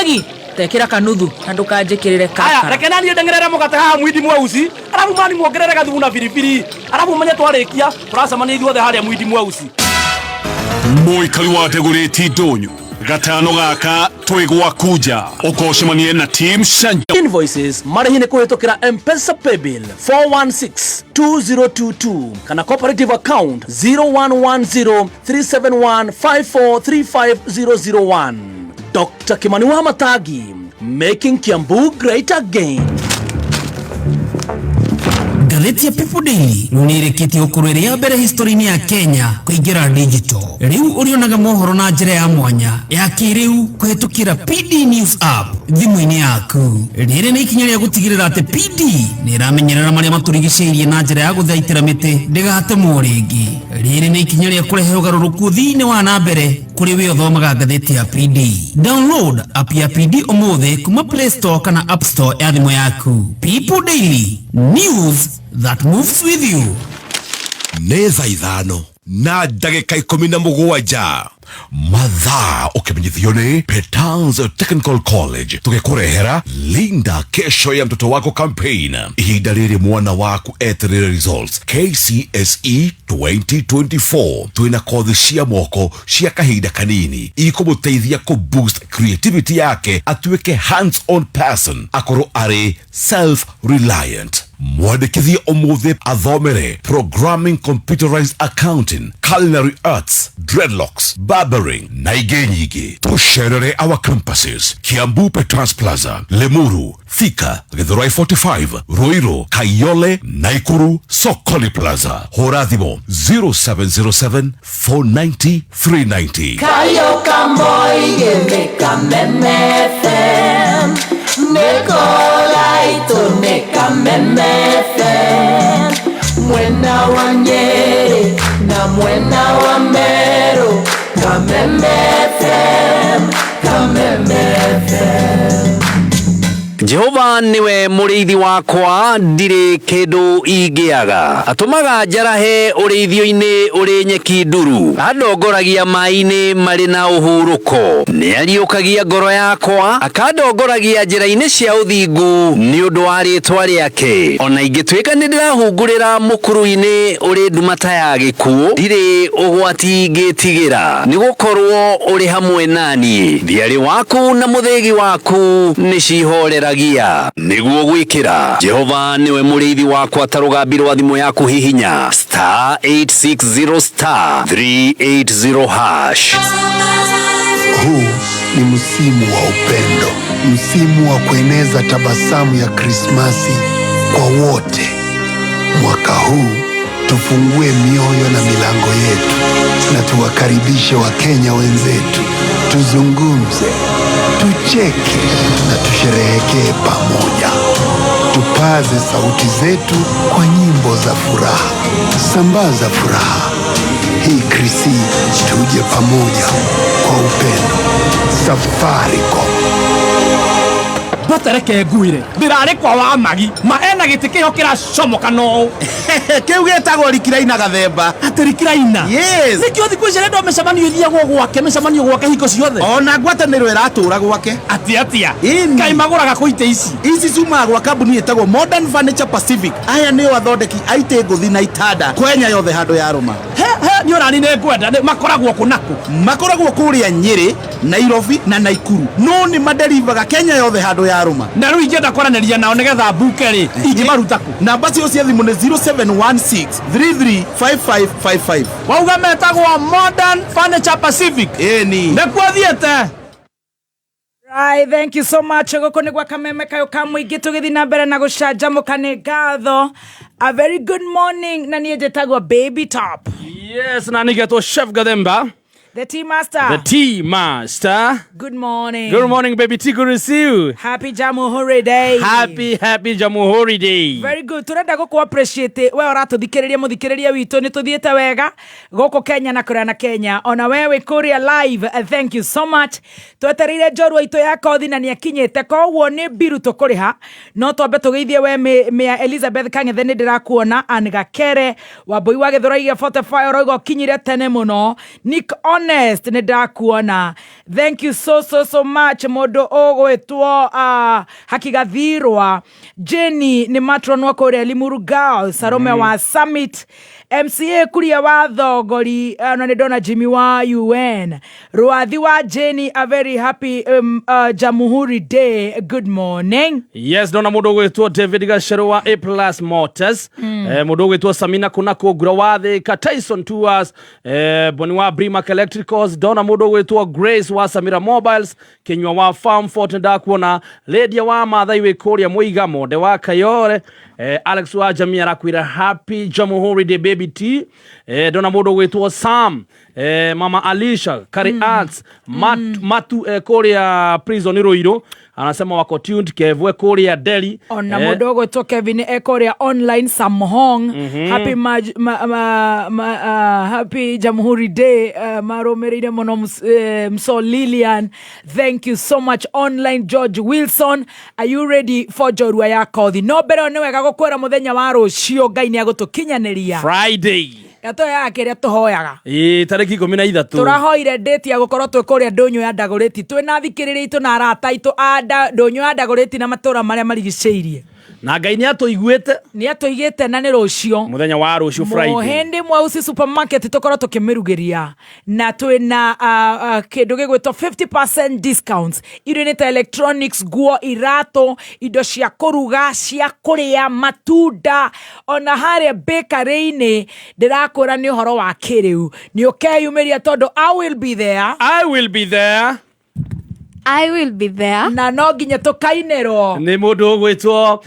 Magi, tekira kanuthu na ndukanjikirire kakara. Aya, reke nani ndengerera mugate haha mwindi mweusi. Arabu mani muongerere gathubu na biribiri. Arabu menye twarikia, turacemania ithuothe haria mwindi mweusi. Muikari wa Dagoretti ndonyo. Gatano gaka twigwa kuja ukocemanie na Team Sanja. Invoices marihine kuhitukira M-Pesa Paybill 4162022 kana cooperative account 01103715435001. Dr. Kimani wa Matagi, making Kiambu great again. Ngathĩti ya People Daily nĩrĩkĩtie ũkũrũĩrĩra mbere history-inĩ ya Kenya kũingĩra digital. Rĩu ũrĩonaga mohoro na njĩra ya mwanya ya kĩrĩu kũhetũkĩra PD News app thimũ-inĩ yaku. Rĩrĩ nĩ ikinya rĩa gũtigĩrĩra atĩ PD nĩramenyerera marĩa matũrigicĩirie na njĩra ya gũthaitĩra mĩtĩ ndĩgatemwo rĩngĩ. Rĩrĩ nĩ ikinya rĩa kũrehe ũgarũrũku thĩinĩ wa na mbere kũrĩ we ũthomaga ngathĩti ya PD. Download app ya PD ũmũthĩ kuma Play Store kana App Store ya thimũ yaku. People Daily, news that moves with you. Neza ithano na ndagĩka 17 mathaa ũkĩmenyithio nĩ Petals Technical College tũgĩkũrehera Linda kesho ya mtoto wako campaign. Ihinda rĩrĩ mwana waku eterere results KCSE 2024. Twĩna kothi cia moko cia kahinda kanini ikũmũteithia boost creativity yake atuĩke hands-on person, akorwo arĩ self-reliant. Mwandĩkithie ũmũthĩ athomere programming, computerized accounting, culinary arts, dreadlocks, barbering na ingĩ nyingĩ. Tũcerere our campuses: Kiambu Petras Plaza, Lemuru, Thika, Githurai 45, Ruiru, Kayole, Naikuru, Sokoni Plaza. Hũra thimũ 0707 490 390. Kayo Kamboi gĩthĩka memefem Nikolaito neka memefem Mwena wa Nyeri na mwena wa Meru Kamemefem Kamemefem. Jehova niwe mũrĩithi wakwa, ndirĩ kĩndũ ingĩaga. Atũmaga njarahe ũrĩithio-inĩ ũrĩ nyeki nduru, andongoragia maĩ-inĩ marĩ na ũhurũko, nĩariũkagia ngoro yakwa, akandongoragia njĩra-inĩ cia ũthingu nĩ ũndũ wa rĩĩtwa rĩake. Ona ingĩtuĩka nĩ ndĩrahungũrĩra mũkuru-inĩ ũrĩ ndumata ya gĩkuũ, ndirĩ ũgwati ngĩtigĩra, nĩ gũkorwo ũrĩ hamwe naniĩ. Thiarĩ waku na mũthĩgi waku nĩ cihorera nĩguo gwĩkĩra. Jehova niwe mũrĩithi wakwa, ta rũgambi rwa thimũ yaku hihinya *860*380#. Huu ni msimu wa upendo, msimu wa kueneza tabasamu ya Krismasi kwa wote. Mwaka huu tufungue mioyo na milango yetu na tuwakaribishe Wakenya wenzetu, tuzungumze, tucheke na tusherehekee pamoja. Tupaze sauti zetu kwa nyimbo za furaha. Sambaza furaha hii Krisi, tuje pamoja kwa upendo. Safaricom. Batareke nguire ndirarĩ kwa wa Magi maena gĩtĩ kĩho kĩracomoka no kĩu gĩtagwo rikiraina gathemba. Atĩ rikiraina? Yes. Nĩkĩo thikũ ici rĩndwo mĩcemanio ithiagwo gwake, mĩcemanio gwake hingo ciothe. Ona ngwatanĩro ĩratũra gwake. Atia Kaĩ magũraga kũ itĩ ici ciumaga gwa kambuni ĩtagwo Modern Furniture Pacific. Aya nĩo athondeki a itĩ ngũthi na itanda Kenya yothe handũ ya rũma. Nĩ ona nĩ ngwenda makoragwo kũ nakũ? Makoragwo kũrĩa Nyeri, Nairobi na Naikuru, no nĩ maderivaga Kenya yothe handũ ya rũma. Na rĩu ingĩenda kwaranĩria nao nĩgetha mbuke rĩ, ingĩmaruta kũ? Namba cio cia thimũ nĩ 0716335555. Wauga metagwo Modern Furniture Pacific? Ĩni. Nĩkuo thiĩte. Right, thank you so much. Gũkũ nĩ gwa kameme kayo ka mũingĩ tũgĩthiĩ na mbere na gũcanjamũka nĩ ngatho. A very good morning. Na niĩ njĩtagwo Baby Top. Yes, na nĩgetwo Chef Gathemba. The Tea Master. The Tea Master. Good morning. Good morning, baby T. Good to see you. Happy Jamhuri Day. Happy Jamhuri Day. Very good. Turenda gũkũ appreciate we ũratũthikĩrĩria mũthikĩrĩria witũ, nĩ tũthiĩte wega gũkũ Kenya na kũrĩa na Kenya. Ona wewe kũrĩa live, thank you so much. Twetereire njorua itũ ya kothi na nĩakinyĩte, koguo nĩ biru tũkũrĩha, no twambe tũgeithie we Mia Elizabeth Kang'ethe nĩ ndĩrakuona, Anne Gakere Wambui wa Gĩthũrai gĩa 45 ũroiga ũkinyire tene mũno, Nick On honest nĩ ndakuona. Thank you so much mũndũ ũgwĩtwo Hakigathirwa, Jenny nĩ matronwa kũrĩa Limuru Girls, Salome wa Summit, MCA Kuria wa Thogori, na nĩ ndona Jimmy wa UN, Rwathi wa Jenny, a very happy Jamhuri Day. Good morning. Yes, ndona mũndũ ũgwĩtwo David Gacero wa A+ Motors, mũndũ ũgwĩtwo Samina Kunako Gurawathi, Tyson Tours, Boni wa Brimac Electricals, ndona mũndũ ũgwĩtwo Grace wa Samira Mobiles, Kenywa wa Farm Fort ndakuona, Lydia wa Mathai we Korea Muiga, Monde wa Kayore, Alex wa Jamii arakwira happy Jamhuri Day baby T, ndona mũndũ ũgwĩtwo Sam, Mama Alicia, Kari Arts, Matu Korea Prison Ruiru, anasema wako tuned. Kevwe Korea Delhi, ona mũndũ ũgwĩtwo Kevin Korea online Samhong, happy Jamhuri Day, maromereire mũno Mso Lilian, thank you so much. Online George Wilson, are you ready for jorua ya kothi? No mbere nĩ wega gũkwĩra mũthenya wa rũciũ Ngai nĩ agũtũkinyanĩria Friday yato ya kĩrĩa tũhoyaga tarĩki 13 tũrahoire date ya gũkorwo twĩ kũrĩa Ndũnyũ ya Ndagũrĩti, twĩna thikĩrĩria itũ na arata itũ Ndũnyũ ya Ndagũrĩti na matũra marĩa marigicĩirie, na Ngai nĩ atũigĩte na nĩ rũciũ mũthenya wa rũciũ Friday Muhindi Mweusi Supermarket tũkorwo tũkĩmĩrugĩria, na twĩna kĩndũ gĩgwĩtwo 50% discounts irio-inĩ ta electronics, nguo, irato, indo cia kũruga, cia kũrĩa, matunda, ona harĩa bakery-inĩ ndĩrakũra nĩ ũhoro wa kĩrĩu. Nĩ ũkeyumĩria tondũ I will be there. Na no nginya tukainĩrwo nĩ mũndũ ũgwĩtwo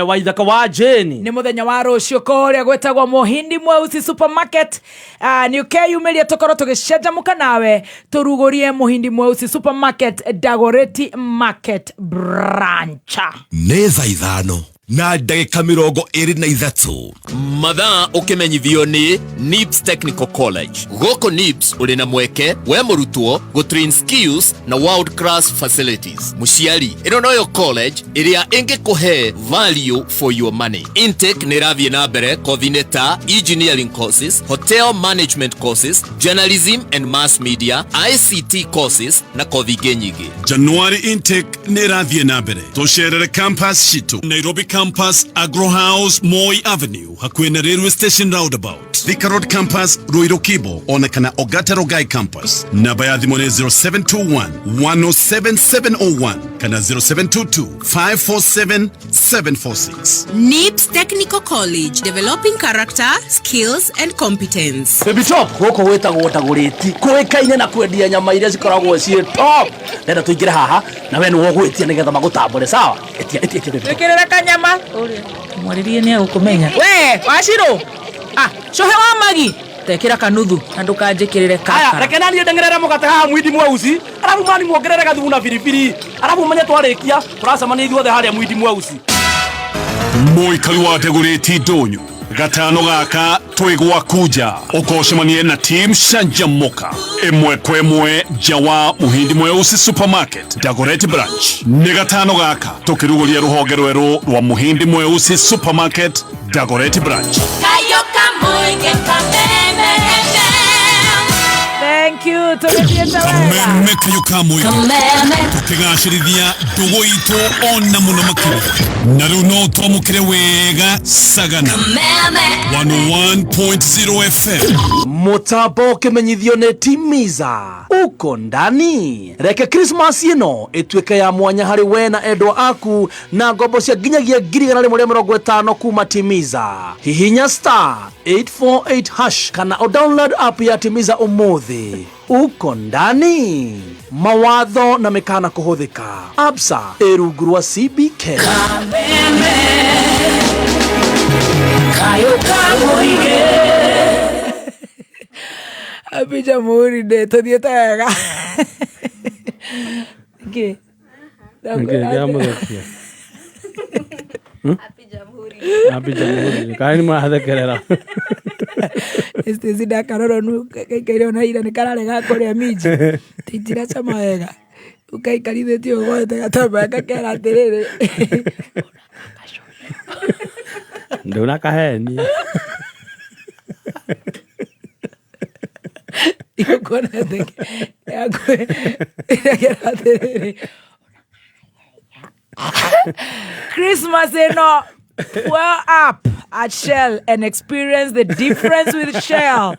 Waithaka wa Jeni. Nĩ mũthenya wa rũciũ kũrĩa gwĩtagwo Muhindi Mweusi Supermarket. Nĩ ũkeyumĩria tũkorwo tũgĩcenjamũka nawe tũrugũrie Muhindi Mweusi Supermarket, Dagoretti Market Branch. Nĩ thaa ithano na ndagĩka 23 mathaa ũkĩmenyithio nĩ NIPS Technical College. Gũkũ NIPS ũrĩ na mweke we mũrutwo gũtrain skills na world class facilities. Mũciari, ĩno noyo college ĩrĩa ĩngĩkũhe value for your money. Intake nĩ ĩrathiĩ na mbere kothi-inĩ ta engineering courses, hotel management courses, journalism and mass media, ICT courses na kothi ingĩ nyingĩ. January intake nĩ ĩrathiĩ na mbere. Tũcerere campus citũ Nairobi Campus, Agro House, Moi Avenue, hakuhĩ na Railway Station Roundabout. Thika Road Campus, Ruiru Kibo, onekana Ogata Rongai Campus. Namba ya thimũ nĩ 0721-107-701 kana 0722-547-746. NIPS Technical College, developing character, skills and competence. Baby Top, gũkũ gwĩtagwo Ndagũrĩti, kũĩkaine na kwendia nyama iria cikoragwo ciĩ top. Nenda tũingĩre haha na we nĩ wogwĩtia nĩgetha magũtambũre, sawa? Wĩkĩrĩre kanyama ũrĩa mwaririe nĩ agũkũmenya. We Wachirũ, cohe wa magi tekĩra kanuthu na ndũkanjĩkĩrĩre kaka. Aya, reke nani ndengerere mũgate haha Mwindi Mweusi, arabu mani muongerere gathubu na biribiri, arabu menye twarĩkia tũracemania ithuothe harĩa Mwindi Mweusi. Mũikari wa Ndagũrĩti Ndũnyũ, gatano gaka twĩgwa kuja ũkocemanie na team Shanjamoka ĩmwe kwa ĩmwe nja wa Muhindi Mweusi Supermarket, Dagoretti Branch. Nĩ gatano gaka tũkĩrugũria rũhonge rwerũ rwa Muhindi Mweusi Supermarket, Dagoretti Branch. Thank you. Tumethiĩte wega. Kameme kayuka mwĩga. Tũkĩgacĩrithia ndũgũ itũ ona mũno makĩria. Na rĩu no twamũkĩre wega Sagana 101.0 FM. Mũtambo ũkĩmenyithio nĩ Timiza. Uko ndani. Reke Christmas ĩno ĩtuĩke ya mwanya harĩ we na endwa aku na ngombo cia nginyagia 150 kuma Timiza. Hihinya *848# kana download app ya Timiza ũmũthĩ. Uko ndani. Mawatho na mekana kuhũthĩka. Absa rungu rwa CBK. Happy Jamhuri Day, tũthiĩte wega. Happy Jamhuri. Kaini mwathekerera. Stacy ndakarora nu kaikaire ona ira nikararega kũrĩa minji. Titira chama wega. Ukaikarithĩtio gothe gatamba gakera atĩrĩrĩ. Ndona kaheni. You're gonna think. Christmas, well up at Shell and experience the difference with Shell.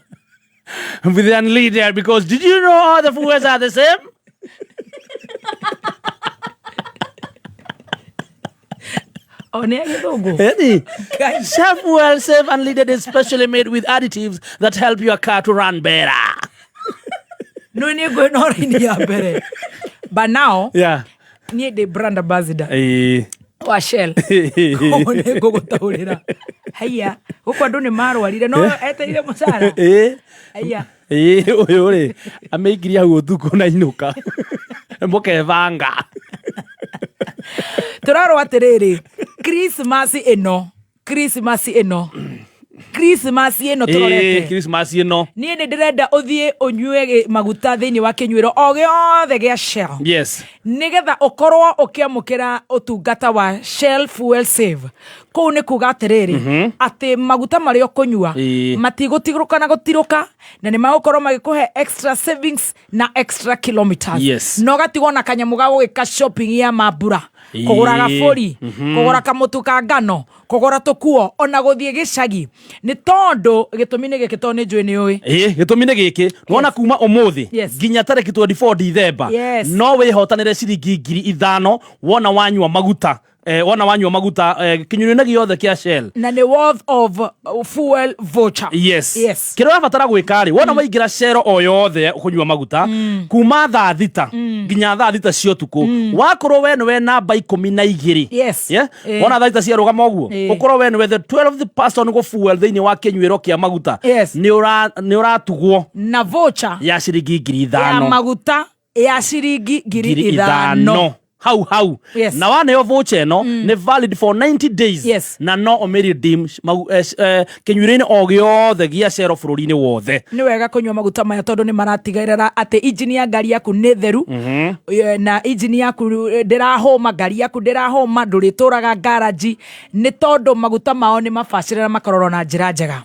With the unleaded, because did you know all the fuels are the same? Shell Fuel Save Unleaded is specially made with additives that help your car to run better. No, you're going on in here, but now, yeah, near the brand ambassador. Wa Shell. Go taurira. Haya, uko ndo ni marwarire no eteire musara. Haya. Oyo ameigiria guthuko na inuka. Mboke vanga. Turaro atiriri. Christmas eno turorete. Christmas eno. Ni ndirenda uthie unywe maguta thiini wa kinywiro o giothe gia Shell. Yes. Nigetha ukorwo ukiamukira utungata wa Shell Fuel Save. Kou ni kuga atiriri ati maguta mari ukunywa matigutiruka na gutiruka na ni magukorwo magikuhe extra savings na extra kilometers. Yes. No gatigwo na kanyamu ga gugika shopping ya mabura. Kugura gaburi, kugura kamutu ka ngano, kugura tukuo ona guthie gicagi. Ni tondu gitumine giki to ni njui ni ui. Gitumine giki wona kuma umuthi nginya tariki 24 December. No wihotanire ciringi 5,000 wona wanywa maguta. Kinyurio na giothe kia Shell. Na the worth of fuel voucher. Yes. Kiro rabatara gwikari wona waingira Shell o yothe kunywa maguta kuma thaa thita nginya thaa thita cio tuku wakorwo we namba 12. Yes. Wona thaa thita cia rugama oguo ukorwo we the 12th person go fuel thiini wa kinyuiro kia maguta ni uratugwo na voucher ya ciringi 5,000 ya maguta ya ciringi 5,000. How na wana yo voucher no ne valid for 90 days na no omeri dim kinyurine ogyo gia Shell bururi-ini wothe. Ni wega kunywa maguta maya tondu ni maratigairira ati engine ya ngari yaku ni theru na engine yaku ndirahoma ngari yaku ndirahoma ndurituraga garage ni tondu maguta mao ni mabacirira makororo na njira njega.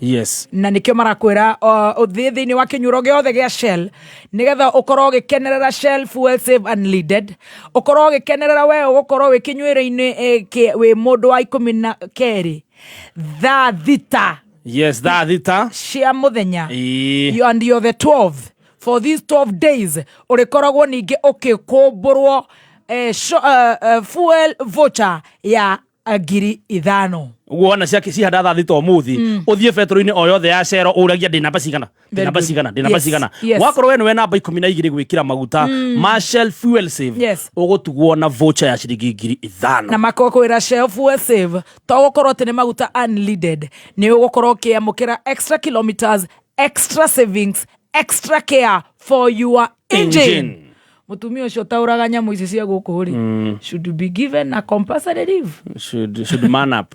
Na nikio marakwira uthie thiini wa kinyuro giothe gia Shell nigetha ukorwo gikenerera Shell Fuel Save Unleaded, ukorwo kenerera we ugukorwo wi kinywire-ini wi mundu wa 12 thaa thita. Yes, thaa thita cia muthenya. You and you're the 12th for these 12 days urikoragwo ningi ukikumburwo fuel voucher ya 5,000. Wona cia hada thaa thita umuthi uthie betro-ini o yothe ya Shell uragia ndina basigana wakorwo we namba 12 gwikira maguta ma Shell Fuel Save ugutugwo na voucher ya ciringi 5,000 na makokwira Shell Fuel Save to gukorwo tene maguta unleaded ni ugukorwo kiamukira extra kilometers, extra savings, extra care for your engine. Mutumia ucio tauraga nyamu ici cia guku ri should be given a compulsory leave. Should man up.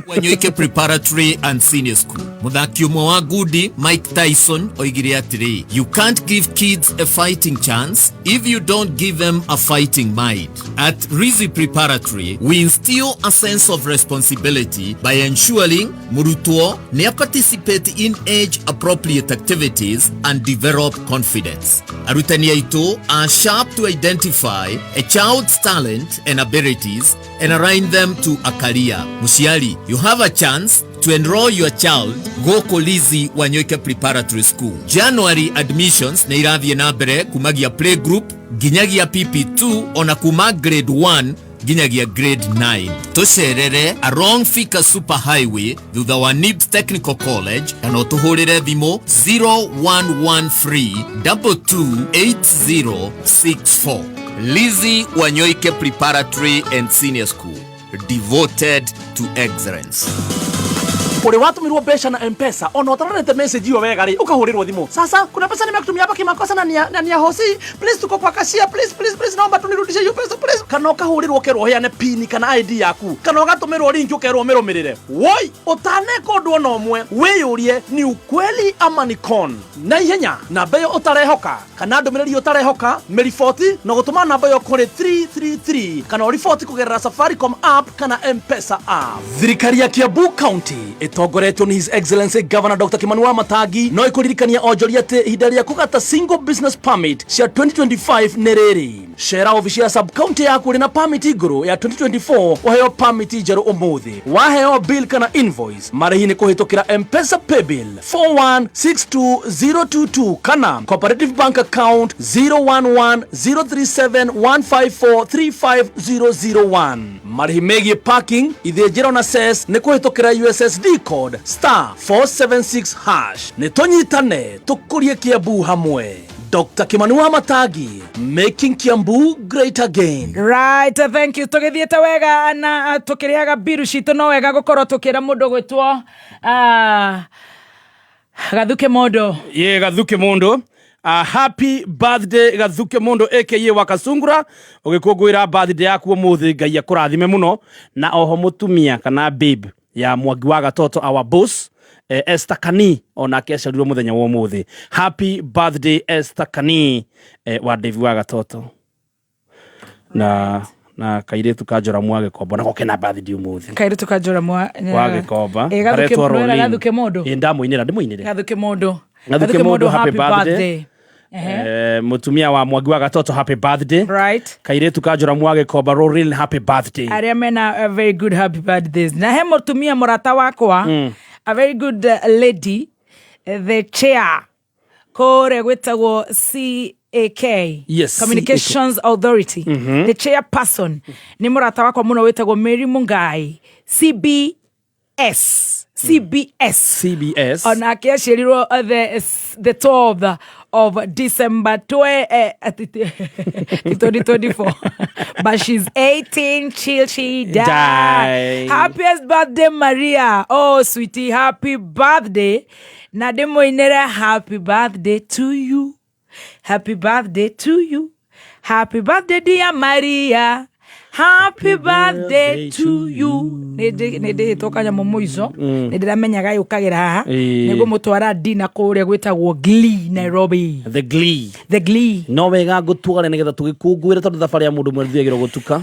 Wanyoike Preparatory and Senior School. Muthaki umwe wa Gudi Mike Tyson oigire atiri, you can't give kids a fighting chance if you don't give them a fighting mind. At Rizi Preparatory, we instill a sense of responsibility by ensuring murutwo ne participate in age appropriate activities and develop confidence. Arutani aitu are sharp to identify a child's talent and abilities and align them to a career. Mushiali, you have a chance to enroll your child go Kolizi Wanyoike Preparatory School. January admissions na irathie na mbere kumagia playgroup ginyagia PP2 ona kuma grade 1 ginyagia grade 9. Tucerere along Thika Super Highway thutha wa NIBS Technical College kana utuhurire thimu 0113228064. Lizi Wanyoike Preparatory and Senior School, devoted to excellence. Uri watumirwo mbeca na M-Pesa ona utarorete message iyo wega ri ukahurirwo thimu. Sasa kuna pesa nimekutumia hapa kimakosa na nia hosi, please tuko kwa cashier, please naomba tunirudishe hiyo pesa please. kana ukahurirwo kerwo heane pin kana ID yaku kana ugatumirwo link ukerwo mirumirire woi utaneka undu ona umwe wiyurie ni ukweli ama ni con na ihenya namba yo utarehoka kana ndumiriri utarehoka meripoti no gutuma namba yo kuri 333 kana report kugerera Safaricom app kana M-Pesa app. Thirikari ya Kiambu County itongoretwo ni His Excellency Governor Dr. Kimani Wamatangi no ikuririkania onjoria ati ihinda ria kugata single business permit cia 2025 nereri shera ofisi ya sub county yaku ri na permit iguru ya 2024 waheo permit njeru umuthi waheo bill kana invoice marihi ni kuhitukira M-Pesa paybill 4162022 kana cooperative bank account 011037154350001 marihi megi parking ithejero na ses ni kuhitukira USSD code *476# ni tonyitane tukurie Kiambu hamwe. Dr. Kimani Wamatangi, making Kiambu great again. Right, thank you. Tugithiete wega na tukiriaga biru citu no wega gukorwo tukira mundu gwitwo Gathuke Mondo. Ye Gathuke Mondo. Happy birthday Gathuke Mondo aka Wakasungura ugikungwira birthday yaku umuthi Ngai akurathime muno na oho mutumia kana babe ya Mwangi wa Gatoto our boss Esther Kani ona kesharirwo muthenya wa umuthi. Happy birthday Esther Kani wa David wa Gatoto na kairetu kajora mwage koba na gokena birthday umuthi kairetu kajora mwage koba Gathuke Mondo ndamuinira ndimuinire Gathuke Mondo happy birthday. Mutumia wa Mwangi wa Gatoto happy birthday. Right. Kairetu kajora mwage koba Roryl happy birthday. Ariamena a very good happy birthdays. Na he mutumia murata wakwa a very good lady the chair kore gwetagwo CAK yes, Communications CAK. Authority the chairperson ni murata wakwa muno wetagwo Mary Mungai CBS ona kiashirirwo the 12th of December 2024 but she's 18 till she died. Happiest birthday Maria, oh sweetie, happy birthday na demo inera happy birthday to you, happy birthday to you, happy birthday dear Maria, happy birthday to you. Nede tokanya momoizo nede ramenyaga yukagira haha nego mutwara dina kure gwetagwo Glee Nairobi. The Glee no wega gutwara nigetha tugikungwira tondu thafari ya mundu mwe thiagiro gutuka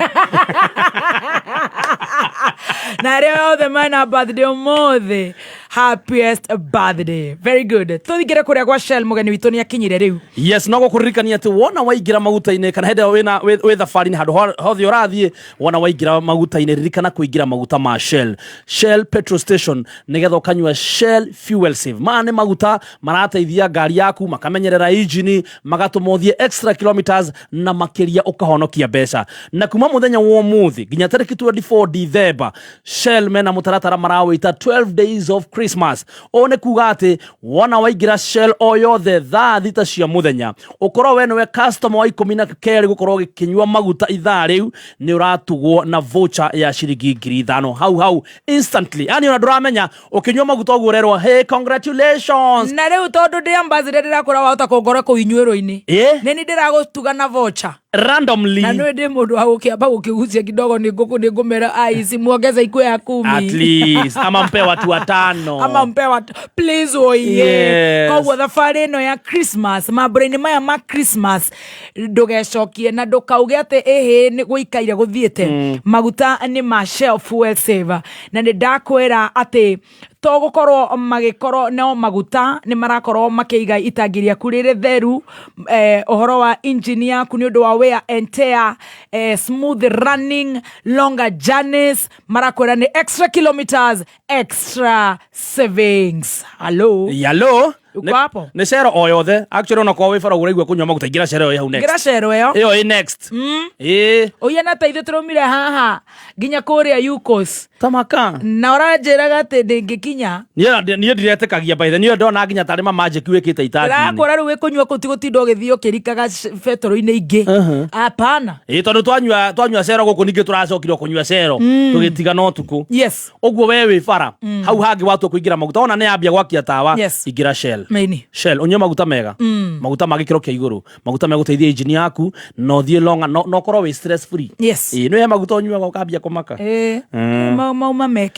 na reo the man birthday omothe happiest birthday. Very good. Tuthigire kuria kwa Shell mugeni witu ni akinyire riu. Yes, no gukuririkania ati wona waigira maguta-ine kana henda wina we thafari ni handu hothe urathie wona waigira maguta-ine ririkana kuigira maguta ma Shell petrol station nigetha ukanywa Shell fuel save mane maguta marateithia ngari yaku makamenyerera engine magatumothie extra kilometers na makiria ukahonokia mbeca na kuma muthenya wa umuthi ginya tariki 24 December Shell mena mutaratara marawita 12 days of Christmas one kuga ati wona waigira Shell oyothe thaa thita cia muthenya ukorwo we niwe customer wa 12 gukorwo gikinywa maguta ithaa riu ni uratugwo na voucher ya shilingi 5,000 hau instantly. Yani ona duramenya ukinywa maguta ogurerwa hey congratulations na riu tondu ndi ambassador ndirakora wahota kungora ku inyuiro-ini ni ndiragutuga na voucher randomly na nwe ndi mundu wa gukiamba gukigucia kidogo ni ngumera aici muongeza ikwe ya 10 at least ama mpe watu 5 ama mpe watu please oye kwa thafari no ya Christmas maburaini maya ma Christmas ndugecokie na ndukauge ati ehe ni guikaire guthiete maguta ni ma Shell fuel saver na ndakwira ati to gukorwo magikorwo no maguta ni marakorwo makiiga itangiria kurire theru ohoro wa engine yaku ni undu wa wear and tear smooth running longer journeys marakwira ni extra kilometers extra savings. Hello uko hapo ne shero oyothe actually ona kwa wifara uregwa kunywa maguta igira shero yo next igira shero yo iyo next oya na taithe turumire haha ginya kuria Yukos tamaka na oranjiraga ati ndingikinya niye ndiretekagia by the niye ndona ginya tarima magic wikite itagi rakora riu kunywa kutigotinda ugithio kirikaga fetoro-ini ingi apana tondu twanywa shero guku ningi turacokire kunywa shero tugitiga no tuku yes ogwo wewe fara hau hangi watu kuingira maguta ona ne ambia gwakia tawa igira Shell Maini. Shell onye maguta mega maguta magikiro kia iguru maguta meguteithia engine yaku no thie longa no korwo we stress free no ya maguta onyuaga ukambia kumaka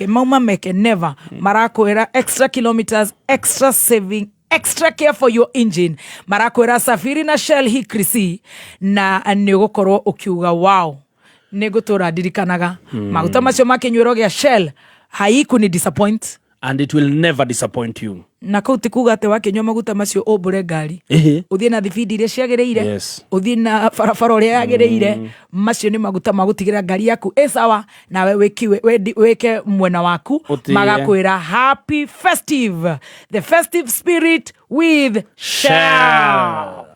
mauma meke never marakwira extra kilometers, extra saving, extra care for your engine. Marakwira safiri na Shell Hikrisi na nigukorwo ukiuga wow nigutura ndirikanaga maguta macio makinyuiro gia Shell haiku ni disappoint and it will never disappoint you. Na kauti kuga ate wakinywa maguta macio obure ngari uthie na thibidi iria ciagireire uthie na farafara uria yagireire macio ni maguta magutigira ngari yaku sawa nawe weke mwena waku magakwira happy festive, the festive spirit with Shell.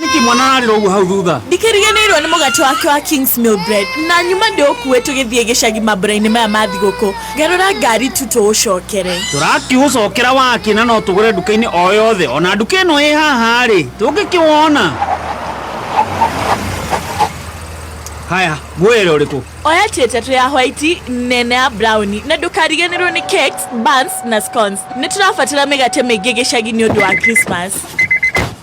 Niki mwana ariro ugu hau thutha ndikiriganirwo ni mugati wake wa King's Mill Bread na nyuma ndiokuwe tugithie gicagi maburaini maya mathiguku garura ngari tuto ucokere turaki ucokera waki na no tugure dukaini o yothe ona duka ino i haha ri tungikiwona haya gwere uriku oya tete ya white nene ya brown na ndukariganirwo ni cakes, buns na scones niturafatira migate mingi gicagi ni undu wa Christmas.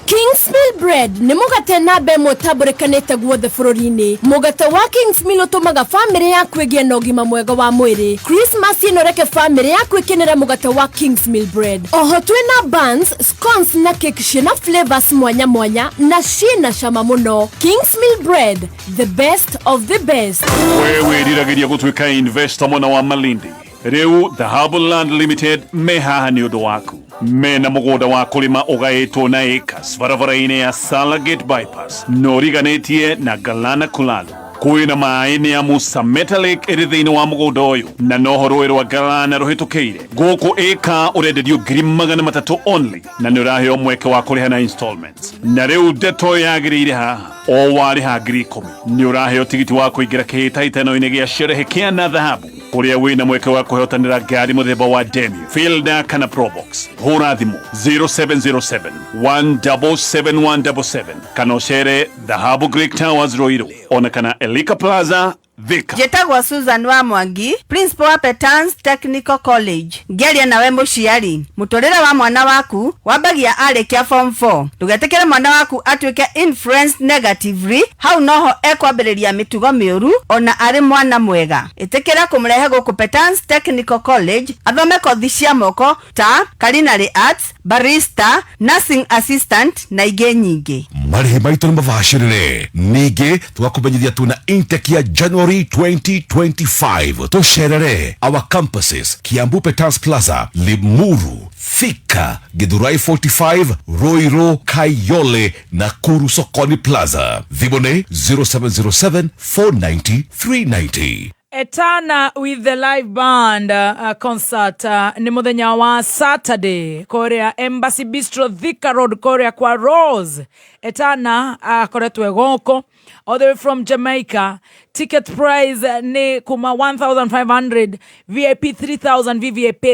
King's Mill Bread ni mugate na be mutaburekanite guothe bururi-ini. Mugate wa King's Mill utumaga family yaku igie na ugima mwega wa mwiri. Christmas ino reke family yaku ikenera mugate wa King's Mill Bread. Oho twina buns, scones na cake ciina flavors mwanya mwanya na ciina cama muno. King's Mill Bread, the best of the best. Wewe riragĩria gũtuĩka investor mwena wa Malindi. Riu The Herbal Land Limited mehaha ni undu waku. Mena mũgũnda wa kũrĩma ũgaĩtwo na acres barabara-inĩ ya Salagate bypass noriganĩtie na Galana Kulalu. Kwĩna maĩ nĩ ya Musameta Lake ĩrĩ thĩinĩ wa mũgũnda ũyũ na noho rũĩ rwa Galana rũhĩtũkĩire. Gũkũ ĩka ũrenderio 300,000 only na nĩ ũraheo mweke wa kũrĩha na installments. Na rĩu ndeto yagĩrĩire haha o warĩha 10,000 nĩ ũraheo tigiti wa kũingĩra kĩhĩtahĩtano-inĩ gĩa sherehe kĩa na dhahabu kuria wina mweke wa kuhotanira ngari muthemba wa Demio, Fielder kana Probox. Hura thimu 0707 177 kana ucere Dhahabu Greek Towers Roiro ona kana Elika Plaza Thika. Jetagwa Susan wa Mwangi, Principal wa Petans Technical College. Ngeria nawe muciari, mutorera wa mwana waku wambagia arekia form 4. Tugetekere mwana waku atuike influenced negatively, hau noho ekwambiriria mitugo miuru ona ari mwana mwega. Itekera kumrehe guku Petans Technical College, athome kothi cia moko ta culinary arts, barista, nursing assistant na ingĩ nyingĩ. Marĩhi maitũ nĩ mabacĩrĩre. Ningĩ tũgakũmenyithia tuna intake ya January 2025. Tucerere our campuses Kiambu Petans Plaza, Limuru, Thika, Githurai 45, Roiro, Kayole, Nakuru Sokoni Plaza. Thimũ 0707 490 390. Etana with the live band concert ni muthenya wa Saturday Korea Embassy Bistro Thika Road Korea kwa Rose. Etana koretwe goko all the way from Jamaica. Ticket price ni kuma 1,500, VIP 3,000, VVIP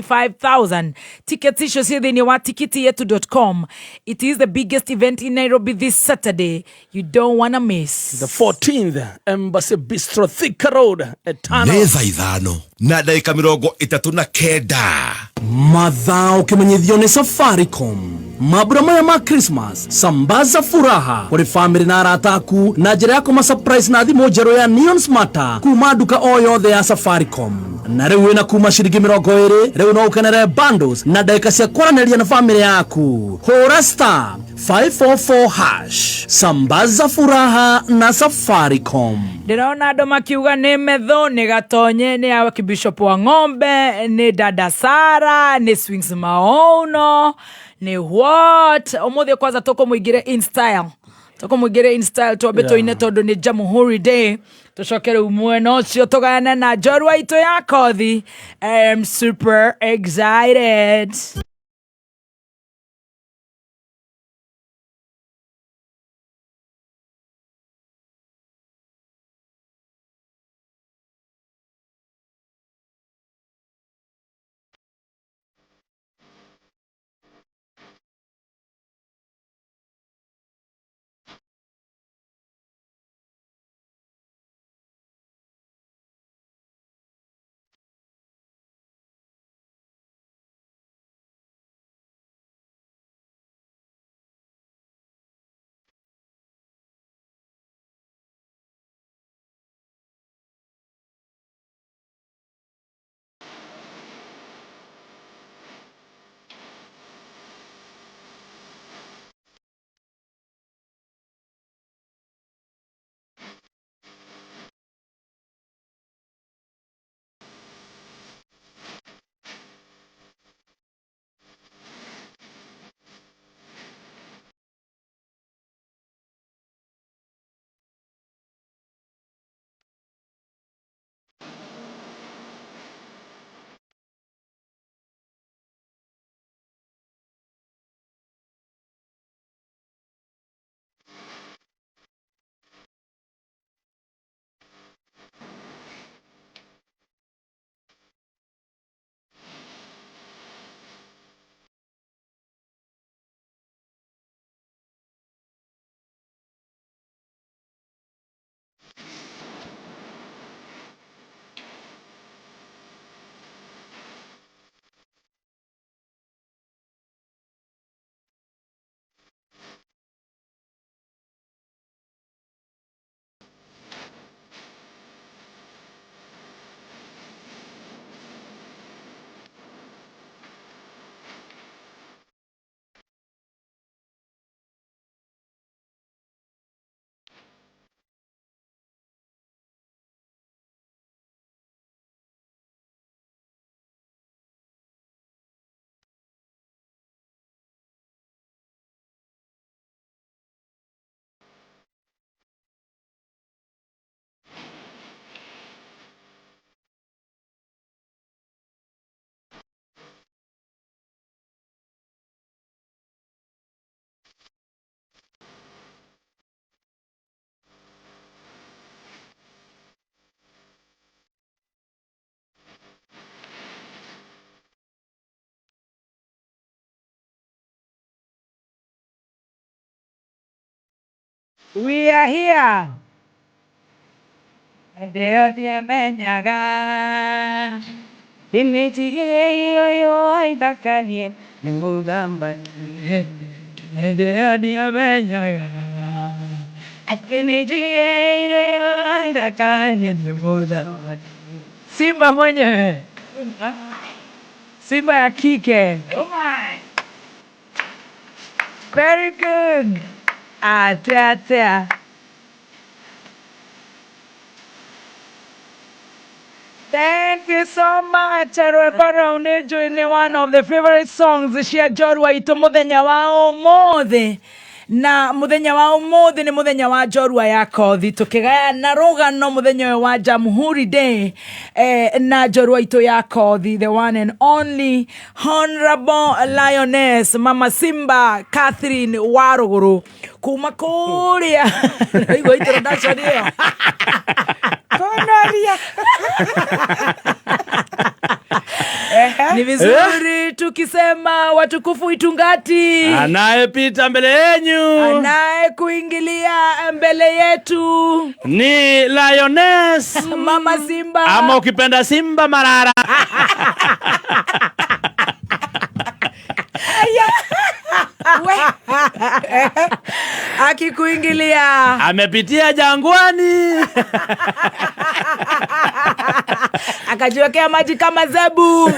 5,000. Tickets issues here ni wa tikitiyetu.com. It is the biggest event in Nairobi this Saturday. You don't want to miss. The 14th Embassy Bistro Thika Road. Etana. Neza ithano na dakika 39 mathaa ukimenyithio ni Safaricom. Mabura maya ma Christmas sambaza furaha kuri family na arata aku na njira yako ma surprise na thimo njeru ya Neon Smarta kuma duka o yothe ya Safaricom. Na riu wina kuma shiringi 20 riu no ukenere bundles na dakika cia kwaranĩria na family yaku. Hura star 544 hash. Sambaza furaha na Safaricom. Ndĩrona andũ makiuga nĩ metho nĩ gatonye nĩ ya Bishop wa Ng'ombe nĩ Dada Sara nĩ Swings Maono nĩ what umuthi kwanza toko muigire in style twambe tũine tondũ nĩ Jamhuri Day tucokere umwena ũcio tũgayane na njorua itũ ya kothi. I am super excited. We are here. Deo menyaga. Dimiti yo itakanie. Ngudamba. Deo menyaga. Simba mwenyewe. Simba ya kike. Very good. Atea. Thank you so much. Arwekora unejo ni one of the favorite songs cia Njorua itu muthenya wa umuthi. Na muthenya wa umuthi ni muthenya wa Njorua ya kothi tukigaya na rugano muthenya wa Jamhuri Day na Njorua itu ya kothi, the one and only Honorable Lioness Mama Simba Catherine Waruguru kuma kuria igo introduction hiyo konaria ni vizuri tukisema watukufu Itungati anayepita mbele yenyu, anayekuingilia mbele yetu ni Lioness Mama Simba, ama ukipenda Simba Marara. akikuingilia amepitia jangwani akajiwekea maji kama zebu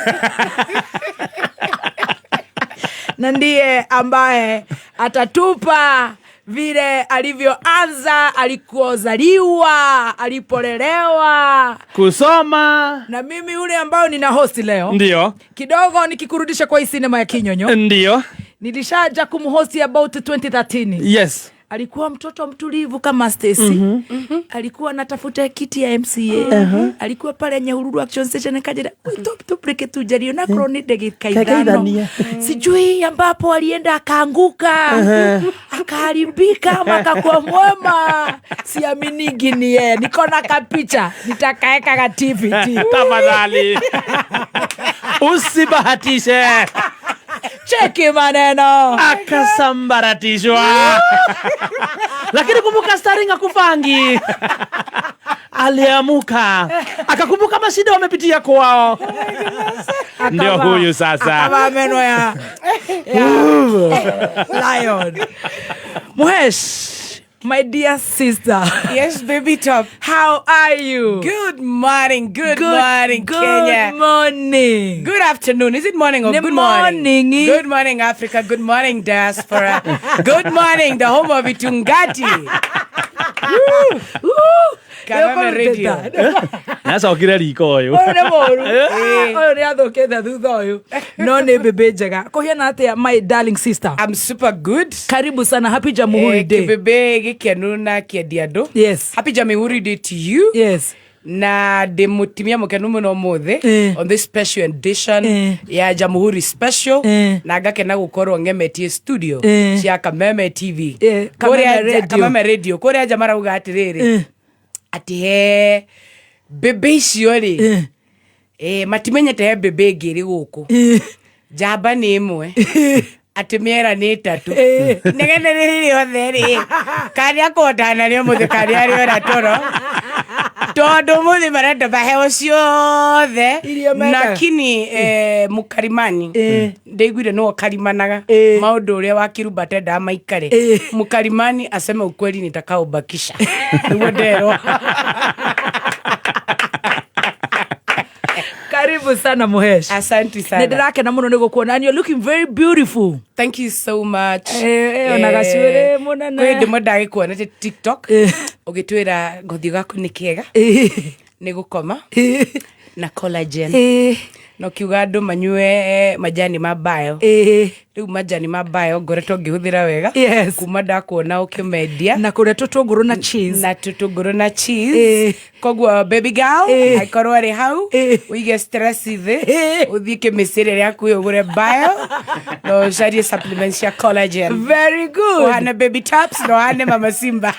na ndiye ambaye atatupa vile alivyoanza, alikozaliwa, alipolelewa, kusoma. Na mimi yule ambao nina host leo, ndio kidogo nikikurudisha kwa hii sinema ya Kinyonyo, ndio nilishaja kumhost about 2013. Yes. Alikuwa mtoto mtulivu kama Stacy. Alikuwa anatafuta kiti ya MCA. Alikuwa pale Nyahururu Action Station kajira top break tu jario na kroni dege kaidano. Sijui ambapo alienda akaanguka. Akaharibika ama akakuwa mwema. Siaminigi ni yeye. Niko na kapicha. Nitakaeka ka TV. Tafadhali. Usibahatishe. Cheki maneno. Akasambaratishwa. Lakini kumbuka starring akufangi. Aliamuka. Akakumbuka mashida wamepitia kwao. Ndio huyu sasa. Akaba meno ya Lion. Muhesh, my dear sister. Yes, baby top. How are you? Good morning. Good morning, Kenya. Good morning. Good afternoon. Is it morning or good morning? Good morning, Africa. Good morning, diaspora. Good morning, the home of Itungati. Kama radio. Nasa okire riko oyo. Oyo ne moru. Oyo ne athoketha thutha oyo. No ne bebe njega. Kuhiana atia my darling sister? I'm super good. Karibu sana. Happy Jamhuri Day. Bebe gikenu na kiediado. Yes. Happy Jamhuri Day to you. Yes. Na de mutimia mukenu muno mothe on this special edition ya Jamhuri special na gakena gukorwo ngemetie studio cia Kameme TV. Kameme radio. Kore jamara uga atiriri. Ati he bebe icio ri matimenyete he bebe ngiri guku jamba ni imwe ati miera ni tatu negene riri othe ri kari akotana ri muthe kari ari ora toro todo muthe marenda baheo ciothe lakini mukarimani ndeiguire no karimanaga maundu uria wakirubate nda maikare mukarimani aseme ukweli nitakaobakisha niguo ndero. Karibu sana Muhesh. Asante sana. Nedirake na muno nigukuona and you're looking very beautiful. Thank you so much. Onagacwere munana. Kwe ndimo ndagi kuona TikTok. Ugitwira ngothi gaku ni kiega. Ni gukoma. Na collagen. No kiuga andu manyue majani mabayo. Riu majani mabayo ngoretwo ngihuthira wega. Kuma ndakuona ukimendia. Na kuria tutunguru na cheese. Na tutunguru na cheese. Kogwo baby girl, aikorwo ari hau. Uige stress ithe. Uthike misiri yaku ugure bio. No sharia supplements ya collagen. Very good. Ohana baby tops no ohane Mama Simba.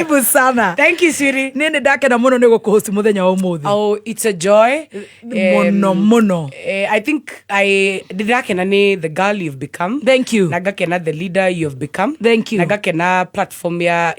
Karibu sana. Thank you, Siri. Nini dake na muno nego kuhost muthenya wa umuthi. Oh, it's a joy. Muno. I think didakena ni the girl you've become. Thank you. Nagakena the leader you've become. Thank you. Nagakena platform ya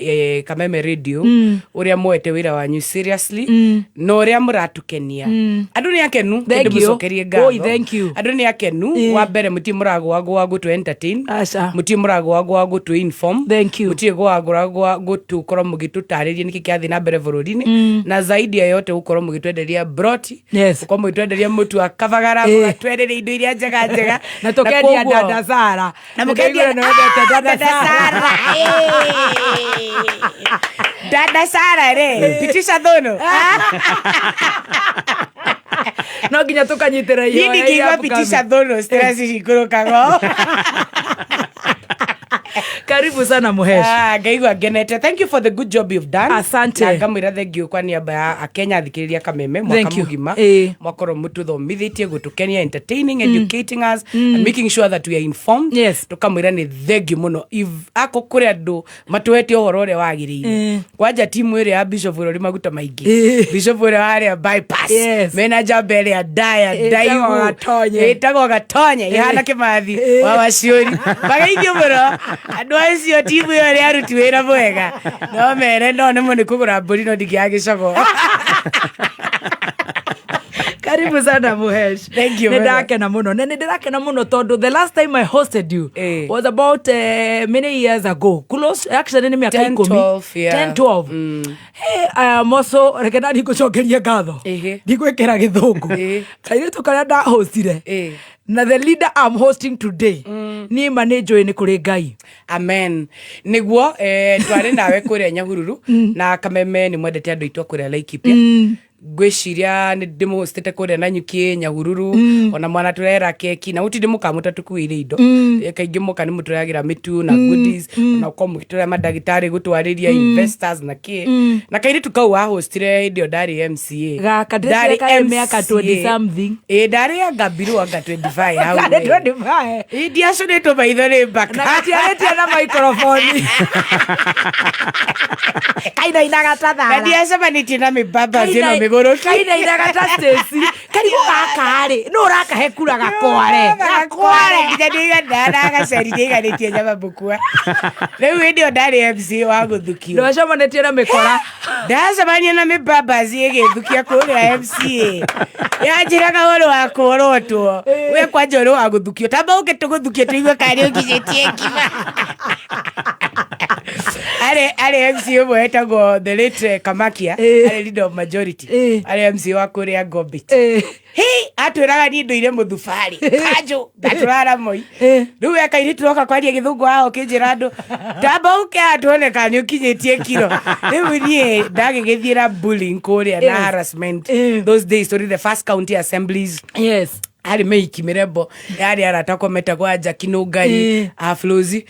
Kameme Radio. Uria mwete wira wanyu seriously. No uria muratukenia. Aduni yakenu. Thank you. Oh, thank you. Aduni yakenu. Wabere muti murago wago to entertain. Muti murago wago to inform. Thank you. Muti wago to ukoro mugitutariria niki kiathi na mbere bururi-ini. Na zaidi ya yote ukoro mugitwenderia broti. Yes. Ukoro mugitwenderia mutu akavagara mugitwenderia indo iria njega. Na tukendia dada Sara. Na mukendia dada Sara. Dada Sara re. Pitisha dono. No ginya tukanyitira hiyo. Nini kiwa pitisha dono stress ikorokago. Karibu sana Muhesh. Ngaigua ngenete. Thank you for the good job you've done. Asante. Na ngamwira thank you kwa niaba ya Akenya thikiriria Kameme mwaka mugima. Mwakoro mututhomithitie gutukenia, entertaining, educating us and making sure that we are informed. Yes. Tukamwira ni thank you muno. If ako kuri andu matuete ohoro ore wagiriire. Kwanja timu ire ya Bishop Urori Maguta Maingi. Bishop ure wari bypass. Manager bele ya Daya Daigu. Itago gatonye. Ihana Kimathi wa Waciuri. Bagaithio muno. Andu acio timu yore aruti wira mwega. No mere no nimo ni kugura mburi no ndigiagicogo. Karibu sana Muhesh. Thank you. Nidakena muno. Nidakena muno tondu the last time I hosted you was about many years ago. Close actually ni miaka 10, 12. Hey, I am also rekena ndikucokeria ngatho. Ndikwikira githungu. Kairitu karia nda hostire. Na the leader I'm hosting today ni manager ni kuri Ngai. Amen. Niguo tware nawe kuria Nyahururu na Kameme ni mwendete andu itwa kuria Laikipia. Gwiciria ni ndimustete kuria Nanyuki Nyahururu ona mwana turera keki na uti ndimukamuta tukuire indo kaingi muka ni muturagira mitu na goodies na kwa mukitura madagitari gutwariria investors na ki na kairi tukau wa hostire ndio Dari MCA Dari miaka 20 something Dari ya gabiru anga 25 hau 25 ndia so neto baithore baka na atiarete na microphone kaina inagathatha ndia sema nitina mibaba zino kaina inagata Stacy karibu gakari no rakahe kura gakware nginya ndana gaceri ndiganitie nyama bukua riu ndio Dari MC wa guthukio ndo comanetie na mikora ndacemania na mibaba zigithukia kuria MCA yanjiraga woro wa kuorotwo we kwanja woro wa guthukio tamba ungituguthukio tuigue kari ungijitie ngima ale MC mwetagwo the late Kamakia ale leader of majority ale MC wa kuria Gombit atwiraga ni ndu ire muthubari kanju ndaturara moi riu ekaire turoka kwaria githungu wao kinjira andu tamba uke atuoneka ni ukinyitie kiro riu nie ndagigithira bullying kuria na harassment those days story the first county assemblies. Yes. Hari meiki mirembo yari aratako metagwa Jakino Ngari aflozi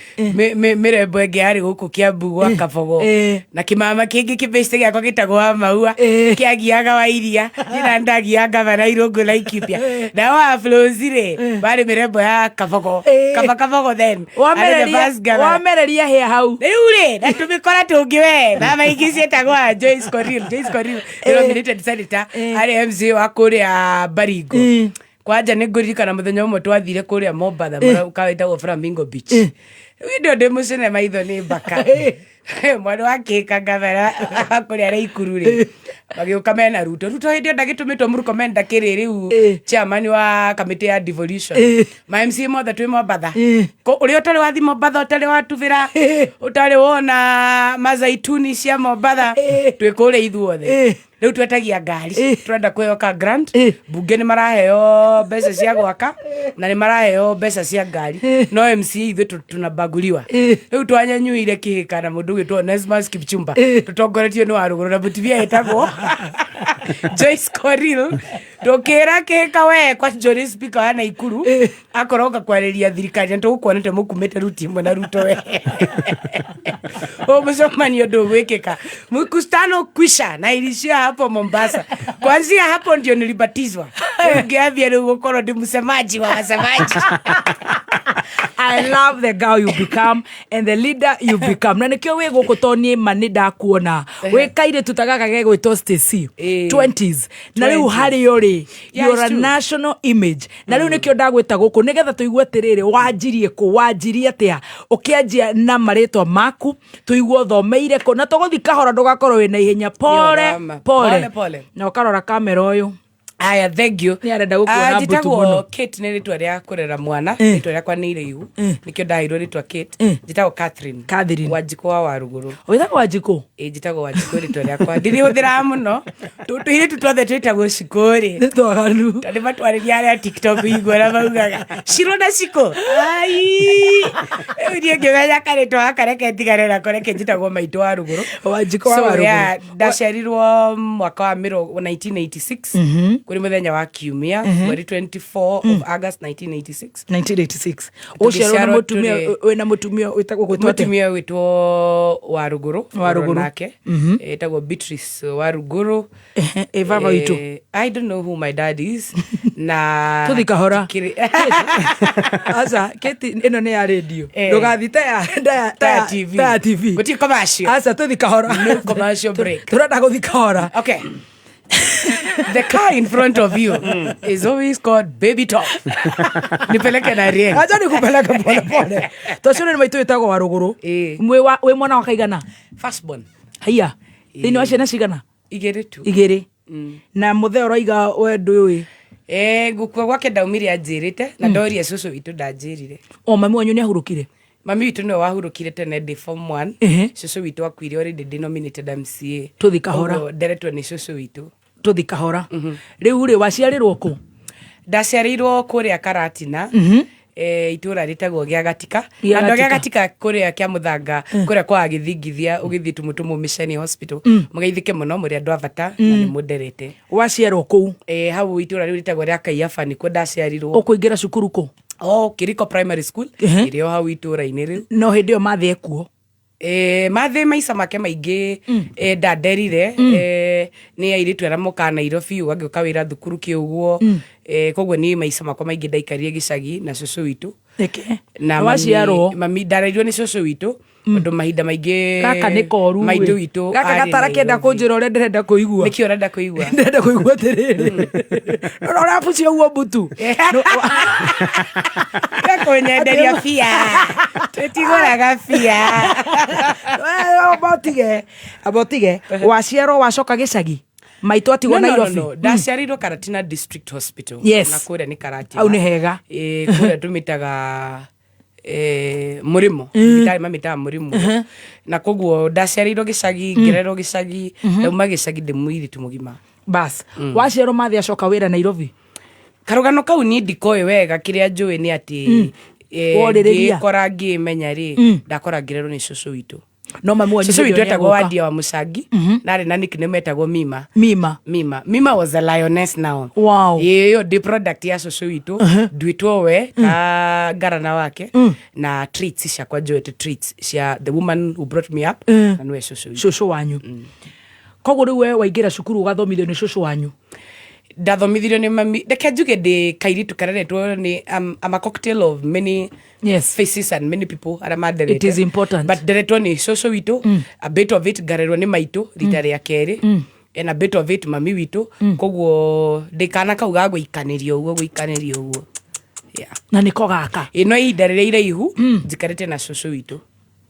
mirembo ege yari guku Kiambu gwa Kabogo na kimama kingi kibeste gyakwa gitagwa Maua kiagiaga wa iria ina ndagiaga bana Irungu Laikipia na wa aflozi re bari mirembo ya Kabogo Kabogo then wamereria here hau riure na tumikora tungiwe mama ingicie tagwa Joyce Koril nominated senator ari MC wa kuria Baringo kwanja ni ngurikana muthenya umwe twathire kuria Mombatha ukawaitagwo Flamingo Beach ndio ndemucene maitho ni mbaka mwana wakika ngavera kuria Raikuru ri magiuka mena Ruto hindi ndagitumitwo murukomenda kiri riu chairman wa committee ya devolution ma MC mothe twi Mombatha uri utari wathi Mombatha utari watuvira utari wona mazaituni cia Mombatha twi kuria ithuothe riu twetagia ngari turenda kuyoka grant bunge ni maraheo mbeca cia gwaka na ni maraheo mbeca cia ngari no MC ithu tunabaguliwa riu twanyanyuire kihika na mundu gitwo Nesmas Kipchumba tutongoretio ni waruguru na butivia etagwo Joyce Koril tukira kihika we kwa Johnny speaker wa Naikuru akoroka kwariria thirikari ntukuonete mukumete ruti imwe na Ruto we mucomanio ndugwikika mkutano kwisha na ilishia hapo Mombasa. Kwanzia hapo ndio nilibatizwa Ungeambia ni ukorwo ndi msemaji wa wasemaji. I love the girl you become and the leader you become. Na nikio we gukutonie manida kuona. We kaire tutagaka gegwitwo Stacy 20s. Na riu hari yori you're a national image. Na riu nikio ndagwita guku nigetha tuigue tiriri wanjirie ku wanjirie atia ukianjia na maritwa maku tuigue thomeire ko na tuguthi kahora ndugakorwo wina ihenya pole na ukarora kamera uyu. Aya, thank you. Ni arenda gukuona mbutu muno. Kate ni ritwa ria kurera mwana, ritwa riakwa ni Iriu. Nikio ndahirwo ritwa Kate. Njitagwo Catherine Wanjiku wa Waruguru. Witagwo Wanjiku? Njitagwo Wanjiku ritwa riakwa. Ndirihuthira muno. Tuhiru tutothe twitagwo Cikuri. Nitwaganu. Tandi matwariria aria TikTok igora baugaga. Ciro na Ciko. Ai. Ndiye ngimenya karitwa akareke tigarera koreke njitagwo Maitu wa Ruguru. Wanjiku wa Waruguru. So ndaciarirwo mwaka wa 1986. Kuri muthenya wa kiumia mweri 24 of August 1986. Uciarwo na mutumia wena mutumia witagwo gwitwo mutumia witwo Waruguru nake etagwo Beatrice Waruguru. Baba witu I don't know who my dad is. Na tuthikahora asa Kate ino ni ya radio ndugathite ya TV guti commercial asa tuthikahora no commercial break turenda guthikahora. Okay. The car in front of you is always called Baby Top. Nipeleke na ring. Acha nikupeleke pole. Tucune ni Maitu witagwo Waruguru. We mwana wa kaigana? Firstborn. Haya. Thini wa ciana cigana? Igiri tu. Igiri. Na muthe uraiga we ndui. Gukua gwake ndaumire anjirite na ndoria cucu witu ndanjirire. O mami wanyu ni ahurukire? Mami witu no wahurukire tene ndi form 1. Cucu witu akwire already denominated MCA. Tuthikahora. Nderetwo ni cucu witu. Tuthikahora. Riu ri waciarirwo ku? Ndaciarirwo kuria Karatina. Itura ritagwo gia Gatika. Andu gia Gatika kuria kia Muthanga kuria kwa githingithia ugithi tumutumu Mission Hospital. Mugeithike muno muri andu avata na ni muderete. Waciarwo ku? Hau itura riu ritagwo ria Kaiafa niko ndaciarirwo. Ukuingira cukuru ku? Kiriko Primary School. Irio hau itura-ini riu. No hindi yo mathe ekuo? Mathe maica make maingi ndanderire ni airitu ara muka Nairobi ugagiuka wira thukuru kiuguo koguo ni maica makwa maingi ndaikarire gicagi na cucu witu na waciarwo mami ndarairwo ni cucu witu undu mahinda maingi gaka ni koru maitu witu gaka gatara kenda kunjira uria ndirenda kuigua nikio urenda kuigua ndirenda kuigua tiriri no rapucio uo butu kunyenderia fia tutiguraga fia abotige waciarwo wacoka gicagi Maitu atigwo Nairobi? No. Ndaciarirwo Karatina District Hospital. Na kuria ni Karatina. Au ni hega? Kuria tumitaga murimo. Mamitaga murimo. Na koguo ndaciarirwo gicagi ngererwo gicagi ndauma gicagi ndi muiritu mugima. Bas waciarwo mathe acoka wira Nairobi? Karugano kau ni ndikoe wega kiria njui ni ati ngikora ngimenya ri ndakora ngirerwo ni cucu witu. No mami wanyu cucu witu etagwo Wadia wa Mucangi na ari na nickname etagwo Mima was a lioness now. Wow. Iyo the product ya cucu witu ndwitwo we ka garana wake na treats cia kwa Joet treats cia the woman who brought me up na nwe cucu wanyu. Koguo riu we waingira cukuru ugathomithio ni cucu wanyu? Ndathomithirio ni mami reke njuge ndi kairitu kareretwo ni I'm a cocktail of many faces and many people aria manderete. It is important. But nderetwo ni cucu witu a bit of it ngarerwo ni Maitu rita ria keri and a bit of it mami witu koguo ndikana kau ga guikanirio uguo na niko gaka ino ihinda iraihu njikarite na cucu witu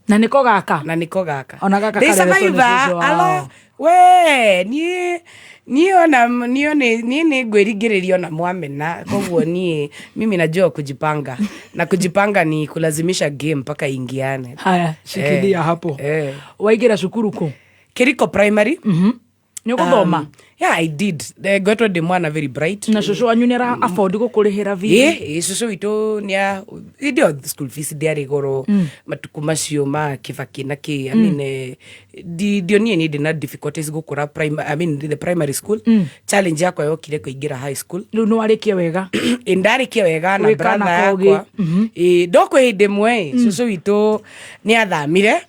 na niko gaka ona gaka ala we ni ona ni ngwiringiririo na mwamena koguo ni mimi najua kujipanga na kujipanga ni kulazimisha game mpaka ingiane. Haya shikilia hapo. Waigira cukuru ku? Kiriko Primary. Ni guthoma? Yeah, I did. Got the mwana very bright. Na cucu wanyu ni ra afford gukurihira vi? Cucu witu ni idio school fees diari goro matuku macio ma kivaki na ki I mean dio ni ndina difficulties gukura the primary school. Challenge yakwa yokire kuingira high school. Riu no arikia wega? Ndarikia wega na brother yakwa. Ndoko hinde mwe cucu witu ni athamire.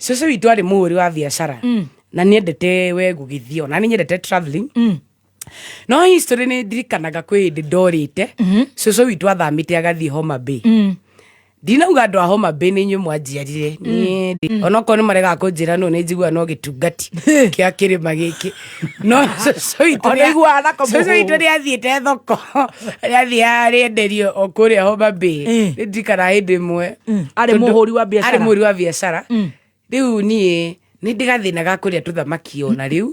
Cucu witu ari muhuri wa biashara. Na niendete we gugithio na niendete traveling no history ni ndirikanaga kwĩ hĩndĩ ndorĩte cũcũ witũ athamĩte agathiĩ Homa Bay ndinauga andũ a Homa Bay nĩ inyuĩ mwanjiarire onokorwo nĩ marega kũnjĩra no nĩ njigua no gĩtungati kĩa kĩrĩma gĩkĩ no cũcũ witũ nĩ athiĩte thoko rĩathiaga rĩenderio o kũrĩa Homa Bay nĩ ndirikana hĩndĩ ĩmwe arĩ mũhũri wa biacara rĩu niĩ nĩ ndigathĩnaga kũrĩa tũthamaki ona rĩu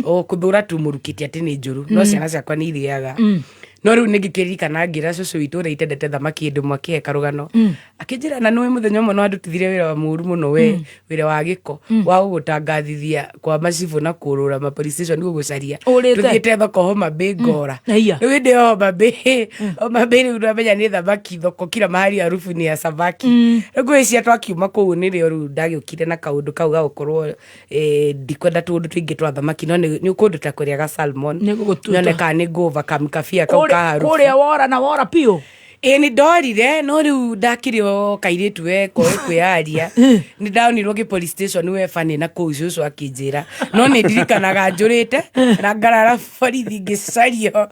o kũthũra tu mũrukĩti atĩ nĩ njũru no ciana ciakwa nĩ irĩaga no rĩu nĩ ngĩkĩririkana ngĩra cũcũ witũ ũrĩa itendete thamaki hĩndĩ ĩmwe akĩhe karũgano akĩnjĩra na nĩwe mũthenya ũmwe no andutithire wĩra wa mũũru mũno we wĩra wa gĩko wa gũgũtangathithia kwa macibũ na kũrũra ma police station gũgũcaria tũthiĩte thoko Homa Bay ngora rĩu hĩndĩ ĩyo Homa Bay rĩu ndamenya nĩ thamaki thoko kila mahali harufu ni ya samaki rĩu ngwĩciria twakiuma kũu nĩrĩo rĩu ndagĩũkire na kaũndũ kau gagũkorwo ndikwenda tũũndũ tũingĩ twa thamaki no nĩ ũkũndũ ta kũrĩaga salmon nyoneka nĩ ngũva kamkabia kau kũrĩa wora piũ nĩ ndorire no rĩu ndakĩrĩ o kairĩtu we koĩ kwĩyaria nĩ ndaonirwo gĩ police station we bani na kũu cũcũ akĩnjĩra no nĩ ndirikanaga njũrĩte na ngarara borithi ngĩcario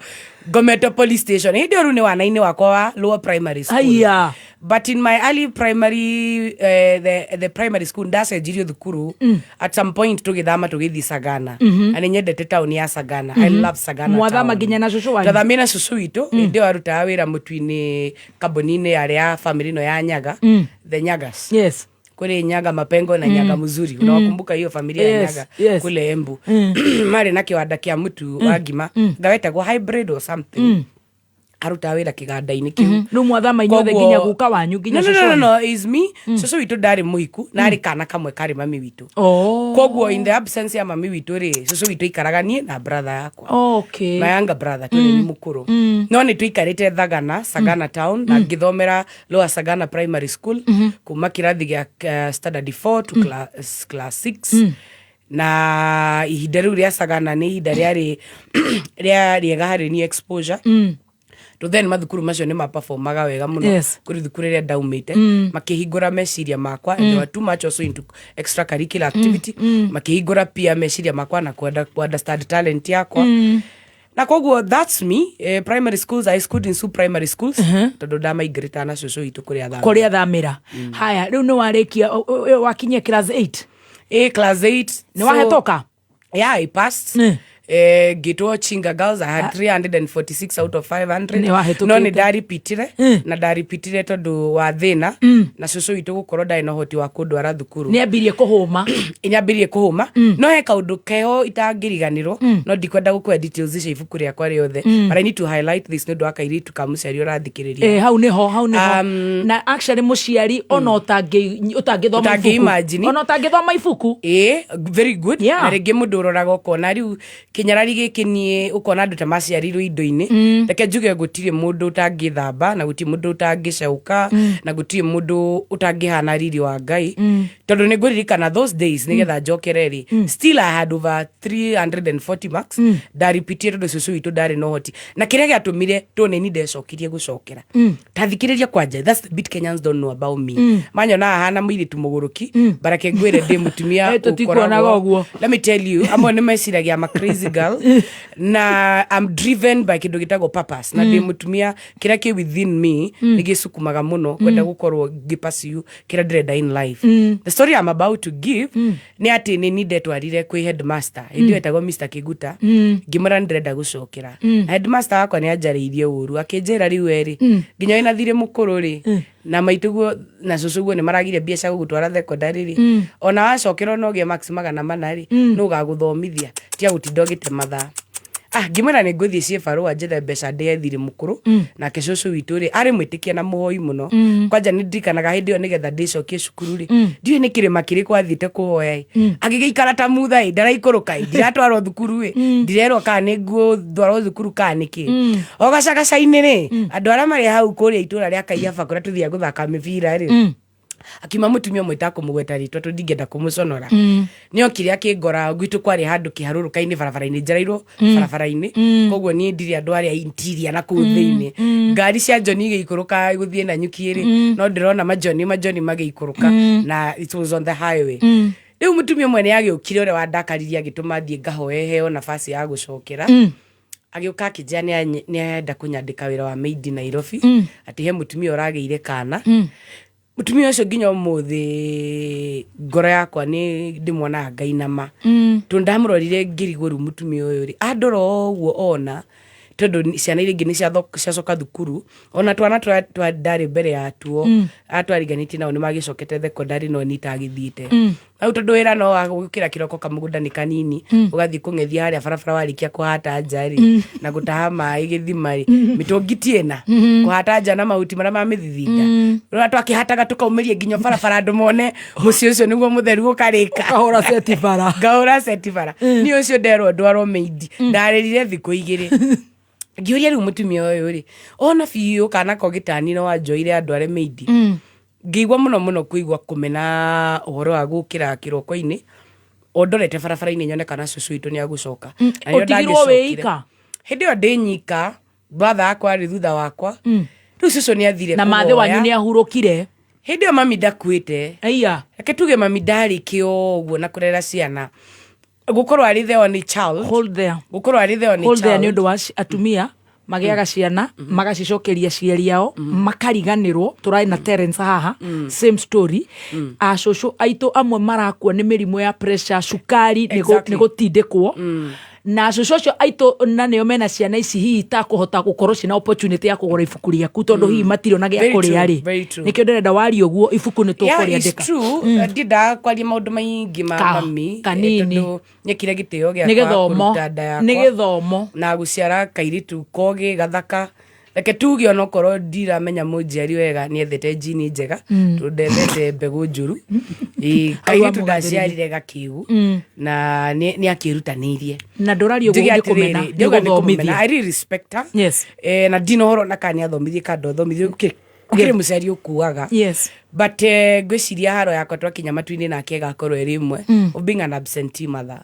Gometo police station hĩndĩ rĩu nĩ wana-inĩ wakwa wa lower primary school but in my early primary the primary school ndacenjirio thukuru at some point tũgĩthama tũgĩthiĩ Sagana na nĩ nyendete taũni ya Sagana I love Sagana mwathama nginya na cũcũ wanyu tathamĩra cũcũ witũ hĩndĩ ĩyo arutaga wĩra mũtu-inĩ kambuni-inĩ ya family ĩno ya Nyaga the Nyagas kule Nyaga Mapengo na Nyaga Mzuri unawakumbuka hiyo familia ya Nyaga kule Embu mari na kiwanda kia mtu wa ngima ngawetagwo hybrid or something aruta wĩra kĩganda-inĩ kĩu no mwathama inyothe nginya guka wanyu nginya cũcũ no is me cũcũ witũ ndarĩ mũhiku na arĩ kana kamwe karĩ mami witũ koguo in the absence ya mami witũ rĩ cũcũ witũ ikaraga niĩ na brother yakwa my younger brother tũrĩ nĩ mũkũrũ no nĩ tũikarĩte Thagana Sagana town na ngĩthomera Lower Sagana primary school kuma kĩrathi gĩa standard 4 to class 6 na ihinda rĩu rĩa Sagana nĩ ihinda rĩega harĩ ni exposure to then mathukuru macio nĩ maperformaga wega mũno kũrĩ thukuru ĩrĩa ndaumĩte makĩhingũra meciria makwa they were too much also into extracurricular activity makĩhingũra pia meciria makwa na understand talent yakwa na koguo that's me primary schools I schooled in two primary schools tondũ ndamaigrĩta na cũcũ witũ kũrĩa thamĩra haya rĩu nĩ warĩkia wakinyia class 8 class 8 nĩ wahetoka I passed Gitwo Chinga Girls I had 346 out of 500 no nĩ ndaripitire na ndaripitire tondũ wa thĩna na cũcũ witũ gũkorwo ndarĩ na ũhoti wa kũndwara thukuru nĩambirie kũhũma no he kaũndũ keho itangĩriganĩrwo no ndikwenda gũkũhe details cia ibuku rĩakwa rĩothe but I need to highlight this nĩ ũndũ wa kairĩtu ka mũciari ũrathikĩrĩria hau nĩho na actually mũciari ona ũtangĩthoma ibuku very good na rĩngĩ mũndũ ũroraga ũkona rĩu kinyarari gĩkĩ niĩ ũkona andũ ta maciarirwo indo-inĩ reke njuge gũtirĩ mũndũ ũtangĩthamba na gũtirĩ mũndũ ũtangĩcauka na gũtirĩ mũndũ ũtangĩhana riri wa Ngai tondũ nĩ ngũririkana those days nĩgetha njokereri still I had over 340 marks ndaripitie tondũ cũcũ witũ ndarĩ na ũhoti na kĩrĩa gĩatũmire tũneni ndecokirie gũcokera tathikĩrĩria kwanja that's the bit Kenyans don't know about me manyona hahana mũirĩtu mũgũrũki barake ngwĩre ndĩ mũtumia ũkoragwo let me tell you amwe nĩ meciragia ma crazy girl na I'm driven by kĩndũ gĩtagwo purpose na ndĩ mũtumia kĩrĩa kĩ within me nĩ gĩcukumaga mũno kwenda gũkorwo ngĩpursue kĩrĩa ndĩrenda in life the story I'm about to give nĩ atĩ nĩ ndetwarire kwĩ headmaster hĩndĩ ĩyo etagwo Mr. Kiguta ngĩmwĩra ndĩrenda gũcokera headmaster wakwa nĩ anjarĩirie ũru akĩnjĩra rĩu erĩ nginya wĩna thirĩ mũkũrũ rĩ na maituguo na cũcũguo nĩ maragire biacara gũgũtwara thekondarĩ rĩ ona wacokerwo no gĩe max 400 rĩ no gagũthomithia tia gũtinda ũgĩte mathaa ngĩmwĩra nĩ ngũthiĩ ciĩbarũa njethe mbeca ndĩhe thirĩ mũkũrũ nake cũcũ witũ rĩ arĩ mwĩtĩkia na mũhoi mũno kwanja nĩ ndirikanaga hĩndĩ ĩyo nĩgetha ndĩcokie cukuru rĩ ndiũĩ nĩ kĩrĩma kĩrĩkũ athiĩte kũhoya agĩgĩikara ta mutha ndaraikũrũka ndiratwarwo thukuru ndirerwo kana nĩ ngũtwarwo thukuru kana nĩkĩ o gacagaca-inĩ rĩ andũ arĩa marĩ hau kũrĩa itũra rĩa Kaiyaba kũrĩa tũthiaga gũthaka mĩbira rĩ akima mũtumia ũmwe itakũmũgweta rĩtwa tondũ ndingĩenda kũmũconora nĩo kĩrĩa kĩngora gwitũ kwarĩ handũ kĩharũrũka-inĩ barabara-inĩ njereirwo barabara-inĩ koguo niĩ ndirĩ andũ arĩa interior na kũu thĩinĩ ngari cia John igĩikũrũka gũthiĩ na nyuki rĩ no ndĩrona majoni magĩikũrũka na it was on the highway rĩu mũtumia ũmwe nĩ agĩũkire ũrĩa wandakaririe agĩtũma thiĩ ngahoe heo nafasi ya gũcokera agiuka kijana ni aenda kunyandika wira wa maid Nairobi ati he mutumia urageire kana mutumia ucio nginya umuthi ngoro yakwa ni ndimwona ngainama tundamurorire ngiriguru mutumia uyu ri andoro uguo ona tondu ciana iria ingi ni ciacoka thukuru ona twana twa ndari mbere ya tuo atwariganiti nao ni magicokete thekondari no nitagithiite au tondu wira no agukira kiroko kamugunda ni kanini ugathi kungethia haria barabara warikia kuhata njari na gutaha mai githimari mitongitie na kuhata nja na mahuti maria mamithithinda rwa twakihataga tukaumerie nginya barabara andu mone muci ucio niguo mutheru gukarika kahora seti bara ni ucio nderwo ndwarwo maid ndarerire thiku igiri ngiuria riu mutumia uyu ri ona biu kana ko gitani no wanjoire andu are maid ngigwa muno kuigwa kumena uhoro wa gukira kiroko-ini ondorete barabara-ini nyone kana cucu itu ni agucoka utigirwo wika hindi yo ndinyika brother akwa ari thutha wakwa riu cucu ni athire na mathe wanyu ni ahurukire hindi yo mami ndakuite aiya reke tuge mami ndarikio uguo na kurera ciana gukorwo ari the only child hold there gukorwo ari the only child ni undu wa atumia magiaga ciana magacicokeria ciari yao makariganirwo turai na Terence haha same story acucu aitu amwe marakua ni mirimu ya pressure cukari ni gutindikwo na cucu aitu na nio mena ciana ici hihi ta kuhota gukorwo cina opportunity ya kugura ibuku riaku tondu hihi matiro na gia kuria ri nikio ndirenda wari uguo ibuku ni tukuria ndeka ndida kwaria maundu maingi ma mami kanini nyekire gitio gia ni githomo na guciara kairitu kogi gathaka reke tuge ono korwo ndiramenya munjiari wega ni ethete jini njega tundethete mbegu njuru kairitu ndaciarire gakiu na ni akirutanirie na ndorari uguo ndikumena ndiguthomithia I really respect her yes na dinohoro na kani athomithie kando thomithio kire muciari ukuaga yes but gwiciria haro yakwa twakinya matu-ini nake gakorwo rimwe of being an absentee mother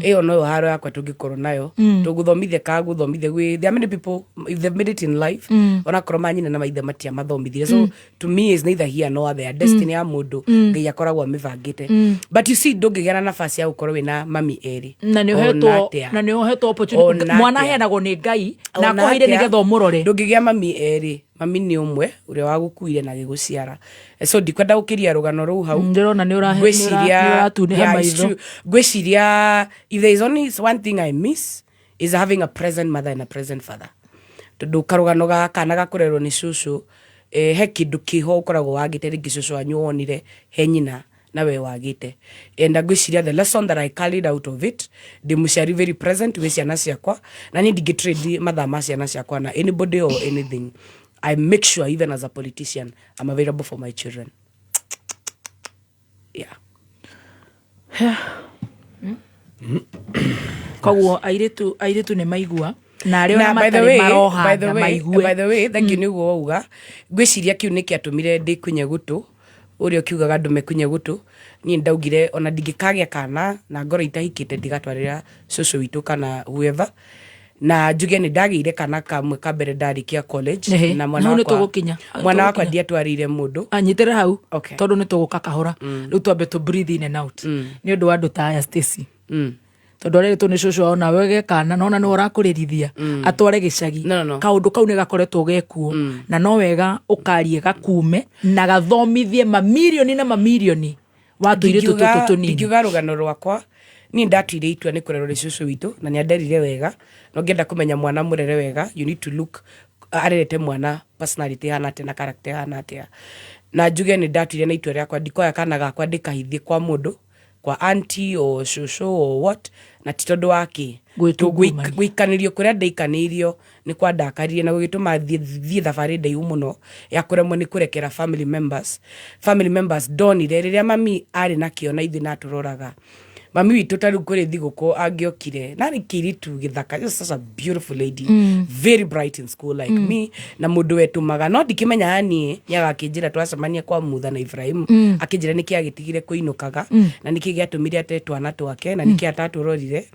iyo no haro yakwa tungikorwo nayo tuguthomithie ka guthomithie gwi there are many people if they've made it in life ona korwo manyina na maithe matia mathomithire so to me is neither here nor there destiny ya mundu ngai akoragwo amivangite but you see ndungigera nafasi ya gukorwo wina mami eri na ni uhetwo opportunity mwana heanagwo ni ngai na akoheire nigetha umurore ndungigia mami eri mami ni umwe uria wagukuire na giguciara so ndikwenda gukiria rugano ruu hau ndirona ni uratuneha maitho gwiciria if there is only one thing I miss is having a present mother and a present father tondu karugano ga kana gakurerwo ni cucu he kindu kiho ukoragwo wagite ringi cucu wanyu wonire he nyina nawe wagite and gwiciria the lesson that I carried out of it ndi muciari very present we ciana ciakwa na ni ndigitrade mathaa ma ciana ciakwa na anybody or anything I make sure even as a politician I'm available for my children. Yeah. Koguo airetu ne maigua na ario na matari maroha na maigue by the way thank you niguo uga gwiciria kiu nikiatumire ndi kunye gutu urio kiugaga ndume kunye gutu ni ndaugire ona ndingikagia kana na ngoro itahikite ndigatwarira cucu witu kana whoever na njuge ni ndagire kana kamwe kambere ndarikia college na mwana wakwa ndiatwarire mundu anyitire hau tondu ni tuguka kahora riu twambe tu breathe in and out ni undu wa andu ta aya Stacy tondu riri tu ni cucu ona wege kana nona ni urakurerithia atware gicagi kaundu kau ni gakoretwo gekuo na no wega ukarie gakume na gathomithie mamilioni na mamilioni watu ire tututu nini ngiuga rugano rwakwa ni ndatwire itua ni kurerwo ni cucu witu na ni anderire wega no ngenda kumenya mwana murere wega you need to look arerete mwana personality hana tena character hana tia na njuge ni ndatwire na itua riakwa ndikoya kana gakwa ndikahithie kwa mundu kwa auntie o cucu o what na titondu waki gwikanirio kuria ndaikanirio ni kwa ndakaririe na gugituma thie thabari ndaihu muno ya kuremwo ni kurekera family members donire riria mami ari nakio na ithi naturoraga mami witu tari kuri thiguko angiokire na rikiritu githaka just such a beautiful lady very bright in school like me na mundu wetumaga no ndikimenya hani nyaga kinjira twacemania kwa mutha na Ibrahim akinjira niki agitigire kuinukaga na niki giatumire ate twana twake na niki ataturorire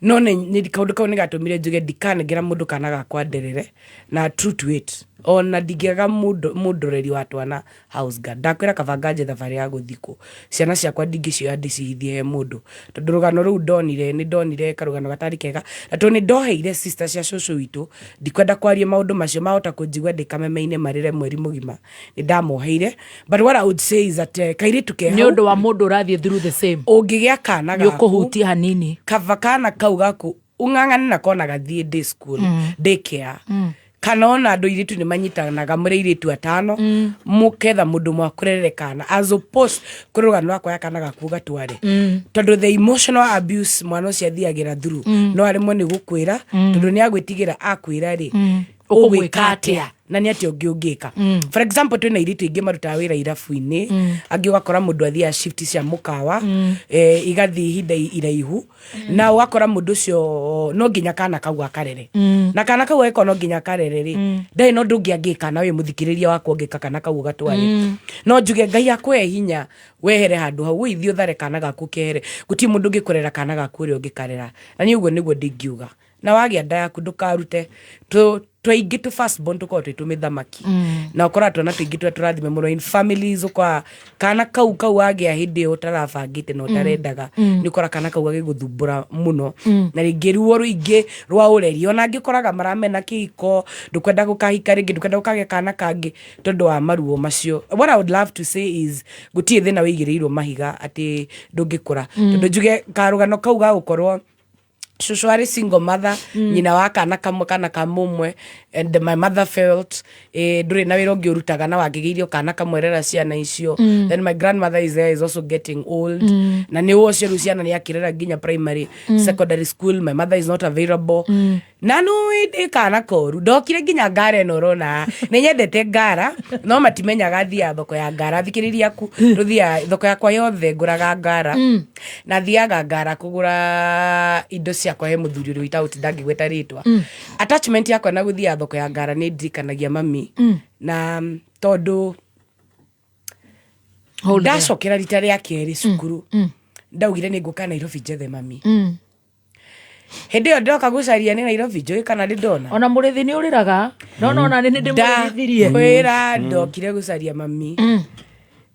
no nä kaundu kau nä gatåmire njuge ndikanengera må ndå kana gakwa nderere na true to it ona ndingĩaga mũndoreri wa twana house guard ndakwĩra kabanga nje thabarĩ ya gũthikũ ciana ciakwa ndingĩcioya ndĩcihithie he mũndũ tondũ rũgano rũu nĩ ndonire karũgano gatarĩ kega na tondũ nĩ ndoheire sister cia cũcũ witũ ndikwenda kwaria maũndũ macio mahota kũnjigua ndĩkameme-inĩ marĩre mweri mũgima nĩ ndamoheire but what I would say is that kairĩtu ke nĩ ũndũ wa mũndũ ũrathiĩ through the same ũngĩgĩa kana gaku nĩũkũhutia hanini kava kana kau gaku ung'ang'ane na kona gathiĩ day school day care kana ona andũ airĩtu nĩ manyitanaga mũrĩ airĩtu atano mũketha mũndũ mwakũrerere kana as opposed kũrĩ rũgano rwakwa ya kana gaku gatware tondũ the emotional abuse mwana ũcio athiagĩra through no arĩmwe nĩ gũkwĩra tondũ nĩ agwĩtigĩra akwĩra rĩ ũgwĩka atĩa na nĩ atĩ ũngĩka for example twĩna airĩtu aingĩ marutaga wĩra irabu-inĩ angĩ ũgakora mũndũ athiaga shift cia mũkawa igathiĩ ihinda iraihu na ũgakora mũndũ ũcio no nginya kana kau akarere na kana kau eko no nginya karere rĩ ndarĩ no ndũngĩ angĩka na wĩ mũthikĩrĩria wakwa ũngĩka kana kau ũgatware no njuge Ngai akũhe hinya wehere handũ hau wĩithie ũthare kana gaku kehere gũtirĩ mũndũ ũngĩkũrera kana gaku ũrĩa ũngĩkarera na nĩ ũguo nĩguo ndingiuga na wagĩa nda yaku ndũkarute twaingĩ tũ first born tũkorwo twĩ tũmĩthamaki na ũkora twana tũingĩ tũrĩa tũrathime mũno in families ũkora kana kau wagĩa hĩndĩ ĩyo ũtarabangĩte na ũtarendaga nĩ ũkora kana kau gagĩgũthumbũra mũno na rĩngĩ ruo rũingĩ rwa ũreri ona angĩkoraga maramena kĩhiko ndũkwenda gũkahika rĩngĩ ndũkwenda gũkagĩa kana kangĩ tondũ wa maruo macio what I would love to say is gũtirĩ thĩna wĩigĩrĩirwo mahiga atĩ ndũngĩkũra tondũ njuge karũgano kau gagũkorwo cũcũ arĩ single mother nyina wa kana kamwe kana kamũmwe and my mother felt ndũrĩ na wĩra ũngĩ ũrutaga na wangĩgĩirio kana kamwerera ciana icio then my grandmother is there is also getting old na nĩ ũcio rĩu ciana nĩ akĩrera nginya primary secondary school my mother is not available na no ĩndĩ kana koru ndokire nginya ngara ĩno ũrona nĩ nyendete ngara no matimenyaga thiaga thoko ya ngara thikĩrĩria aku rũthiaga thoko yakwa yothe ngũraga ngara na thiaga ngara kũgũra indo ciakwa he mũthuri ũrĩa wĩtagwo ndangĩgweta rĩtwa attachment yakwa na gũthiaga thoko ya ngara nĩ ndirikanagia mami na tondũ ndacokera rita rĩa kerĩ cukuru ndaugire nĩ ngũka Nairobi njethe mami hĩndĩ ĩyo ndoka gũcaria nĩ Nairobi njũĩ kana nĩ ndona ona mũrĩthi nĩ ũrĩraga no ona nĩ ndĩmũrĩthirie kwĩra ndokire gũcaria mami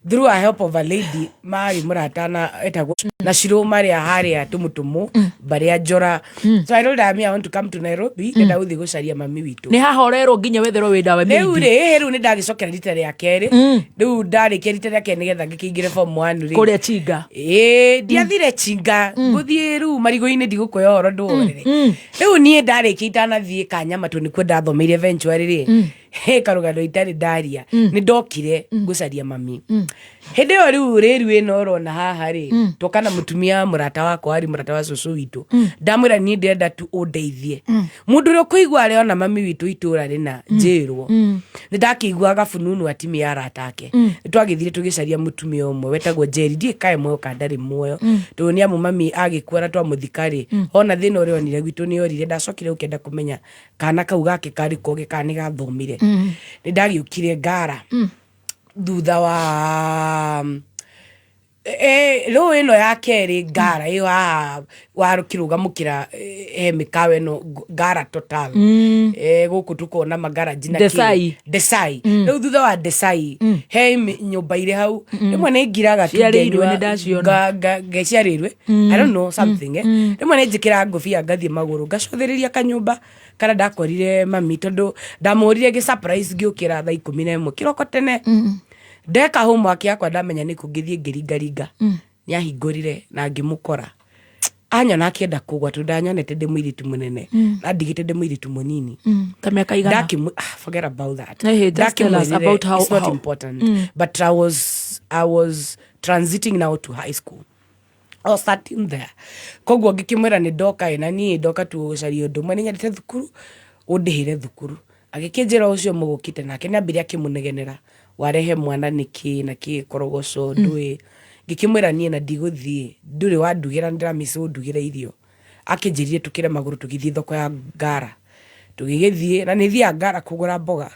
through a help of a lady mari mũratana etagwo na cirũma rĩa harĩa tũmũtũmũ barĩa njora so I told her I want to come to Nairobi nenda gũthiĩ gũcaria mami witũ nĩ hahorerwo nginya wetherwo wĩ ndawa rĩu nĩ ndagĩcokera rita rĩa kerĩ rĩu ndarĩkia rita rĩa kerĩ nĩgetha ngĩkĩingĩre form 1 rĩ kũrĩa Chinga ndiathire Chinga gũthiĩ rĩu marigũ-inĩ ndigũkũoya ũhoro ndũorere rĩu niĩ ndarĩkia itanathiĩ Kanyama tondũ nĩkuo ndathomeire eventually rĩ karũgano itarĩ ndaria nĩ ndokire gũcaria mami hĩndĩ ĩyo rĩu rĩru ĩno ũrona haha rĩ toka na mũtumia mũrata wakwa arĩ mũrata wa cũcũ witũ ndamwĩra niĩ ndĩrenda tu ũndeithie mũndũ ũrĩa ũkũigua arĩ ona mami witũ itũũra rĩna njĩrwo nĩ ndakĩiguaga fununu atimia arata ake nĩ twagĩthire tũgĩcaria mũtumia ũmwe wetagwo Jerry ndiĩ kaĩ muoyo kana ndarĩ muoyo tondũ nĩ amu mami agĩkua na twamũthika rĩ ona thĩna ũrĩa onire gwitũ nĩ orire ndacokire gũkenda kũmenya kana kau gake karĩ kogĩ kana nĩ gathomire nĩ ndagĩũkire ngara thutha wa rũĩ ĩno ya kerĩ ngara ĩyo warũkĩrũgamũkĩra he mĩkawa ĩno ngara total gũkũ tũkona magaraji na Desai rĩu thutha wa Desai he nyũmba irĩ hau rĩmwe nĩ ngiraga ngeciarĩrwe I don't know something rĩmwe nĩ njĩkĩra ngũbia ngathiĩ magũrũ ngacothĩrĩria kanyũmba kana ndakorire mami tondũ ndamũrire gĩ surprise ngĩũkĩra thaa 11 kĩroko tene ndeka homework yakwa ndamenya nĩ kũngĩthiĩ ngĩringaringa nĩ ahingũrire na ngĩmũkora anyona akĩenda kũgwa tondũ ndanyonete ndĩ mũirĩtu mũnene na ndigĩte ndĩ mũirĩtu mũnini ta mĩaka igana forget about that just tell us about how it's not important but I was transiting now to high school I was starting there koguo ngĩkĩmwĩra nĩ ndoka na niĩ ndoka tu gũcaria ũndũ ũmwe nĩ nyendete thukuru ũndĩhĩre thukuru agĩkĩnjĩra ũcio mũgũkĩte nake nĩ ambĩrĩria akĩmũnegenera warehe mwana nĩkĩ na kĩ korogoco ndũĩ ngĩkĩmwĩra niĩ na ndigũthiĩ ndũrĩ wandugĩra ndĩramĩca ũndugĩre irio akĩnjĩrire tũkĩre magũrũ tũgĩthiĩ thoko ya ngara tũgĩgĩthiĩ na nĩ thiaga ngara kũgũra mboga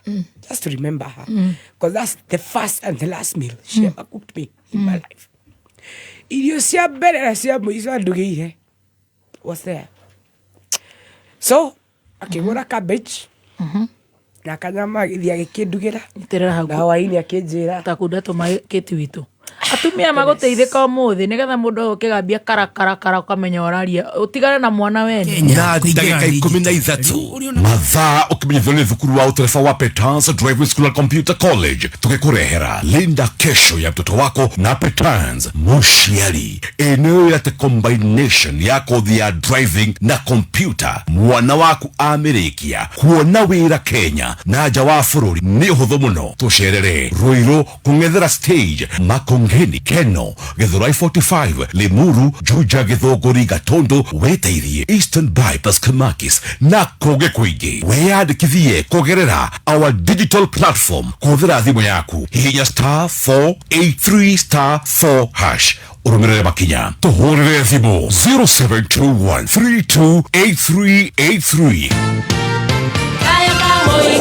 just to remember her because that's the first and the last meal she ever cooked me in my life irio cia mbere na cia mũico andugĩire was there so akigura cabbage na kanyama githia gikindugira na hwaini akinjira takunda tumakiti witu atumia maguteithika umuthi nigetha mundu ukigambia karakara ukamenya oraria utigane na mwana wene na ndagika 13 mathaa ukimenyithio ni thukuru wa utereba wa Petans Driving School and Computer College tugikurehera linda kesho ya mtoto wako na Petans muciari eneo ya the combination ya kothi ya driving na computer mwana waku amerikia kuona wira Kenya na nja wa bururi ni uhuthu muno tucerere Ruiru kungethera stage Makongeni Keno Githurai 45 Limuru Juja Githogori Gatondo Wetairie Eastern Bypass Kamakis na koge kuingi weyandikithie kugerera our digital platform kuthira thimu yaku hihinya *483*4# urumirire makinya tuhurire thimu 0721328383.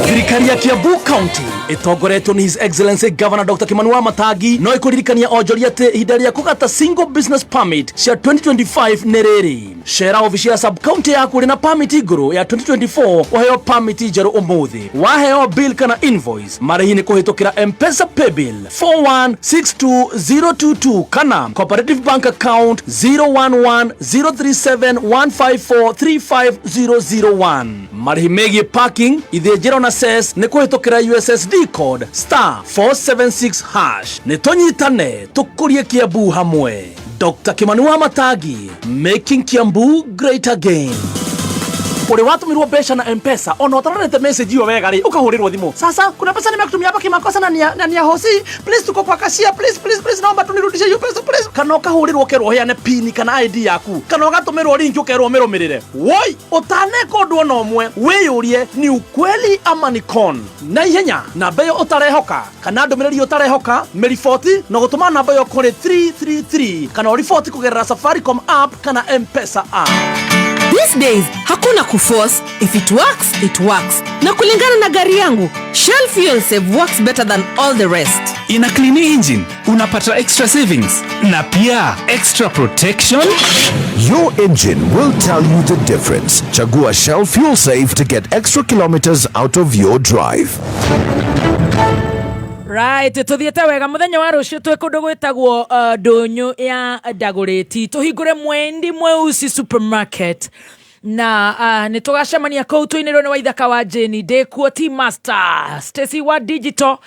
Thirikari ya Kiambu County itongoretwo ni His Excellency Governor Dr. Kimani Wamatangi no ikuririkania onjoria ati ihinda ria kugata single business permit cia 2025 ni riri. Shera ofisi ya sub county yaku na permit iguru ya 2024 uheo permit njeru umuthi. Waheo bill kana invoice marihi ni kuhitukira M-Pesa pay bill 4162022 kana cooperative bank account 011037154350001. Marihi megie parking ithijiro na ses ni kuhitukira USSD code *476#. Nitonyitane tukurie Kiambu hamwe. Dr. Kimani Wamatangi, making Kiambu great again. Uri watumirwo mbeca na M-Pesa ona utararete message hiyo wega ri ukahurirwo thimu. Sasa kuna pesa nimekutumia hapa kimakosa na nia hosi, please tuko kwa kashia, please naomba tunirudishe hiyo pesa please. Kana ukahurirwo kerwo heane pin kana ID yaku, kana ugatumirwo link ukerwo mirumirire. Woi utaneko ndwo no mwe wiyurie ni ukweli ama ni con. Na ihenya namba yo utarehoka kana ndumiriri utarehoka meripoti na gutuma namba yo kuri 333 kana report kugerera Safaricom app kana M-Pesa app. These days, hakuna kuforce. If it works, it works. Na kulingana na gari yangu, Shell Fuel Save works better than all the rest. Ina clean engine, unapata extra savings, na pia extra protection. Your engine will tell you the difference. Chagua Shell Fuel Save to get extra kilometers out of your drive. Right, tuthiete wega muthenya wa rucio twe kundu gwitagwo ndunyu ya Dagoreti tuhingure Mwendi Mweusi supermarket na ni tugacemania kuu tuinirwo ni Waithaka wa Jeni Ndekuo Tea Master Stacy wa Digital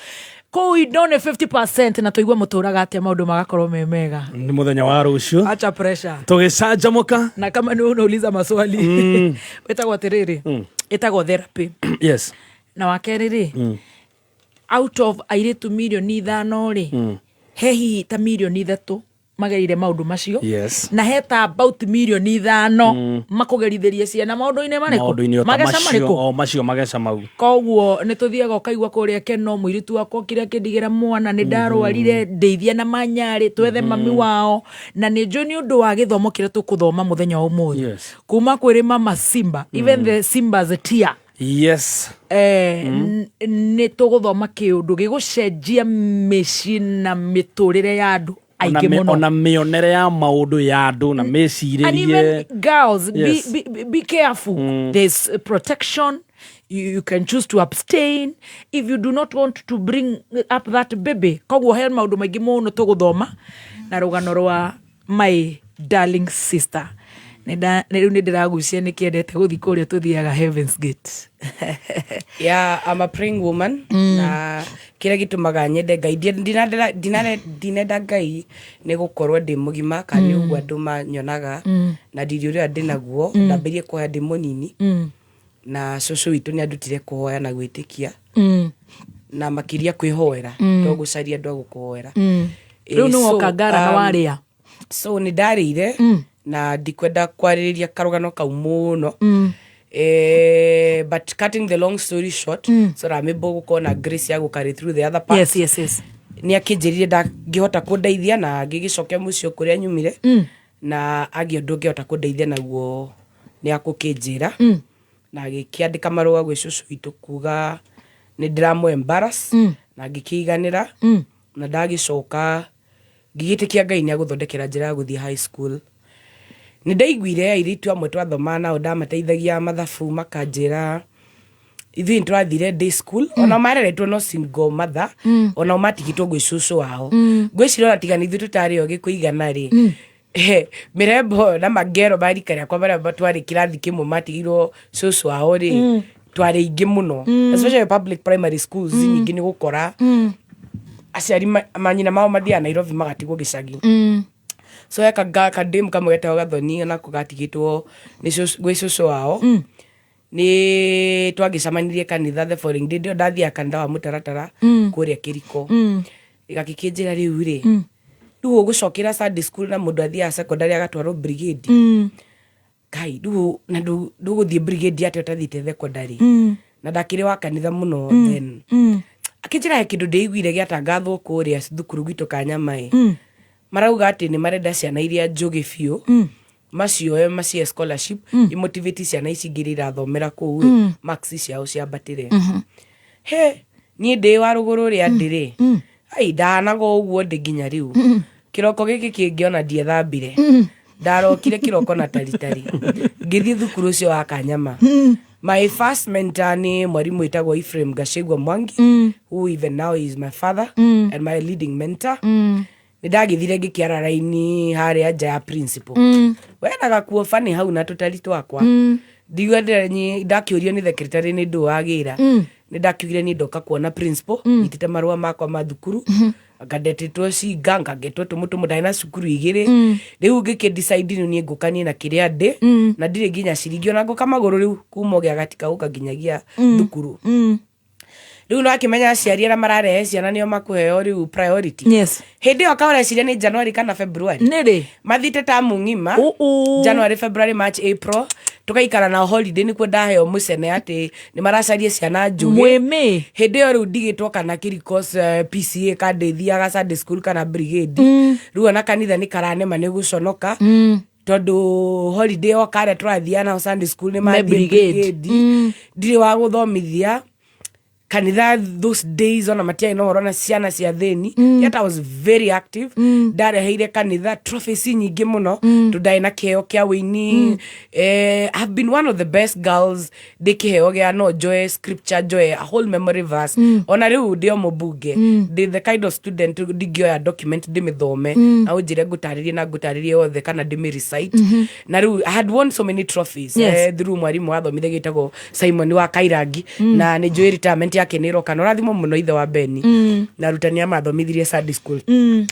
kuu idone 50% na tuigwa muturaga atia maundu magakorwo me mega. Ni muthenya wa rucio acha pressure tugicanjamuka na kama ni unauliza maswali wetagwo atiriri etagwo therapy yes na wakeriri out of airitu milioni 5 ri hehi ta milioni 3 magerire maundu macio yes na heta about milioni 5 makugerithirie ciana maundu-ine mariko mageca mariko macio mageca mau koguo ni tuthiaga ukaigua kuria Keno muiritu wako kiria kindigira mwana ni ndarwarire ndeithia na manyari twethe mami wao na ni njoni undu wa githomo kiria tukuthoma muthenya umuthi kuma kwiri mama Simba even the Simba's tear yes ni tuguthoma kiundu gigucenjia mici na miturire ya andu aingi muno ona mionere ya maundu ya andu na meciririe and even girls be careful there's protection you can choose to abstain if you do not want to bring up that baby koguo he maundu maingi muno tuguthoma na rugano rwa my darling sister riu ni ndiragucia ni kiendete guthi kuria tuthiaga Heaven's Gate. Yeah, I'm a praying woman na kira gitumaga nyende Ngai dinenda Ngai ni gukorwo ndi mugima kana ugwa andu manyonaga na ndiri uria ndinaguo ndambirie kuhoya ndi munini na cucu witu ni andutire kuhoya na gwitikia na makiria kwihoera to gucaria andu agukuhoera riu ni wokangara na waria so ni ndarire na ndikwenda kwaririria karugano kau muno but cutting the long story short so ramebo gukona grace ya gukari through the other part yes ni akinjirire ndangihota kundeithia na ngigicokia mucio kuria nyumire na agio ndungihota kundeithia naguo ni akukinjira na gikiandika maruga gwi cucu witu kuga ni ndiramu embarrass na ngikiganira na ndagicoka ngigitikia Ngai ni aguthondekera njira ya guthii high school nĩ ndaiguire airĩtu amwe twathoma nao ndamateithagia mathabu makanjĩra ithuĩ twathire day school ona mareretwo no single mother ona matigitwo gwĩ cũcũ wao ngwĩciria ona tiga ithuĩ tũtarĩ ogĩ kũigana rĩ Mirembo na Magero barikaria kwa bara batwari kirathi kimwe matigirwo cũcũ wao rĩ twarĩ ingĩ mũno especially public primary schools nyingĩ nĩ gũkora aciari manyina mao mathiaga Nairobi magatigwo gĩcagi so kadem kamwe getagwo Gathoni na kugatigitwo gwĩ cũcũ wao nĩ twagĩcamanirie kanitha the following day ndathiaga kanitha wa Mũtaratara kũrĩa Kĩriko gakĩkĩnjĩra rĩu rĩ rĩu ũgũcokera Sunday school na mũndũ athiaga secondary agatwarwo brigade kai rĩu ndũgũthiĩ brigade ate ũtathiĩte secondary na ndakĩrĩ wa kanitha mũno then akĩnjĩra he kĩndũ ndĩiguire gĩatangathwo kũrĩa thukuru gwitũ Kanyamaĩ marauga atĩ nĩ marenda ciana iria njũgĩ biũ macie scholarship imotivate ciana ici ingĩ irathomera kũu marks ciao ciambatĩre he niĩ ndĩ wa rũgũrũ rĩa ndĩrĩ ai ndanago ũguo ndĩ nginya rĩu kĩroko gĩkĩ kĩngĩ ona ndiethambire ndarokire kĩroko na taritari ngĩthiĩ thukuru ũcio wa Kanyama my first mentor nĩ mwarimũ wĩtagwo Ephraim Gachagua Mwangi who even now is my father and my leading mentor nĩndagĩthire ngĩkĩara raini harĩa nja ya principal wena gakuo fani hau na tũtari twakwa ndigua ndakĩũrio nĩ secretary nĩ ndũ wagĩra nĩndakiugire nĩ ndoka kuona principal nyitĩte marũa makwa ma thukuru ngadetĩtwo cinga ngagetwo tũmũtũmũ ndarĩ na cukuru igĩrĩ rĩu ngĩkĩdecide niĩ ngũkanie na kĩrĩa ndĩ na ndirĩ nginya ciringi ona ngũka magũrũ rĩu kuma ũgĩagatika gũka nginyagia thukuru rĩu no akĩmenya aciari arĩa mararehe ciana nĩo makũheo rĩu priority hĩndĩ ĩyo kaũreciria nĩ January kana February nĩrĩ mathite tamu ng'ima January February March April tukaikara na holiday nĩkuo ndaheo mũcene atĩ nĩ maracaria ciana njũgĩ mwĩmĩ hĩndĩ ĩyo rĩu ndigĩtwo kana Kirikos PCA kandĩthiaga Sunday school kana brigade rĩu ona kanitha nĩ karanema nĩ gũconoka tondũ holiday o kare tũrathiana na Sunday school nĩ ma brigade ndirĩ wa gũthomithia kanitha those days ona matiai no horona ciana cia thĩni yet I was very active ndareheire kanitha trophies nyingĩ mũno tũndai na kĩheo kĩa wĩini I've been one of the best girls ndĩkĩheo gĩa no joy scripture joy a whole memory verse ona rĩu ndĩo mũbunge the kind of student ndingĩoya document ndĩmĩthome na ũnjĩre ngũtarĩrie othe kana ndĩmĩrecite na rĩu I had won so many trophies through mwarimũ wathomithagia gĩtagwo Simon wa Kairangi na nĩ njũĩ retirement yake nĩ roka no rathimo mũno ithe wa Beni na rutani amathomithirie Sunday school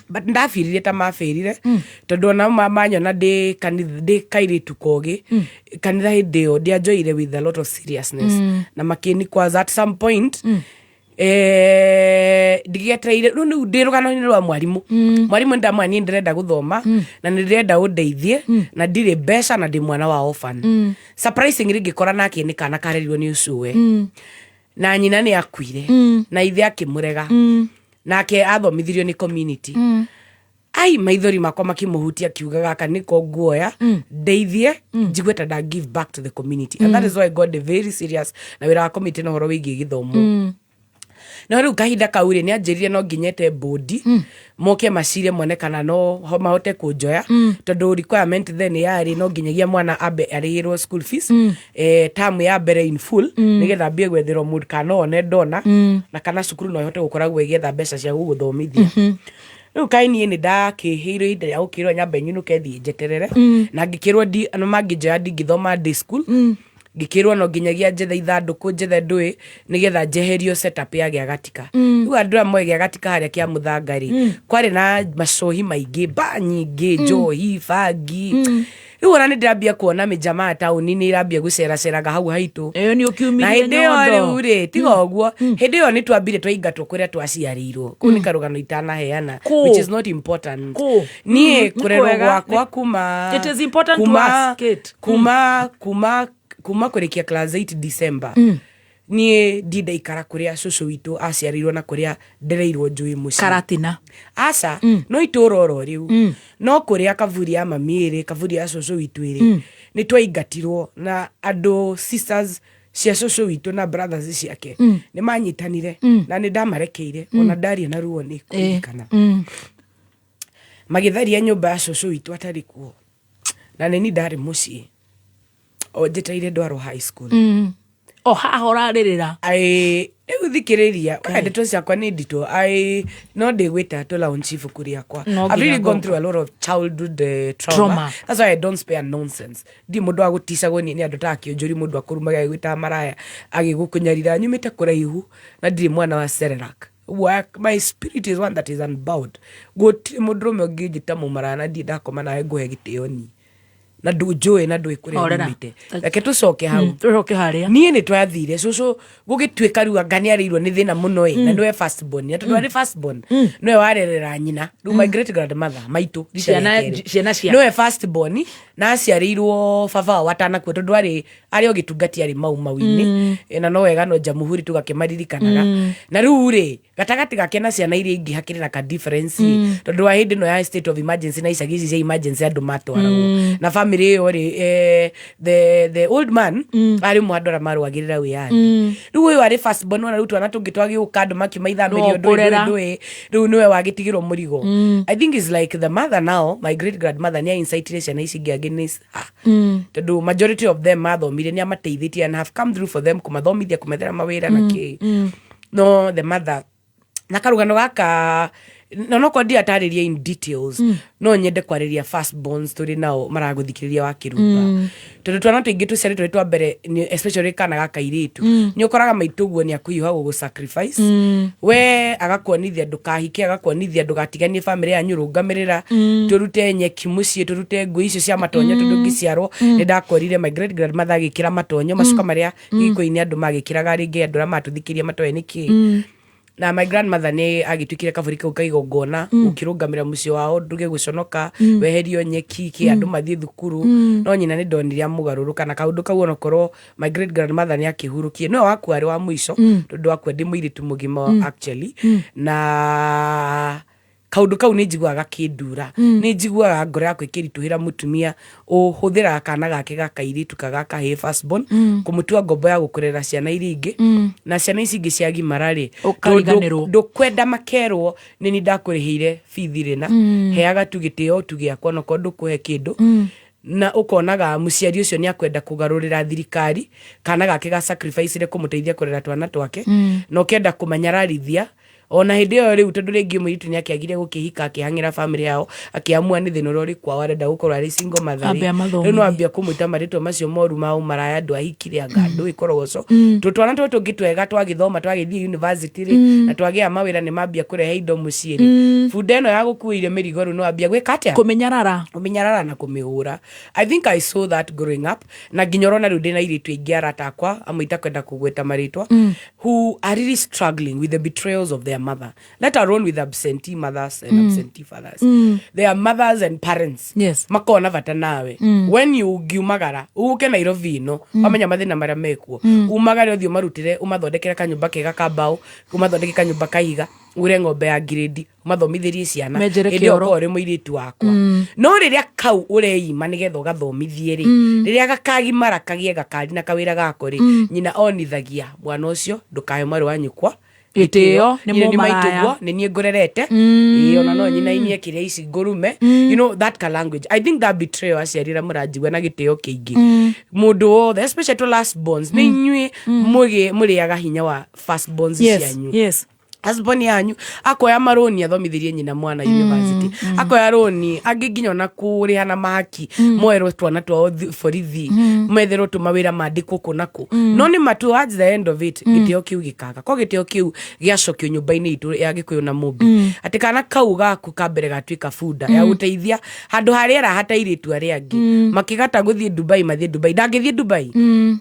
but ndafirire ta mafirire tondu ona manyona ndĩ kairĩtu kogĩ kanitha hĩndĩ ĩyo ndianjoire with a lot of seriousness na makĩni kwa at some point ndigĩetereire rĩu ndĩ rũgano-inĩ rwa mwarimũ ndamwani ndĩrenda gũthoma na nĩndĩrenda ũndeithie na ndirĩ mbeca na ndĩ mwana wa orphan surprisingly ngĩkora nake nĩ kana karerirwo nĩ ũcuwe na nyina nĩ akuire na ithe akĩmũrega nake athomithirio nĩ community ai maithori makwa makĩmũhutia kiuga gaka nĩko nguoya ndeithie njigue ta nda give back to the community and that is why I got very serious na wĩra wa community na ũhoro wĩgiĩ gĩthomo no rĩu kahinda kau rĩ nĩ anjĩrire no nginyete bodi moke macire mone kana no mahote kũnjoya tondũ requirement then yarĩ no nginyagia mwana ambe arĩhĩrwo school fees term ya mbere in full nĩgetha mbie gwetherwo mũndũ kana one ndona na kana cukuru no ihote gũkoragwo igĩetha mbeca cia gũgũthomithia rĩu kaini nĩ ndakĩhĩirwo ihinda rĩa gũkĩrwo nyambe nyinũke thiĩ njeterere na ngĩkĩrwo ano mangĩnjoya ndingĩthoma day school ngĩkĩrwo no nginyagia njethe ithandũkũ njethe ndũĩ nĩgetha njeherio setup ya Gĩagatika rĩu andũ amwe Gĩagatika harĩa kĩa Mũthanga-rĩ kwarĩ na macohi maingĩ mba nyingĩ njohi bangi rĩu ona nĩ ndĩrambia kuona mĩjamaa taũni-inĩ ĩrambia gũceraceraga hau haitũ na hĩndĩ ĩyo rĩu-rĩ tiga ũguo hĩndĩ ĩyo nĩ twambire twaingatwo kũrĩa twaciarĩirwo kũu nĩ karũgano itanaheana which is not important niĩ kũrerwo gwakwa kuma kũrĩkia class 8 December niĩ ndindaikara kũrĩa cũcũ witũ aciarĩirwo na kũrĩa ndereirwo njũĩ mũciĩ Karatina aca no itũũra oro rĩu no kũrĩa kaburi ya mami ĩrĩ kaburi ya cũcũ witũ ĩrĩ nĩ twaingatirwo na andũ sisters cia cũcũ witũ na brothers ciake nĩ manyitanire na nĩ ndamarekeire ona ndaria na ruo nĩ kũririkana magĩtharia nyũmba ya cũcũ witũ atarĩ kuo na nini ndari muciĩ o njeteire Ndwaro high school o haha ũrarĩrĩra rĩu thikĩrĩria ndeto ciakwa nĩ nditũ no ndĩgwĩta to launch ibuku rĩakwa I've really gone through a lot of childhood trauma. That's why I don't spare nonsense. Ndi mũndũ wa gũticagwo nĩ andũ ta kĩonjori mũndũ akũrumaga agĩgwĩta maraya agĩgũkũnyarira nyumĩte kũraihu na ndirĩ mwana wa Serelak. My spirit is one that is unbound. Gũtirĩ mũndũrũme ũngĩnjĩta mũmaraya na ndiĩ ndakoma nawe ngũhe gĩtĩo ni na ndũnjũĩ na ndũĩ kũrĩa nyumĩte. Reke tũcoke hau tũcoke harĩa niĩ nĩ twathire cũcũ gũgĩtuĩka rĩu anga nĩ arĩirwo nĩ thĩna mũno na nĩwe first born na tondũ arĩ first born nĩwe warerera nyina rĩu my great grandmother maitũ ciana cia nĩwe first born na aciarĩirwo baba wa tanakuo tondũ arĩ o gĩtungati arĩ mau-inĩ na no wega no Jamhuri tũgakĩmaririkanaga na rĩu rĩ gatagatĩ gake na ciana iria ingĩ hakĩrĩ na ka difference tondũ wa hĩndĩ ĩno ya state of emergency na icagi ici cia emergency andũ matwaragwo na family ĩyo rĩ the old man arĩ mũndũ ara marũagĩrĩra wĩyathi rĩu ũyũ arĩ first born na rĩu twana tũngĩ twagĩũka andũ makimaithamĩrio ndũĩ rĩu nĩwe wagĩtigĩrwo mũrigo. I think it's like the mother now, my great grandmother nĩ incitire ciana ici ingĩ against tondũ majority of them mathomire nĩ amateithĩtie and have come through for them kũmathomithia kũmethera mawĩra na kĩ no the mother na karũgano gaka no kwa atarĩria in details no nyende kwarĩria first borns tũrĩ nao maragũthikĩrĩria wa Kĩrumba tondũ twana tũingĩ tũciarĩtwo twa mbere especially kana gaka irĩtu nĩ ũkoraga maitũguo nĩ akũhiũha gũgũ sacrifice we agakuonithia ndũkahike agakuonithia ndũgatiganie family yanyu rũngamĩrĩra tũrute nyeki mũciĩ tũrute ngui icio cia matonyo tondũ ngĩciarwo nĩ ndakorire my great grandmother agĩkĩra matonyo macuka marĩa gĩkũ-inĩ andũ magĩkĩraga rĩngĩ andũ arĩa matũthikĩria matoe nĩkĩ na my grandmother nĩ agĩtwĩkire kaburi kau kaigongona ũkĩrũngamĩra mũciĩ wao nduge gũconoka weherio nyeki kĩ andũ mathiĩ thukuru no nyina nĩ ndonire amũgarũrũka na kaũndũ kau onokorwo my great grandmother nĩ akĩhurũkie no wakua arĩ wa mũico tondũ wakua ndĩ mũirĩtu mũgima actually na kaũndũ kau nĩ njiguaga kĩndura nĩ njiguaga ngoro yakwa ĩkĩritũhĩra mũtumia ũhũthĩra kana gake gakairĩtu kagaka he first born kũmũtua ngombo ya gũkũrera ciana iria ingĩ na ciana ici ingĩ ciagimara rĩ ndũkwenda makerwo nĩ ni ndakũrĩhĩire bithi rĩna heaga tu gĩtĩo tu gĩakwa no korwo ndũkũhe kĩndũ na ũkonaga mũciari ũcio nĩ akwenda kũgarũrĩra thirikari kana gake ga sacrifice kũmũteithia kũrera twana twake no kenda kũmanyararithia ona hĩndĩ ĩyo rĩu tondũ rĩngĩ mũirĩtu nĩ akĩagire gũkĩhika akĩhang'ĩra family yao akĩamua nĩ thĩna ũrĩa ũrĩ kwao arenda gũkorwo arĩ single mother rĩu no ambia kũmwĩta marĩtwa macio moru ma ũmaraya andũ ahikire anga andũ ĩkorogoco twana tũtũ tũngĩ twega twagĩthoma twagĩthiĩ university rĩ na twagĩa mawĩra nĩ mambia kũrehe indo mũciĩ rĩ bunda ĩno ya gũkuĩire mĩrigo rĩu no ambia gwĩka atĩa kũmenyarara na kũmĩhũra. I think I saw that growing up na nginya ũrona rĩu ndĩna airĩtu aingĩ arata akwa amwe itakwenda kũgweta marĩtwa who are really struggling with the betrayals of their mother, let alone with absentee mothers and absentee fathers. They are mothers and parents. Yes. Makona vata nawe. When you giumagara, uke Nairobi no, wamenya mathĩna marĩa mekuo. Umagare ũthiĩ marutire, umathondekera kanyũmba kega ka mbaũ, umathondeke kanyũmba kaiga, ure ng'ombe ya grade, umathomithĩrie ciana. Ĩndĩ okorwo ũrĩ mũirĩtu wakwa. No rĩrĩa kau ũreima nĩgetha ũgathomithie rĩ, rĩrĩa gakagimara kagĩe gakari na kawĩra gako rĩ, nyina onithagia mwana ũcio ndũkahe mwarĩ wa nyũkwa gĩtĩo nĩ mũmaraya nĩ niĩ ngũrerete ona no nyina inie kĩrĩa ici ngũrume you know that ka language. I think that betrayal aciarĩra mũranjigua na gĩtĩo kĩingĩ mũndũ wothe especially to last borns nĩ inyuĩ mũrĩaga hinya wa first borns cianyu. Husband yanyu akoya maroni athomithĩrie nyina mwana university akoya roni angĩ nginya na kũrĩha na mahaki moerwo twana twao borithi metherwo tũmawĩra mandĩkwo kũ nakũ no nĩ matu at the end of it gĩtĩo kĩu gĩkaga ko gĩtĩo kĩu gĩacokio nyũmba-inĩ itũ ya Gĩkũyũ na Mũmbi atĩ kana kau gaku ka mbere gatuĩka bunda ya gũteithia handũ harĩa arahatairĩtu arĩa angĩ makĩgata gũthiĩ Dubai mathiĩ Dubai ndangĩthiĩ Dubai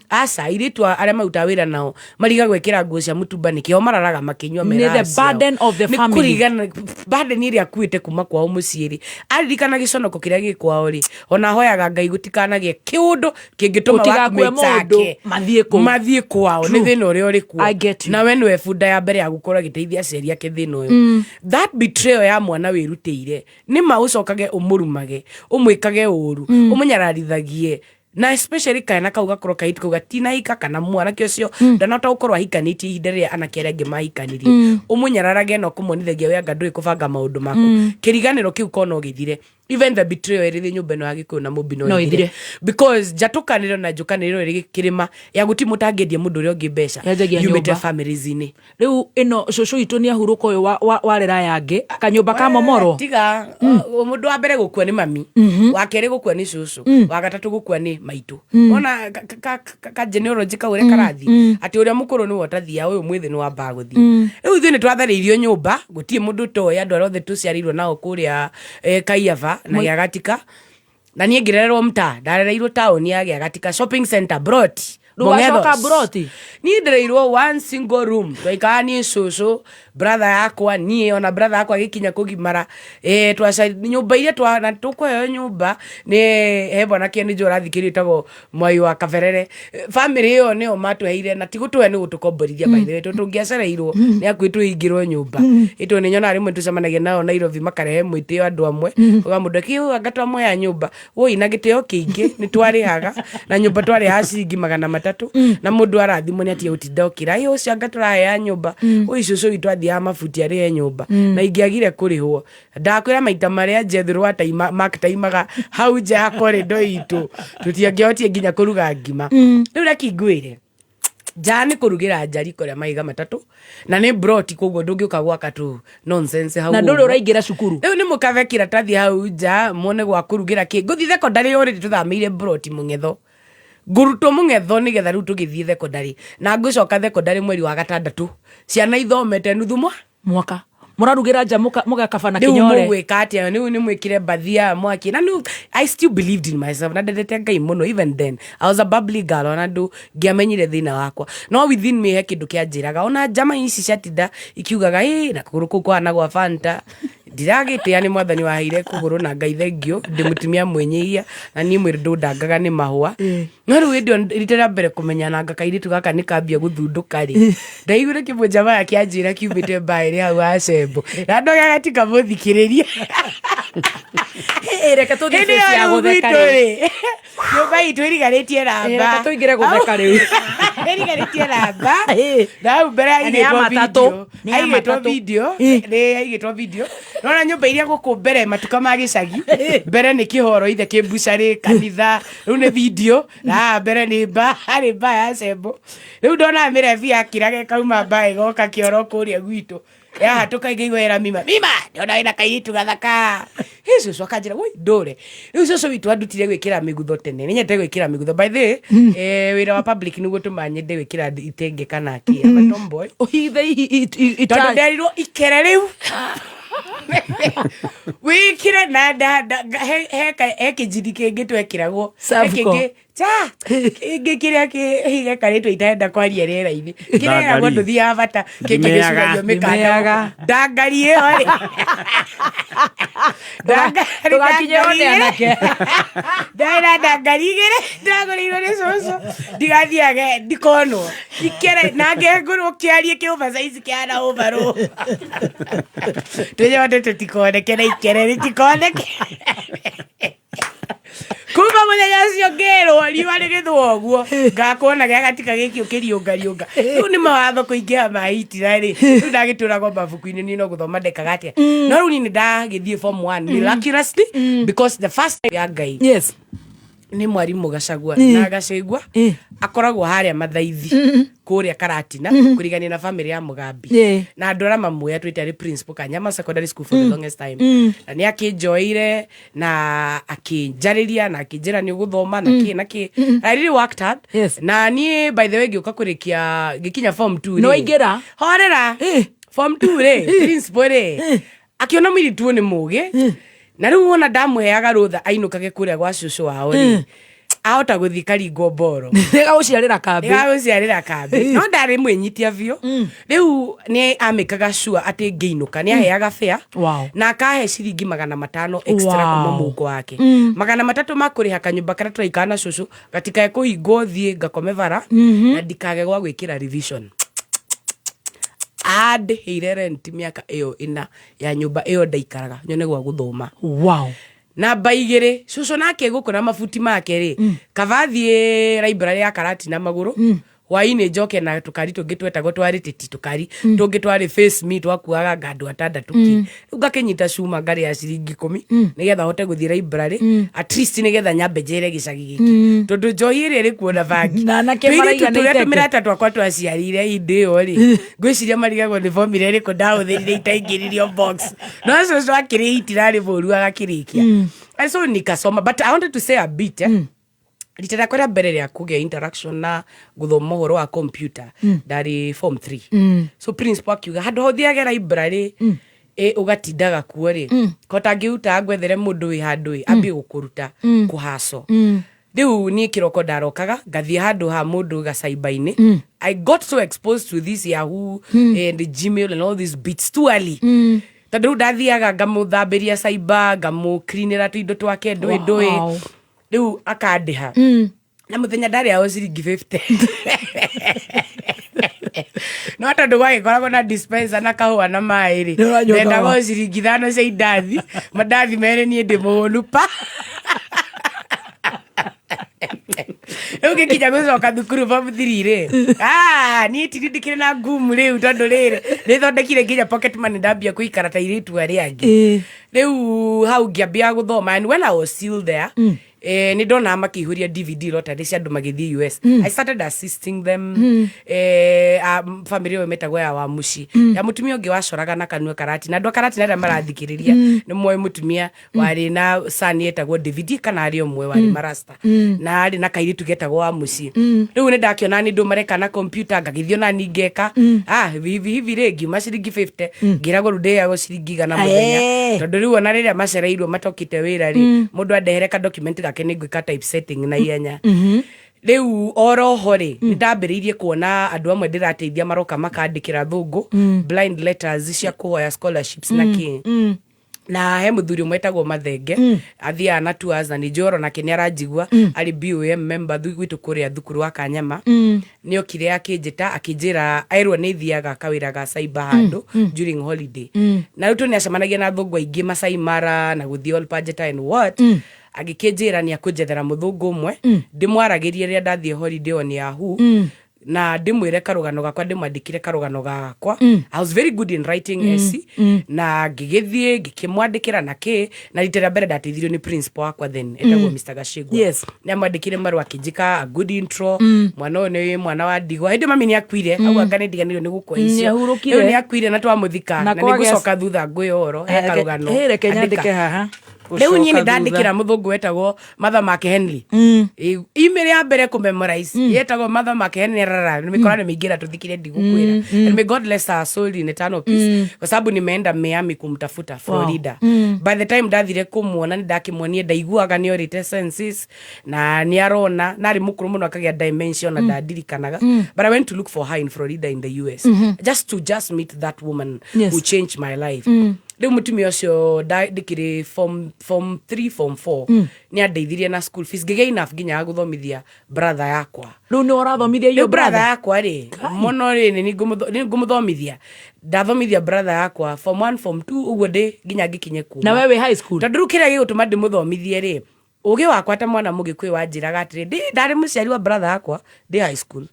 aca airĩtu arĩa marutaga wĩra nao mariga gwĩkĩra nguo cia mũtumba nĩkĩo mararaga makĩnyua the burden of the family burden iria akuĩte kuma kwao mũciĩ rĩ aririkana gĩconoko kĩrĩa gĩ kwao rĩ ona hoyaga Ngai gũtikanagĩe kĩũndũ kĩngĩtũma mathiĩ kwao nĩ thĩna ũrĩa ũrĩ kuo na we nĩwe bunda ya mbere ya gũkorwo agĩteithia aciari ake thĩna ũyũ. That betrayal ya mwana wĩrutĩire nĩ ma ũcokage ũmũrumage ũmwĩkage ũru ũmũnyararithagie na especially kana kau gakorwo kaitũ kau gatinahika kana mwanake ũcio ndanahota gũkorwo ahikanĩtie ihinda rĩrĩa anake arĩa angĩ mahikanirie ũmũnyararage no kũmonithagia we anga ndũĩ kũbanga maũndũ maku kĩriganĩro kĩu kona ũgĩthire even the betrayal iri nyumba no agiko na mubi no ithire because jatukaniro na njukaniro iri kirima ya guti mutangedia mundu uri ongi mbeca yumite families ini riu ino cucu itu ni ahuruko uyu warera yangi akanyumba ka momoro tiga mundu wa mbere gukua ni mami wa keri gukua ni cucu wa gatatu gukua ni maitu ona ka genealogy ka ure karathi ati uria mukuru ni wotathia uyu mwithi ni wa baguthi riu ithu ni twathariirio nyumba guti mundu to andu arothe tuciarirwo nao kuria Kaiava na Giagatika na nie ngirererwo mta ndarereirwo town ya Giagatika shopping center Broti Rugacoka Broti ni ndireirwo one single room twaikani cucu brother yakwa nie ona brother yakwa gikinya kugimara twaca nyumba iria twana tukweyo nyumba ni hebona keni jora thikiritago mwai wa Kaverere family yo ni o matweire na tigutwe ni gutukomborithia by the way tungiacereirwo ni akwitwo ingirwo nyumba itu ni nyona rimwe tucemanagia nao Nairobi makarehe mwitio andu amwe uga mundu kiu agatwa mwe ya nyumba woi na giteo kingi ni twarihaga na nyumba twari ha ciringi 300 na mundu arathimo ni ati utindokira yo ciangatura ya nyumba woi cucu itwathi ya mafuti ari nyumba na ingiagire kurihwo ndakwira maita maria njethirwo ataima makitaimaga hau nja hakore ndo itu tutiangiotie nginya kuruga ngima riu reki ngwire jani kurugira njari koria maiga matatu na ni Broti koguo ndungiuka gwaka tu nonsense hau na nduri uraingira cukuru riu ni mukave kiratathi hau nja muone gwa kurugira ki nguthi thekondari uri tuthamire Broti Mungetho nguruto Mungetho ni getha riu tugithie thekondari na ngucoka thekondari mweri wa gatandatu ciana ithomete nuthu mwaka murarugira nja mugakabana kinyore mwika atia ni mwikire bathia mwaki na no I still believed in myself na ndete ngai muno even then I was a bubbly girl ona ndu ngiamenyire thina wakwa no within me he kindu kianjiraga ona jama ici ciatinda ikiugaga na kuguruku kwa na gwa Fanta ndiragite ni mwathani waheire kuguru na ngai thengio ndimutimia mwenyihia na ni mwiri ndangaga ni mahua no riu ndio ritera mbere kumenya na ngakairi tugaka ni kambia guthunduka ri ndaigure kibwo jama yakianjira kiumite baire hau acembo na ndo Giagatika muthikiriria reke tuthike cia gutheka ri nyumba itu iriganitie ramba reke tuingire gutheka riu iriganitie ramba na mbere aigitwo video ni aigitwo video nona nyumba iria guku mbere matuka ma gicagi mbere ni kihoro ithe kimbucari kanitha riu ni video na mbere ni ari ya sembo riu ndona mirevi akirage kauma mbae goka kioro kuria gwitu ya hatuka igigwera mima ndona ina kairitu gathaka hizo swakanjira woi ndore riu coco witu andutire gwikira migutho tene ni nyete gwikira migutho by the wira wa public niguo tumanye de gwikira itenge kana ki ama tomboy ohithe itarirwo ikere riu wikire na he kijidi kingi twekiragwo kingi kiria higa karitwo itaenda kwaria rĩera-inĩ kĩreragwo ndũthiaga bata kĩngĩgĩcũgagio mĩkanda ndangarie hori ndũgakinye one anake ndaira ndangarigĩre ndagũrĩirwo nĩ cũcũ ndigathiage ndikonwo ikere nange ngũrwo kĩarie kĩũbacaici kĩana ũbarũ tũnyote tũtikoneke na ikere rĩtikoneke kuma muthenya ucio ngirwo riũa rĩgĩthũa ũguo ngakuona Giagatika gĩkĩ ũkĩriũngariũnga rĩu nĩ mawatho kũingĩha mahitira rĩ rĩu ndagĩtũragwo mabuku-inĩ niĩ no gũthoma ndekaga atĩa no rĩu niĩ ndagĩthiĩ form 1 miraculously because the first time ya Ngai yes ni mwarimu Gacagua na Gacegua akoragwo haria Mathaithi kuria Karatina kurigania na family ya Mugambi na andũ arĩa mamuoya twĩtari principal Kanyama secondary school for the longest time na nĩ akĩnjoire na akĩnjarĩria na akĩnjĩra nĩ ũgũthoma na kĩ I really worked hard na niĩ by the way ngĩũka kũrĩkia gĩkinya form 2 no ingĩra horera form 2 rĩ principal rĩ akiona mũirĩtu nĩ mũũgĩ na riu wona ndamũheaga rũtha ainũkage kũrĩa gwa cũcũ wao rĩ ahota gũthiĩ Karingo Mboro gagũciarĩra kambĩ no ndarĩ mwĩnyitia biũ rĩu nĩ amĩkaga sure atĩ ngĩinũka nĩ aheaga fare na akahe ciringi 500 extra kuma mũhuko wake 300 ma kũrĩha kanyũmba karĩa tũraikara na cũcũ gatikae kũhingwo thiĩ ngakome bara na ndikage gwa gwĩkĩra revision heire rent miaka ĩyo 4 ya nyũmba ĩyo ndaikaraga nyone gwa gũthoma na baigire cũcũ nake gũkora mabuti make rĩ kabathie library ya Karatina magũrũ hwaini njoke na tukari tungitwetagwo twarite ti tukari tungitwari face me twakuaga gandu atandatu ki ngakinyita cuma ngari ya ciringi 10 nigetha hote guthira library at least nigetha nyambe njere gicagi giki tondu njohi iri ri kuona bangi na nake maraiganite tumirata twakwa twaciarire inde yo ri ngwiciria marigagwo ni formula iri ko ndahuthirire itaingiririo box no so akiri itirari boru agakirikia and so nikasoma but I wanted to say a bit litera kwera mbere ya kugia interaction na guthoma uhoro wa computer ndari form 3 so principal akiuga handu hothiagera library ugatindaga kuo ri kota ngiuta gwethere mundu wi handu ambi gukuruta kuhaso riu ni kiroko ndarokaga ngathie handu ha mundu gacaiba-ini I got so exposed to this Yahoo and Gmail and all these bits too early tondu ndathiaga ngamuthambiria caiba ngamukrinira tuindo twake ndwi riu akandiha na muthenya ndari ao ciringi 50 no tondu gwagikoragwo na dispenser na kahua na mai ri ndendago ciringi 5 cia indathi mandathi mere nie ndi muhunu pa Uke kinya gucoka thukuru form 3 ri ni tirindikire na ngumu riu tondu riri nithondekire nginya pocket money ndambia kuikara ta iritu ari angi riu hau ngiambia guthoma and when I was still there ni ndona makihuria DVD lottery cia andu magithii US I started assisting them family yo metagwo ya wa muci ya mutumia ungi wacoraga na kanua karati na andu karati na marathikiriria ni moyo mutumia wari na son yetagwo DVD kana ari omwe wari marasta na ari na kairitu getagwo wa muci riu ni ndakiona ni ndu mareka na computer ngagithio na ningeka hivi regi maciringi 50 ngiragwo rude ya ciringi 100 muthenya tondu riu ona riria macereirwo matokite wira ri mundu andehere ka document gake ni gwika typesetting na ihenya riu oroho ri ndambiriirie kuona andu amwe ndirateithia maroka makandikira thungu blind letters cia kuhoya scholarships na ki na he muthuri mwetagwo Mathenge athia na tours na ni njoro na kini aranjigua ari BOM member gwitu kuria thukuru wa Kanyama nio kire akinjita akinjira airwo ni thiaga kawira ga cyber handu during holiday na ruto ni acemanagia na thungu aingi Masai Mara na guthii Olpajeta and what agikinjira ni akunjethera muthungu umwe ndimwaragirie ria ndathie holiday on Yahoo na ndimwire karugano gakwa ndimwandikire karugano gakwa I was very good in writing essay na ngigithie ngikimwandikira na ki na litera mbere ndateithirio ni principal wakwa then etagwo Mr. Gashigwa ni amwandikire maru akinjika a good intro mwana uyu ni mwana wa ndigwa hindi mami ni akwire au anga ni ndiganirio ni gukwa icio riu ni akwire na twamuthika na ni gucoka thutha ngwihoro he karugano reke nyandike haha riu ni ndandikira muthungu wetagwo Mother Mark Henry email ya mbere ku memorize yetagwo Mother Mark Henry rara nimekora nimeingira tuthikire ndigukwira and may God bless her soul in eternal peace kwa sababu nimeenda Miami kumtafuta Florida by the time ndathire kumuona ndakimwonie ndaiguaga ni orite senses na ni arona nari mukuru muno akagia dimension na ndadirikanaga but I went to look for her in Florida in the US just to meet that woman who changed my life riu mutumia ucio ndikire form 3 form 4 ni andeithirie na school fees ngigea enough nginya guthomithia brother yakwa riu ni urathomithia yo brother yakwa ri mono ri ni ngumuthomithia ndathomithia brother yakwa form 1 form 2 uguo ndi nginya ngikinye ku na wewe high school tondu kira gigutuma ndimuthomithie ri ugi wakwa ta mwana mugikwi wanjiraga atiri ndari muciari wa brother yakwa ndi high school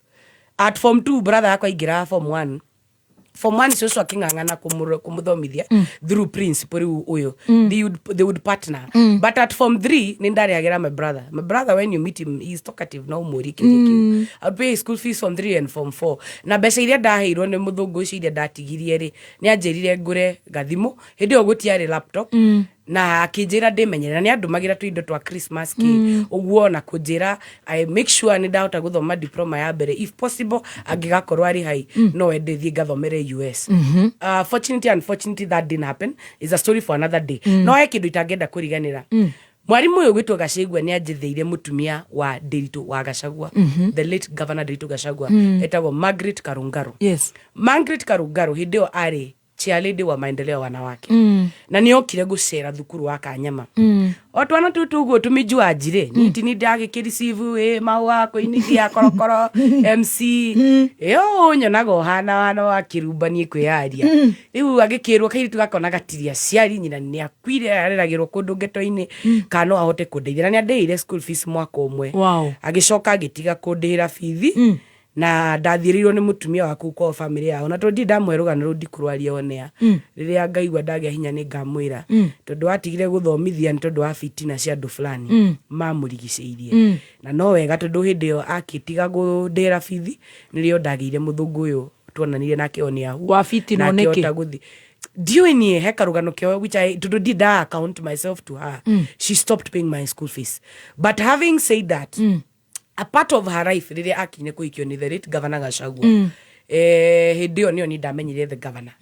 at form 2 brother yakwa ingira form 1 form 1 so akingangana kumuthomithia through principal uyu they would partner but at form 3 ni ndari agera my brother when you meet him he is talkative no umuriki I'll pay school fees form 3 and form 4 na mbeca iria ndaheirwo ni muthungu ucio iria ndatigirie ri ni anjirire ngure gathimu hindi ogutiari laptop na akinjira ndimenyera ni andumagira tuindo twa Christmas ki uguo na kunjira I make sure ni ndahota guthoma diploma ya mbere if possible angigakorwo ari hai no endethie ngathomere US fortunately unfortunately that didn't happen is a story for another day no ekindu itangenda kuriganira mwarimu uyu gwitwo Gashigwa ni anjitheire mutumia wa Nderitu wa Gashagwa the late governor Nderitu Gashagwa etagwo Margaret Karungaru Margaret Karungaru hindio ari chialede wa maendeleo wanawake na niokire gucera thukuru wa Kanyama otwana tutuguo tumijua njire niti ni ndagikirisivu mawa ko inidia korokoro MC yo nyonago hana wana wa kirumbanie kwiaria riu agikirwo kairitu gakona gatiria ciari nyina ni akwire areragirwo kundu geto-ini kano ahote kundeithia ni andeire school fees mwaka umwe agicoka agitiga kundihira fithi na ndathirirwo ni mutumia waku kwa family yao na tondi ndamweruga no ndikurwaria onea riria ngaigwa ndagĩa hinya ni ngamwira tondu atigire guthomithia ni tondu wa fitina cia andu fulani mamurigicĩirie na no wega tondu hindi yo akitiga gundira bithi nirio ndagĩire muthungu uyu tuonanire nake onia wa fitina niki Diweni hekarugano kyo which I did account myself to her. She stopped paying my school fees. But having said that, a part of her life riri akine kuikio ni the late governor Gachagua. Hidio niyo ni ndamenyire the governor.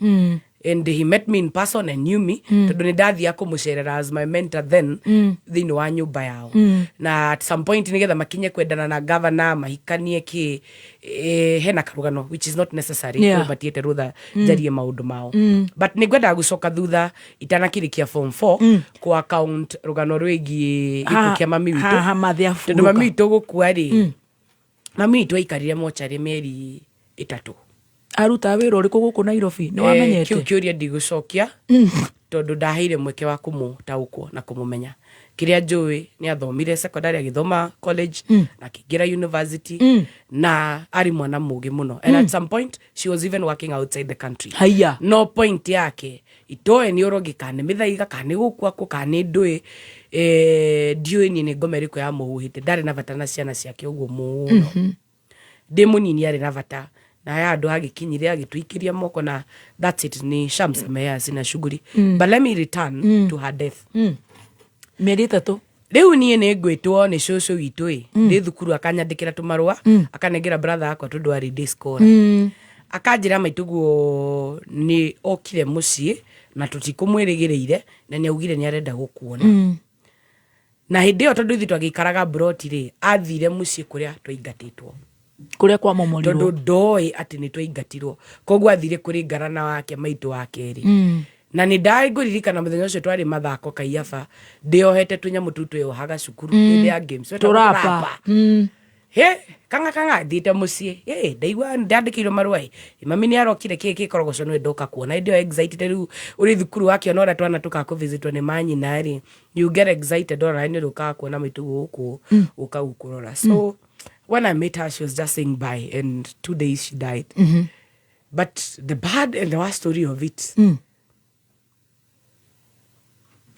And he met me in person and knew me. Tondu ni ndathia kumucerera as my mentor then thini wa nyumba yao. Na at some point nigetha makinye kwendana na governor mahikanie ki hena karugano which is not necessary but yete rutha jarie maundu mao. But nigwenda gucoka thutha itanakirikia form 4 ku account rugano rwegi ikukia mami witu. Tondu mami witu gukua ri mami witu aikarire mochari mieri 3. aruta wĩra ũrĩkũ gũkũ Nairobi nĩ wamenyete kiuria ndigucokia tondu ndaheire mweke wa kumutaukwo na kumumenya kiria njui ni athomire secondary agithoma college na kigira university na ari mwana mugi muno and at some point she was even working outside the country haya no point yake itoe ni urogi kane mithaiga kane gukua ko kane ndui ndiui ni ngomeri ko ya muhuhite ndari na bata na ciana ciake uguo muno ndi munini ari na bata na ya ndo agikinyire agitwikiria moko na that's it ni Shams Meya sina shughuli but let me return to her death mieri 3 riu nie ni ngwitwo ni shosho witu ndi thukuru akanyandikira tumarua akanengera brother akwa tondu ari day scholar akanjira maituguo ni okire mucii na tutikumwirigireire na ni augire ni arenda gukuona na hindi yo tondu thitu agikaraga broti ri athire mucii kuria twaingatitwo kuria kwa momorirwo tondu ndoi ati ni twaingatirwo koguo athire kuri ngarana wake maitu wake ri na ni ndai nguririkana muthenya ucio twari mathako Kaiafa ndiohete tunyamu tutu yo haga cukuru ndi ya games turapa he kanga ndite mucii ndaigua ndandikirwo marua mami ni arokire kiki korogoco no ndoka kuona ndio excited riu uri thukuru wake no ra twana tukakuvizitwo ni manyi na ri you get excited ora ni ndoka kuona maitu guku ukagukurora so when I met her, she was just saying bye, and 2 days she died. But the bad and the worst story of it,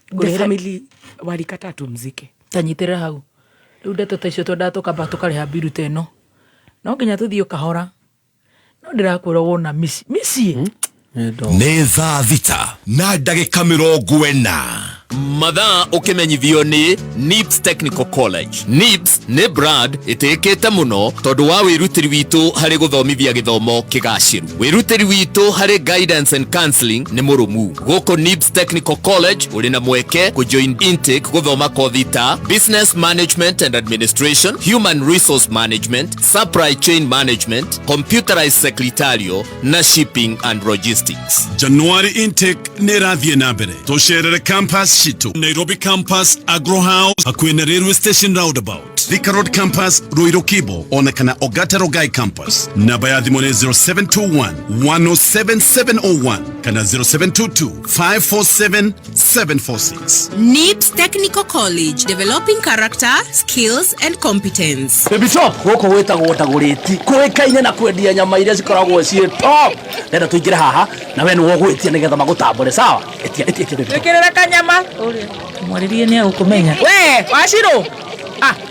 the family walikata tumzike. Tanyitira hau. Riu ndeto ta icio twendatoka tukariha biru teno. No nginya tuthio kahora. No ndirakwira wona misi. Nĩ thaa thita na ndagĩka 40 mathaa ukimenyithio ni NIPS Technical College. NIPS ni brand itikite muno tondu wa wirutiri witu hari guthomithia githomo kigaciru. Wirutiri witu hari guidance and counseling ni murumu. Goko NIPS Technical College uri na mweke ku join intake guthoma kothi ta business management and administration, human resource management, supply chain management, computerized secretarial na shipping and logistics. January intake ni rathie na mbere tucerere campus shitu Nairobi campus Agro House hakwena railway station roundabout Thika Road campus Ruiru Kibo onekana Ogata Rogai campus namba ya thimũ nĩ 0721 107701 kana 0722 547 746. NIPS Technical College, developing character, skills and competence. Baby shop goko wetagwo ndaguriti kuikaine na kwendia nyama iria cikoragwo cie top nenda tuingire haha na we nĩ wogwetia nigetha magutambure sawa etia Tekirira kanyama uria mwaririe ni agukumenya we washiro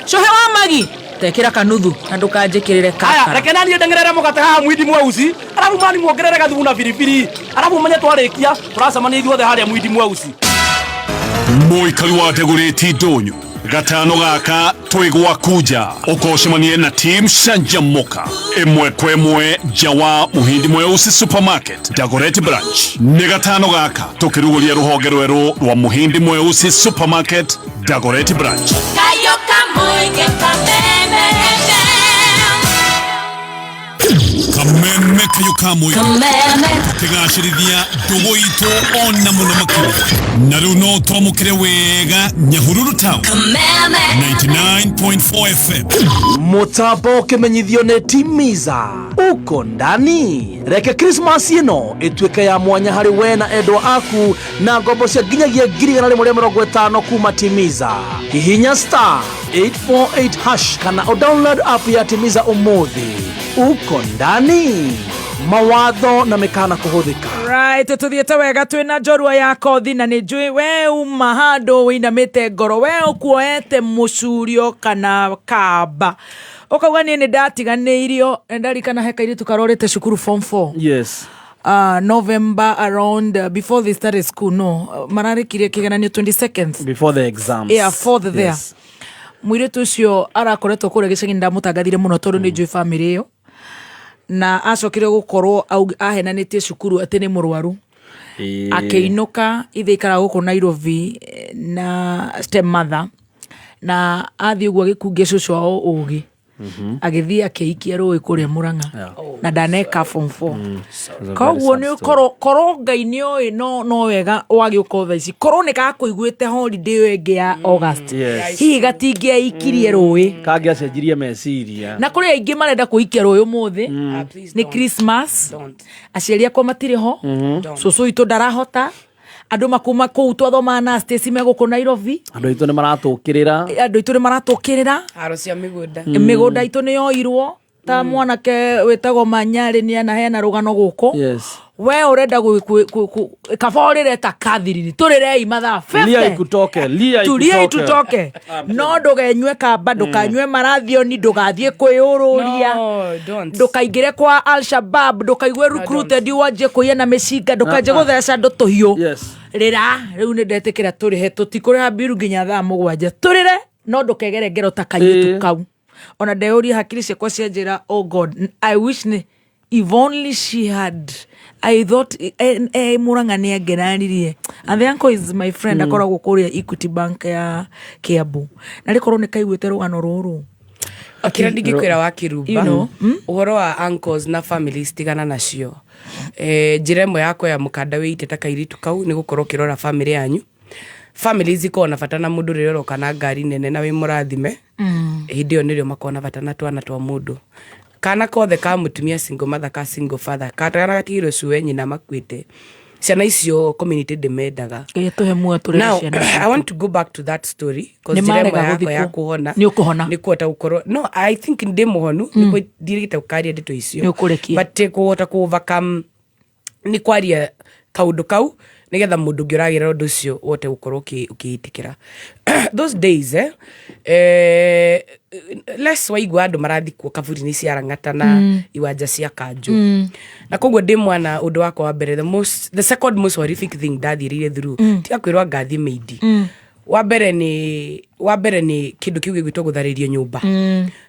shohe wa magi tekira kanuthu na ndukanjikirire kaka reke nani ndengerera mugate haha mwindi mweusi arabu mani muongerere gathubu na biribiri arabu menye twarikia turacemania ithuothe haria mwindi mweusi Mũikari wa Ndegũrĩti Ndũnyũ gatano gaka twigwa kuja ukocemanie na team Shanjamoka imwe kwa imwe jawa muhindi mweusi supermarket Dagoretti branch ni gatano gaka tukiruguria ruhonge rweru rwa muhindi mweusi supermarket Dagoretti branch kayo kamoike kameme kayo kamoike tigacirithia ndugu itu ona muno makuru na riu no twamukire wega Nyahururu town 99.4 FM mutambo kimenyithio ni Timiza uko ndani reke Christmas ino ituike ya mwanya hari we na endwa aku na ngombo cia nginyagia 150 kuma Timiza hihinya *848# kana o download app ya Timiza umuthi uko ndani mawatho na mekana kuhuthika. Right, tuthiete wega twina njorua ya kothi na nijui we uma handu winamite ngoro we ukuoete mucurio kana kamba ukauga ni ndatiganeirio ndarikana hekairi tukarorete cukuru form 4. Yes. November around before they started school. No, mararikirie kigananio 22nd before the exams. Yeah, fourth there. Yes. Mwiretu ucio arakoretwo kuria gicagi ndamutangathire muno tondu ni njui family iyo na acokire gukorwo ahenanitie cukuru ati ni murwaru akiinuka ithikara guku Nairobi na stepmother na athi uguo gikungie cucu wao ugi agithia keikia roi kuria Murang'a na ndaneka form 4 koguo ni koro Ngai oi no wega wagi ukotha ici koro ni gakuiguite holiday wengi ya August hihi gatingia ikirie roi kangi acenjirie meciria na kuri aingi marenda kuikia roi umuthi ni Christmas aciari akwa matire ho cucu itu ndarahota andu makuma kuu twathoma na Stacy meguko Nairobi andu itu ni maratukirira haro cia migunda migunda itu ni yoirwo ta mwanake wetagwo Manyari ni anahena rugano guko yes we urenda kaborire ta kathiriri turirei mathaa 50 lia ikutoke no ndugenywe kamba ndukanywe marathioni ndugathie kwiyururia ndukaingire kwa Al-Shabaab ndukaigwe recruited wanje kuyena mecinga ndukaje gutheca ndo tuhiu rira riu ni ndetikira turihe tutikuriha biru nginya thaa 7 turire no ndukegere ngero ta kayitu kau ona ndeuria hakiri ciakwa cianjira oh God I wish if only she had I thought Murang'a ni ageranirie and the uncle is my friend akoragwo kuria Equity Bank ya Kiambu na rikorwo ni kaiguite rugano ruru akira ndigikwira wa Kirumba uhoro wa uncles na families tigana nacio njiremo yako ya mukanda wiite ta kairitu kau ni gukorwo kirora family yanyu families ikona fatana mundu rero kana ngari nene na wi murathime hindio nirio makona fatana twana twa mundu kana kothe ka mutumia single mother ka single father katara gatigiro cuwe nyina makwite ciana icio community demendaga tuhe muo turere ciana. I want to go back to that story because njiremo yako ya kuhona ni ukuhona ni kuota ukoro no I think ndi muhonu niko dirigita ukaria ndito icio but kuota ku overcome ni kwaria kaundu kau nigetha mundu ngiragira undu ucio wote ukorwo ukiitikira those days less waigwa andu marathikwo kaburi ni ciarang'ata na iwanja cia kanju na koguo ndi mwana undu wako wa mbere the second most horrific thing ndathirire through tia kwirwa ngathi meidi wa mbere ni kindu kiuge gwitwo gutharirio nyumba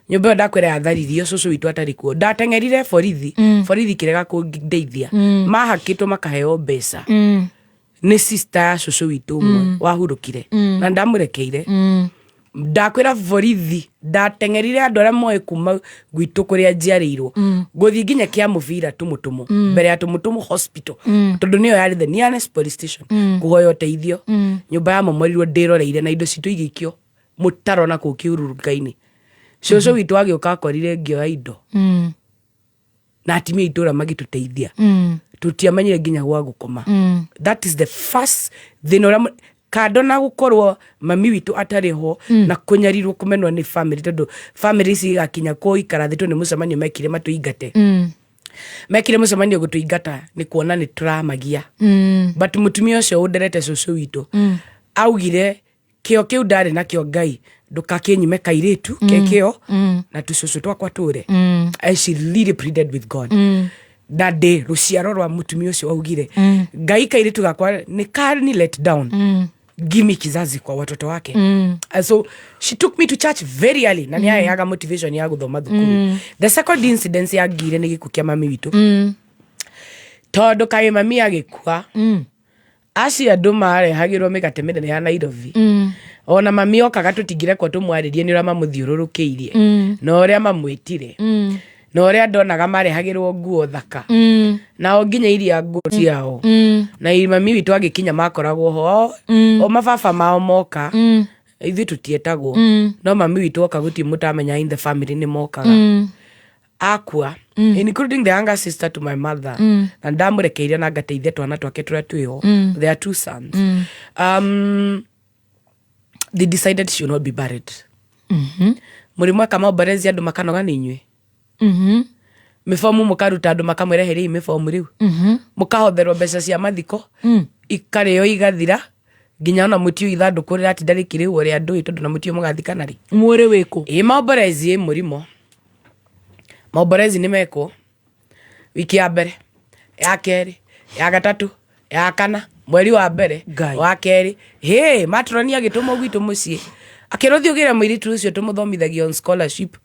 nyumba ndakwira yatharirio cucu witu atarikuo ndatengerire borithi kirega kundeithia mahakitwo makaheo mbeca ni sister cucu witu umwe wahurukire na ndamurekeire ndakwira borithi ndatengerire andu aria moe kuma gwitu kuria njiarirwo guthii nginya kia muvira tumutumu mbere ya tumutumu hospital tondu niyo yari the nearest police station kuhoya uteithio nyumba ya momorirwo ndiroreire na indo citu igikio mutaro na kukiururukaini cucu witu agioka akorire ngioya indo na atimia itura magituteithia tutiamenyire nginya gwa gukoma that is the first thing oria kado na gukorwo mami witu atariho na kunyarirwo kumenwa ni family tondu family ci gakinya ko ikara thitu ni mucemanio mekire matuingate mekire mucemanio gutuingata ni kuona ni turamagia but mutumia ucio underete cucu witu augire kio kiu ndari na kio Ngai ndukakinyime kairitu kekio na tucucu twakwa ture and she really pleaded with God that day ruciaro rwa mutumia ucio augire Ngai kairitu gakwa ni carni let down give me kizazi kwa watoto wake so she took me to church very early na niya yaga motivation ya guthoma thukuru the second incident ya ngire ni gikukia mami witu tondu kai mami agikua aci andu marehagirwo migate minene ya Nairobi ona mami okaga tutingire kwa tumwaririe ni ura mamuthiururukiirie na uria mamwitire na uria ndonaga marehagirwo nguo thaka na onginya iria nguo ciao na mami witu agikinya makoragwo ho o mababa mao moka ithu tutietagwo no mami witu oka guti mutamenya in the family ni mokaga akua including the younger sister to my mother na ndamurekeire na ngateithia twana twake turia twiho there are two sons they decided she should not be buried murimu kama obarezi andu makanoga ni inywe mifomu mukaruta andu makamwereheria mifomu riu mukahotherwo mbeca cia mathiko ikareo igathira nginya ona mutio ithanduku rira tindariki riu uri andu tondu na mutio mugathikana ri mwore wiko maomborezi murimo maomborezi ni meko wiki ya mbere ya keri ya gatatu ya kana mweri wa mbere wa keri matroni agituma gwitu mucii akirothio gira mwiritu ucio tumuthomithagia on scholarship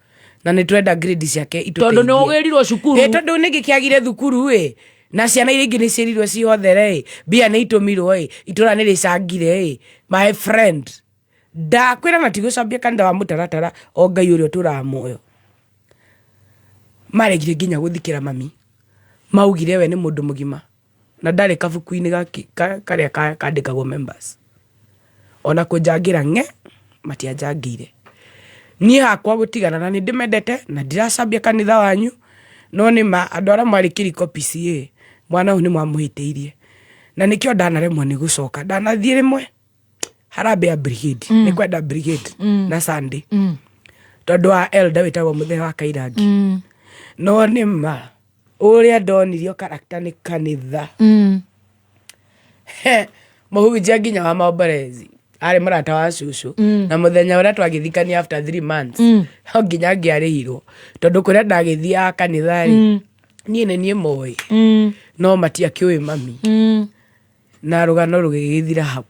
na ni twenda grade ciake ituteithie tondu ni ugirirwo cukuru tondu ningi kiagire thukuru na ciana iria ingi ni cirirwo ciothe bia ni itumirwo itura ni ricangire my friend ndakwira na tigucambia kanitha wa mutaratara o ngai uria turaa muoyo maregire nginya guthikira mami maugire we ni mundu mugima na ndari kabuku-ini karia kandikagwo members ona kunjangira matianjangire nie hakwa gutigana na ni ndimendete na ndiracambia kanitha wanyu no ni andu aria mwari kiriko PCA mwana uyu ni mwamuhitiirie na nikio ndanaremwo ni gucoka ndanathie rimwe harambea brigade ni kwenda brigade na Sunday tondu wa elder witagwo muthee wa Kairangi no ni uria ndonirio karakta ni kanitha muhunjia nginya wa maomborezi ari murata wa cucu na muthenya uria twagithikania after 3 months nginya ngiarihirwo tondu kuria ndagithia kanitha nie nie moi no matiakiui mami na rugano rugigithira hau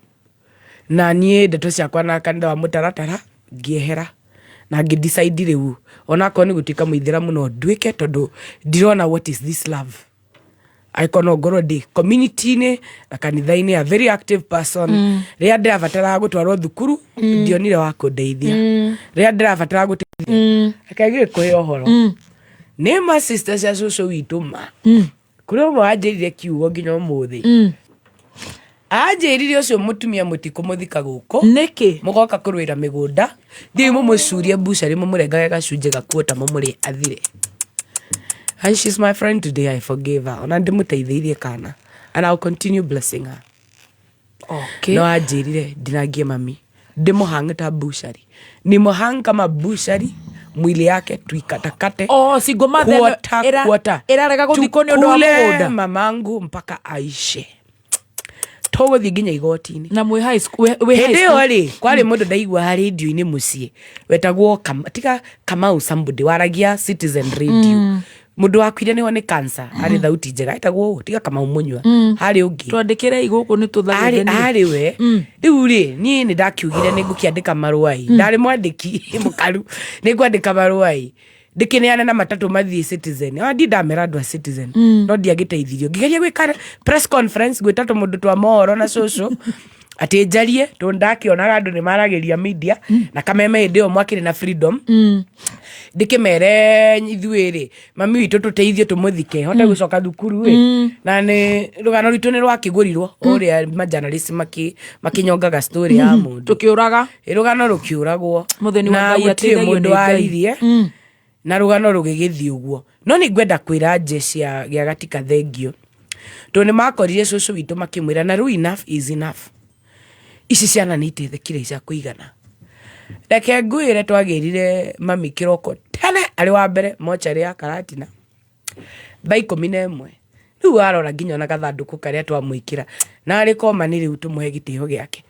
na nie ndeto ciakwa na kanitha wa mutaratara ngiehera na ngidecide riu ona ko ni gutika muithira muno ndwike tondu ndirona what is this love ikono ngoro ndi community-ini na kanitha-ini a very active person ria ndirabatara gutwarwo thukuru ndionire wa kundeithia ria ndirabatara guteithia akagire kuhe ohoro ni ma sisters ya cucu witu ma kuri umwe anjirire kiugo nginya umuthi anjirire ucio mutumia mutiku muthika guku niki mugoka kurwira migunda ndi mumucurie bucari mumurengage gacunje gakuota mumuri athire. And she's my friend today. I forgave her. Ona ndimuteithirie kana. And I'll continue blessing her. Okay. No ajirire ndinagie mami. Ndimuhanga ta bushari. Nimuhanga kama bushari mwili yake tuikatakate. Sigo mathe kuota. Irarega guthiko ni undu wa mugunda. Mamangu mpaka aishe. Togo thiginya igoti-ini. Na mwe high school we high school. Hede kwari mundu ndaigua radio-ini mucie. Wetagwo Kamau somebody waragia Citizen Radio. Mundu wakwire ni wone cancer ari thauti njega itagwo tiga kama umunywa hari ungi twandikire iguku ni tuthathithanie ari we riu ri ni ndakiugire ni ngukiandika marua-i ndari mwandiki mukaru ni ngwandika marua-i ndikineana na matatu mathie Citizen andi ndamera andu a Citizen no ndiagiteithirio ngigeria gwika press conference gwitatu mundu twa mohoro na cucu ati njarie to ndakionaga andu ni marageria media na kameme ndio mwakire na freedom ndikimere ithuiri mami witu tuteithie tumuthike hote gucoka thukuru na ni rugano ritu ni rwakigurirwo uria majournalist makinyongaga story ya mundu tukiuraga rugano rukiuragwo mutheni wa ngai ateithagio mundu aririe na rugano rugigithio uguo no ni ngwenda kwira jeshi ya gatika thengio to ni makorire cucu witu makimwira na ru enough is enough ici ciana ni itethekire cia kuigana reke ngwire twagirire mami kiroko tene ari wa mbere mochari ya Karatina thaa 11 riu arora nginya na gathanduku karia twamwikira na ari koma ni riu tumuhe gitio giake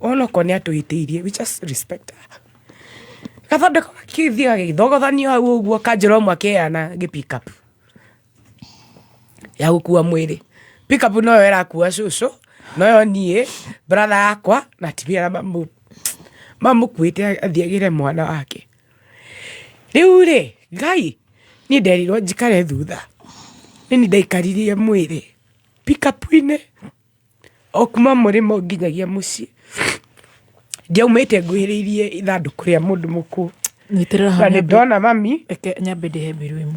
ono ko ni atuitiirie we just respect her gathanduku kithia githogothanio hau uguo kanjiro mwakeana gi pick up ya gukua mwiri pick up no era kuwa cucu no yo nie brother yakwa na tibia mamu kwite athiagire mwana wake riu ri ngai ni nderirwo njikare thutha ni ndaikaririe mwiri pick up ine okuma murimo nginyagia mucii ndiaumite ngwiririe ithanduku ria mundu muku nitirira ndona mami nyambe ndihebiru imwe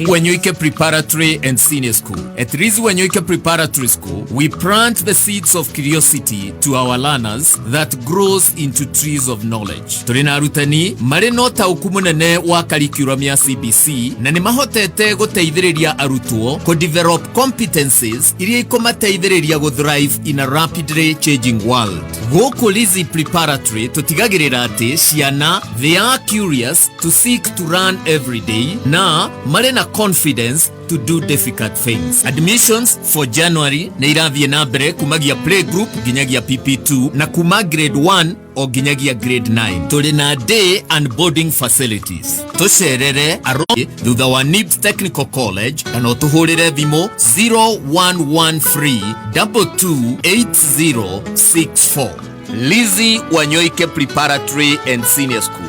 Wanyoike Preparatory and Senior School. At Rizi Wanyoike Preparatory School, we plant the seeds of curiosity to our learners that grows into trees of knowledge. Turina arutani mari no tauku munene wa curriculum ya CBC na ni mahotete guteithiriria arutwo ko develop competencies iria ikomateithiriria go thrive in a rapidly changing world. Goko Rizi Preparatory tutigagirira ati ciana they are curious curious to seek to learn every day na marĩ na confidence to do difficult things. Admissions for January nĩ irathiĩ na mbere kumagia playgroup nginyagia PP2 na kuma grade 1 o nginyagia grade 9. Tũrĩ na day and boarding facilities. Tũcerere Arroi thutha wa NIBS Technical College kana ũtũhũrĩre thimũ 0113 228064. Lizzie Wanyoike Preparatory and Senior School,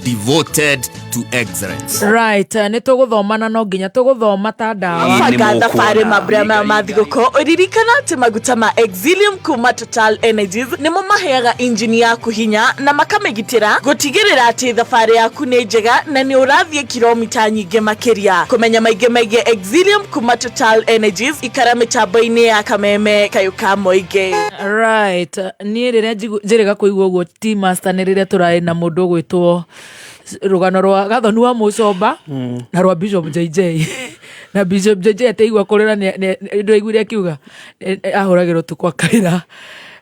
devoted to excellence. Right, nĩ tũgũthomana no nginya tũgũthoma ta ndawa. Banga thabarĩ mambura ma mathigũkũ ũririkana atĩ maguta ma Exilium kuma Total Energies nĩmo maheaga injini yaku hinya na makamĩgitĩra gũtigĩrĩra atĩ thabarĩ yaku nĩ njega na nĩ ũrathiĩ kilomita nyingĩ makĩria. Kũmenya maingĩ megiĩ Exilium kuma Total Energies ikara mĩtambo-inĩ ya Kameme Kayuka Moige. Right, niĩ rĩrĩa njĩrĩga kũigua ũguo ti master nĩ rĩrĩa tũrarĩ na mũndũ ũgwĩtwo rũgano rwa Gathoni wa Mũcomba na rwa Bishop JJ na Bishop JJ ateigua kũrĩra ndĩraiguire akiuga ahũragĩrwo tukwa kaira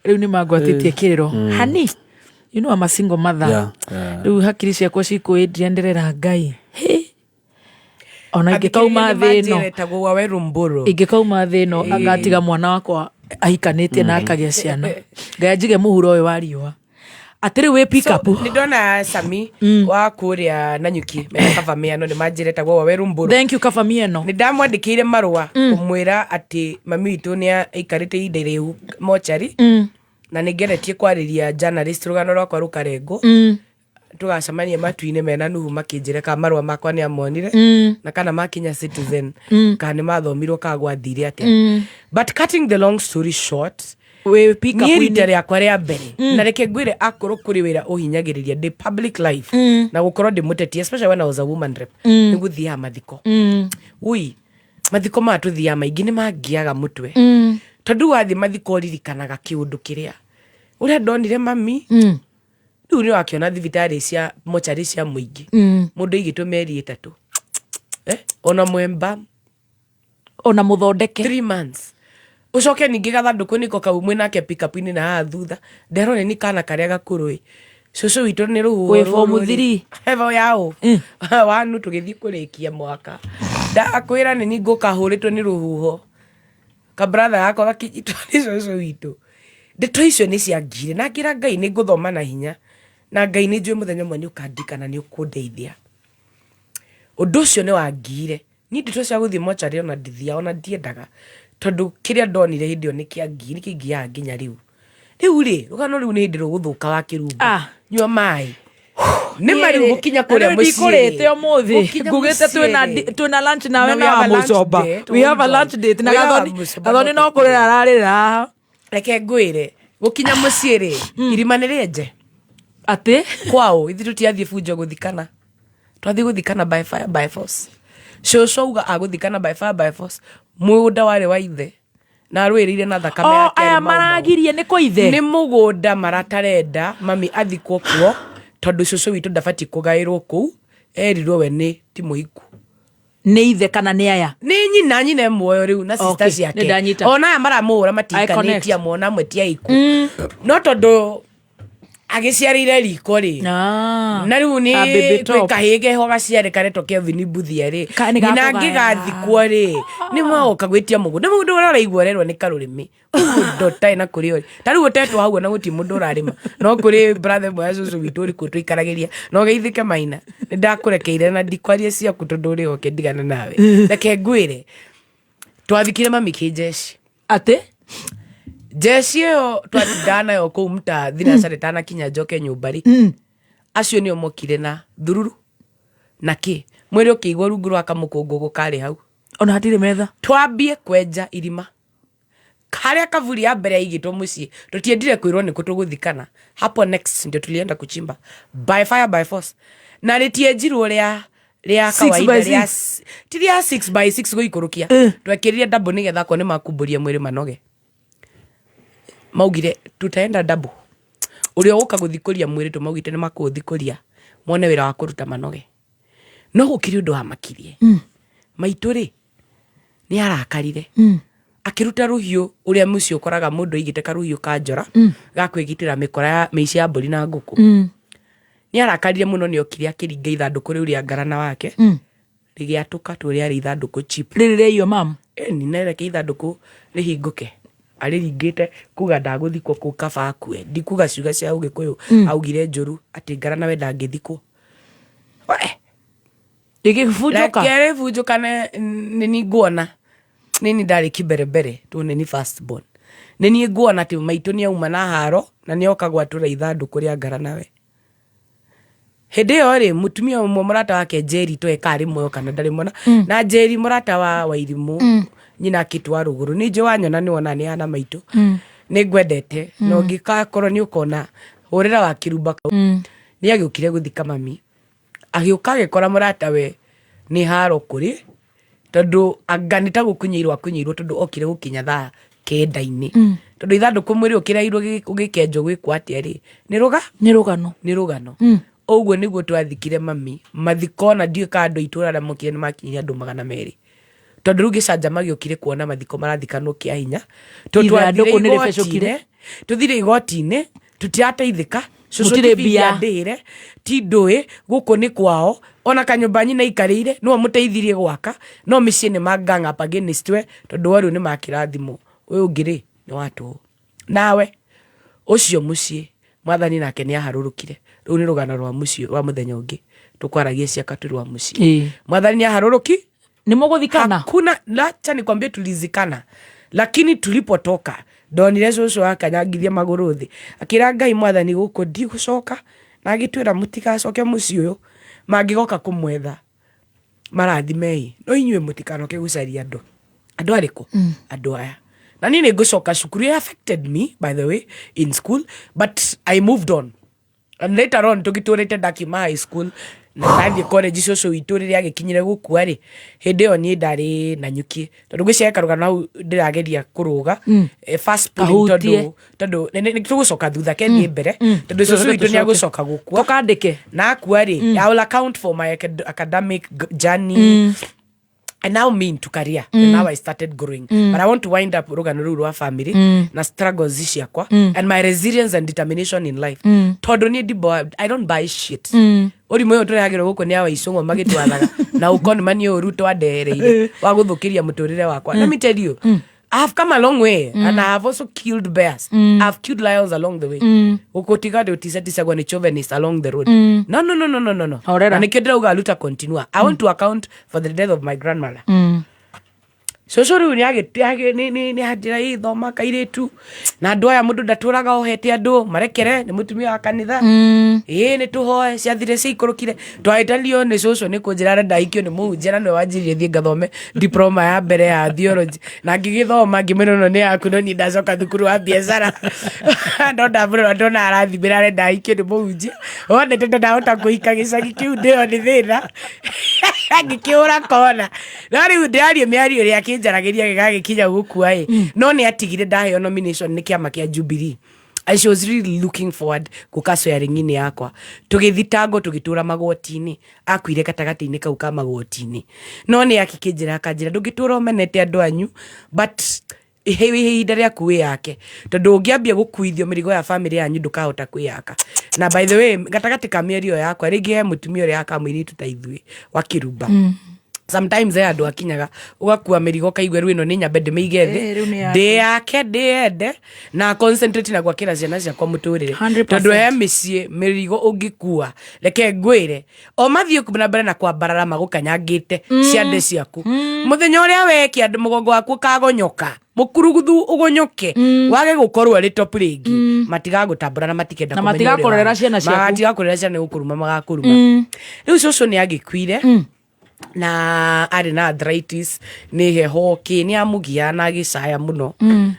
rĩu nĩ mangwatĩtie kĩrĩro hani you know I'm a single mother rĩu hakiri ciakwa cikwĩndia nderera Ngai ona ingĩkauma thĩ ĩno agatiga mwana wakwa ahikanĩtie na akagĩa ciana Ngai njige mũhuro ũyũ wa riũa atiri we pick up ni dona Sami wa kuria Nanyuki me Kavamiano ni majire tagwo wa Werumburu. Thank you Kavamiano. Ni ndamwandikire marua kumwira ati mami witu ni aikarite idereu mochari na nigeretie kwariria journalist rugano rwakwa rukarengo tugacamania matu-ine mena nuhu makinjire ka marua makwa ni amonire na kana makinya Citizen kana mathomirwo kagwathire atia. But cutting the long story short, we pick up rita rĩakwa rĩa mbere na reke ngwĩre akorwo kũrĩ wĩra ũhinyagĩrĩria ndĩ public life na gũkorwo ndĩ mũteti especially when I was a woman rep nĩ gũthiaga mathiko ui mathiko matũthiaga maingĩ nĩ mangiaga mũtwe tondũ wathiĩ mathiko ririkanaga kĩũndũ kĩrĩa ũrĩa ndonire mami rĩu nĩ wakĩona thibitarĩ cia mochari cia mũingĩ mũndũ aigĩtwo mĩeri 3 ona mwemba ona mũthondeke 3 months ucoke ningi gathandũkũ niko kau mwĩnake pick up ini na haha thutha nderone ni kana karĩa gakũrũ cucu witũ nĩ rũhuho form 3 hevo yao wanu tũgĩthiĩ kũrĩkia mwaka ndakwĩra nĩ ngũkahũrĩtwo nĩ rũhuho ka brother yakwa gakĩnyitwo nĩ cucu witũ ndeto icio nĩ ciangire na ngira Ngai nĩ ngũthoma na hinya na Ngai nĩ njũĩ mũthenya ũmwe nĩ ũkandikana nĩ ũkũndeithia ũndũ ũcio nĩ wangire ni ndeto cia gũthiĩ mochari ona ndithia ona ndiendaga tondu kiria ndonire hindi yo nikiangi nikingia nginya riu ri rugano riu ni hindi ruguthuka wa kirumbu nyua mai ni mari gukinya kuria mucii ndikurite umuthi ngugite twina lunch nawe na wa Mũcomba we have a lunch date na Gathoni no kurira ararira reke ngwire gukinya mucii ri irima ni rĩenje ati kwao ithi tutiathie bunjo guthikana twathi guthikana by fire by force cucu uga aguthikana by fire by force mũgũnda warĩ wa ithe na rwĩrĩire na thakame yake aya maragirie nĩ kũ ithe nĩ mũgũnda maratarenda mami athikwo kuo tondu cucu witũ ndabati kũgaĩrwo kũu erirwo we nĩ ti mũhiku nĩ ithe kana nĩ aya nĩ nyina muoyo rĩu na sister ciake ona aya maramũhũra matikanĩtie mona amwe ti aiku no tondu agiciarire riko ri na riu ni kahige ho gaciare to Kevin Buthia ri na ngigathikwo ri ni maoka gwitia mũgũnda ũraigua rerwo ni karũrĩmĩ ndota ina kuri ori ta riu utetwo hau na guti mundu urarima no kuri brother mwa cucu witũ ri kutu ikaragĩria no geithike maina ni ndakurekeire na ndikwarie ciaku tondu ri oke ndigana nawe reke ngwire twathikire mami kĩjeshi ati jeshi yo twatindana yo kũu mtathi na sare tana kinya njoke nyumbari acio nĩ omokire na thururu na ki mwĩrĩ ũkĩigua rungu rwa kamũkũngũ gũkarĩ hau ona hatirĩ metha twambie kwenja irima karĩa kaburi ya mbere yaigĩtwo mũciĩ tũtiendire kwĩrwo nĩ kũ tũgũthikana hapo next ndio tulienda kuchimba by fire by force na rĩtienjirwo rĩa kawaida rĩa ti rĩa 6 by 6 gũikũrũkia twekĩrire double nĩgetha ko nĩ makumbũria mwĩrĩ manoge maugire tutaenda double uria uka guthikuria mwiri tumaugite ni makuthikuria mone wira wa kuruta manoge no gukiri undu wa makirie maituri ni arakarire akiruta ruhiu uria mucio koraga mundu igite karuhiu ka njora ga kwigitira mikora ya meici ya mburi na nguku ni arakarire muno ni okire akiringa ithanduku riu ria ngarana wake rigiatuka tu ria ithanduku chip ririreio mam ni nereke ithanduku rihinguke ariringite kuga ndaguthikwo ku kaba akue ndikuga ciuga cia Ugikuyu augire njuru ati ngarana we ndangithikwo rigifunjuka rigifunjuka ni nguona nini ndari kiberebere tu ni first born nini nguona ati maitu ni auma na haro na ni oka gwatura ithanduku ria ngarana we hede ore mutumia umwe murata wake Jerry to ekari moyo kana ndari mona na Jerry murata wa Wairimu nyina kitwa ruguru ni je wanyona ni wona ni ana maitu ni gwendete no ngikakorwo ni ukona urira wa kirumba ni agiukire guthika mami agiuka gikora murata we ni haro kuri tondu anganita gukunyirwa tondu okire gukinya tha kenda-ini tondu ithanduku mwiri ukirairwo ugikenjo gwikwa atiari ni rugano oguo niguo twathikire mami mathiko na ndiu ka andu itura ra mukire ni makinyia andu 200 tondu rugi canjamagio kire kuona mathiko marathikanwo kia hinya tuthire igoti-ini tutirateithika Mutire bia ndire ti ndui guku ni kwao ona kanyumba nyina ikarire no muteithirie gwaka no micii ni maganga up against we tondu waru ni makirathimo uyu ngiri ni watu nawe ucio mucii mwathani nake ni aharurukire riu ni rugano rwa mucii rwa muthenya ungi tukwaragia ciaka tu rwa mucii mwathani ni aharuruki ni muguthikana hakuna lacha ni kwambia tulizikana lakini tulipotoka ndonire cucu akanyangithia maguru thi akira Ngai mwathani guku ndi gucoka na agitwira mutigacoke mucii uyu mangigoka kumwetha marathimei no inyue mutikanoke gucaria andu ariku andu aya na nini ngucoka cukuru. It affected me by the way in school but I moved on and later on tugiturite Dakima High School na nathi college cucu witu riri agikinyire gukua ri hindi yo ni ndari na nyuki tondu gwiceka rugano nau ndirageria kuruga first point tondu ni tugucoka thutha kethi mbere tondu cucu witu ni agucoka gukua tukandike na akua ri I will account for my academic journey and now mean to career and now I started growing but I want to wind up rugano ruru wa family na struggles ciakwa and my resilience and determination in life tondu ni I don't buy shit ori moyo turehagirwo guko ni awa icungo magitwathaga na ukonmani uru twandereire wa guthukiria muturire wakwa. Let me tell you I have come a long way and I have also killed bears. I have killed lions along the way. Ukotigade utisatisagwa ni chauvinist along the road. No. Na nikendera ugaluta continua. I want to account for the death of my grandmother. So sorry ni hadira hii thoma kairetu na andu aya mundu ndaturaga ohete andu marekere ni mutumia wa kanitha ni tuhoe ciathire ciikurukire twaitalio ni cucu ni kunjira renda ikio ni muhunjia na ni wanjirie thie ngathome diploma ya mbere ya theology na ngigithoma ngimenono ni yaku no ni ndacoka thukuru wa biacara ndona arathimira renda ikio ni muhunjia one tete ndahota kuhika gicagi kiu ndio ni thina ngikiura kona no riu ndiario miario ria kinjaragiria gigagikinya gukua no ni atigire ndaheo nomination ni kiama kia Jubilee. I was really looking forward kukaso ya ringini yakwa tugithitango tugitura magoti-ini akuire katagati-ini kau ka magoti-ini no ni akikinjira akanjira ndugitura umenete andu anyu but ihinda riaku wi yake tondu ungiambia gukuithio mirigo ya family yanyu ndukahota kwiyaka na by the way gatagati ka mierio yakwa ringi he mutumia uri akamwiritu ta ithui wa kirumba sometimes andu akinyaga ugakua mirigo kaigwe rwino ni nyambe ndimeige thi yake ndiende na concentrate na gwakira ciana ciakwa muturire tondu he micii mirigo ungikua reke ngwire o mathio na mbere na kwambarara magukanyangite ciande ciaku muthenya uria weki andu mugongo waku kagonyoka mukuruguthu ugonyoke wage gukorwo ri top ringi matigagutambura na matikenda kumenya matigakorera ciana ciaku matigakorera ciana gukuruma magakuruma riu cucu ni agikuire na ari na arthritis ni heho ni amugia na gicaya muno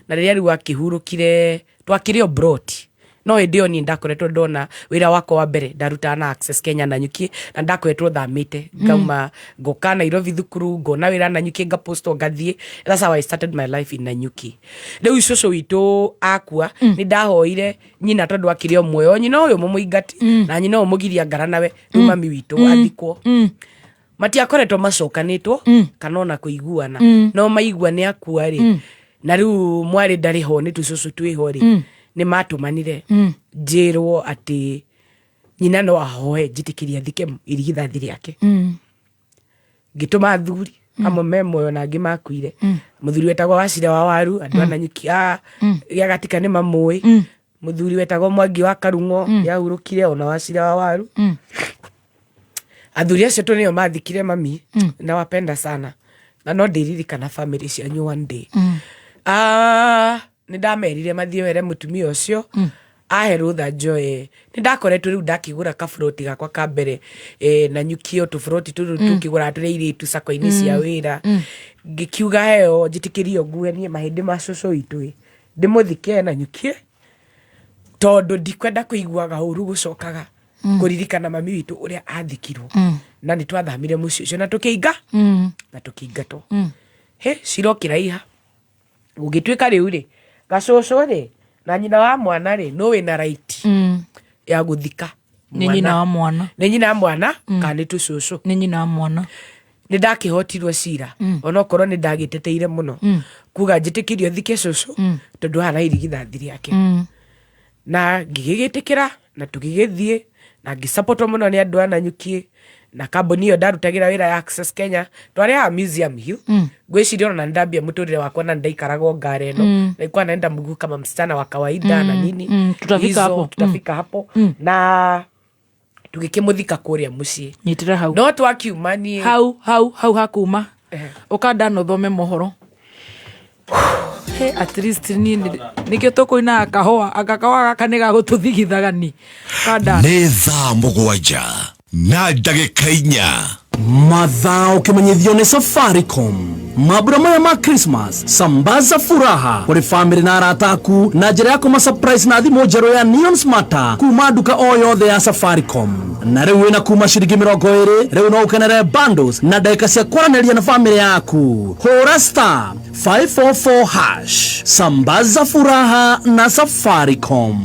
na riria riu akihurukire twakire obroti no ndio ni ndakoretwo ndona wira wako wa mbere ndaruta na Access Kenya na nyuki na ndakoretwo thamite ngauma ngoka Nairobi thukuru ngona wira na nyuki ngaposto ngathie. That's how I started my life in Nanyuki. Riu cucu witu akua ni ndahoire nyina tondu akirio muoyo nyina uyu mumuingati na nyina umugiria ngara nawe riu mami witu athikwo matiakoretwo macokanitwo kana ona kuiguana no maigua ni akua ri na riu mwari ndariho ni tucucu twiho ri ni matumanire njirwo ati nyina no ahoe njitikiria thike irigithathi riake ngituma thuri amwe memoyo na angi makuire muthuri wetagwo Wachira wa Waru andu ananyukia ya gatika ni mamui muthuri wetagwo Mwangi wa Karungo yaurukire ona Wachira wa Waru athuri acio tu nio mathikire mami na wapenda sana na no ndiririkana family cianyu one day ni ndamerire mathie were mutumia ucio ahe rutha njoe ni ndakoretwo riu ndakigura kafuroti gakwa ka mbere na nyukio tufuroti tu tukigura tureire tu sako-ini cia wira ngikiuga heo njitikirio ngue nie mahindi ma cucu itu ndimuthike na nyukie tondu ndikwenda kuiguaga uru gucokaga kuririkana mami witu uria athikirwo na ni twathamire mucio ucio na tukiinga na tukiingatwo he cirokira iha ugitwika riu ri gacucu ri na nyina wa mwana ri no we na right ya guthika ni nyina wa mwana kana tu cucu ni nyina wa mwana ni ndakihotirwo cira onokorwo ni ndagiteteire muno kuga njitikirio thike cucu tondu hana irigithathi riake na ngigigitikira na tugigithie na ngisupportwo muno ni andu ananyukie na kambuni yo ndarutagira wira ya Access Kenya twari ha museum hiyo gwiciria ona ndambia muturire wakwa na ndaikarago ngare no na ilikuwa naenda mguu kama msichana wa kawaida na nini tutafika hapo na tugikimuthika kuria mucii nyitira hau no twakiumani hau hakuma ukanda no thome mohoro at least nikio tukuina kahoa agakawa gakaniga gututhigithagani kada nĩ thaa mũgwanja na ndagĩka 4 Mathaa ukimenyithio ni Safaricom. Mabura maya ma Christmas sambaza furaha kuri family na arata aku na njira ya kuma surprise na thimo njerũ ya Neon Smarta kuma nduka o yothe ya Safaricom. Na rĩu wĩna kuma ciringi 20 rĩu no ukenere bundles na ndagĩka cia kwaranĩria na family yaku. Hũra star 544 hash. Sambaza furaha na Safaricom.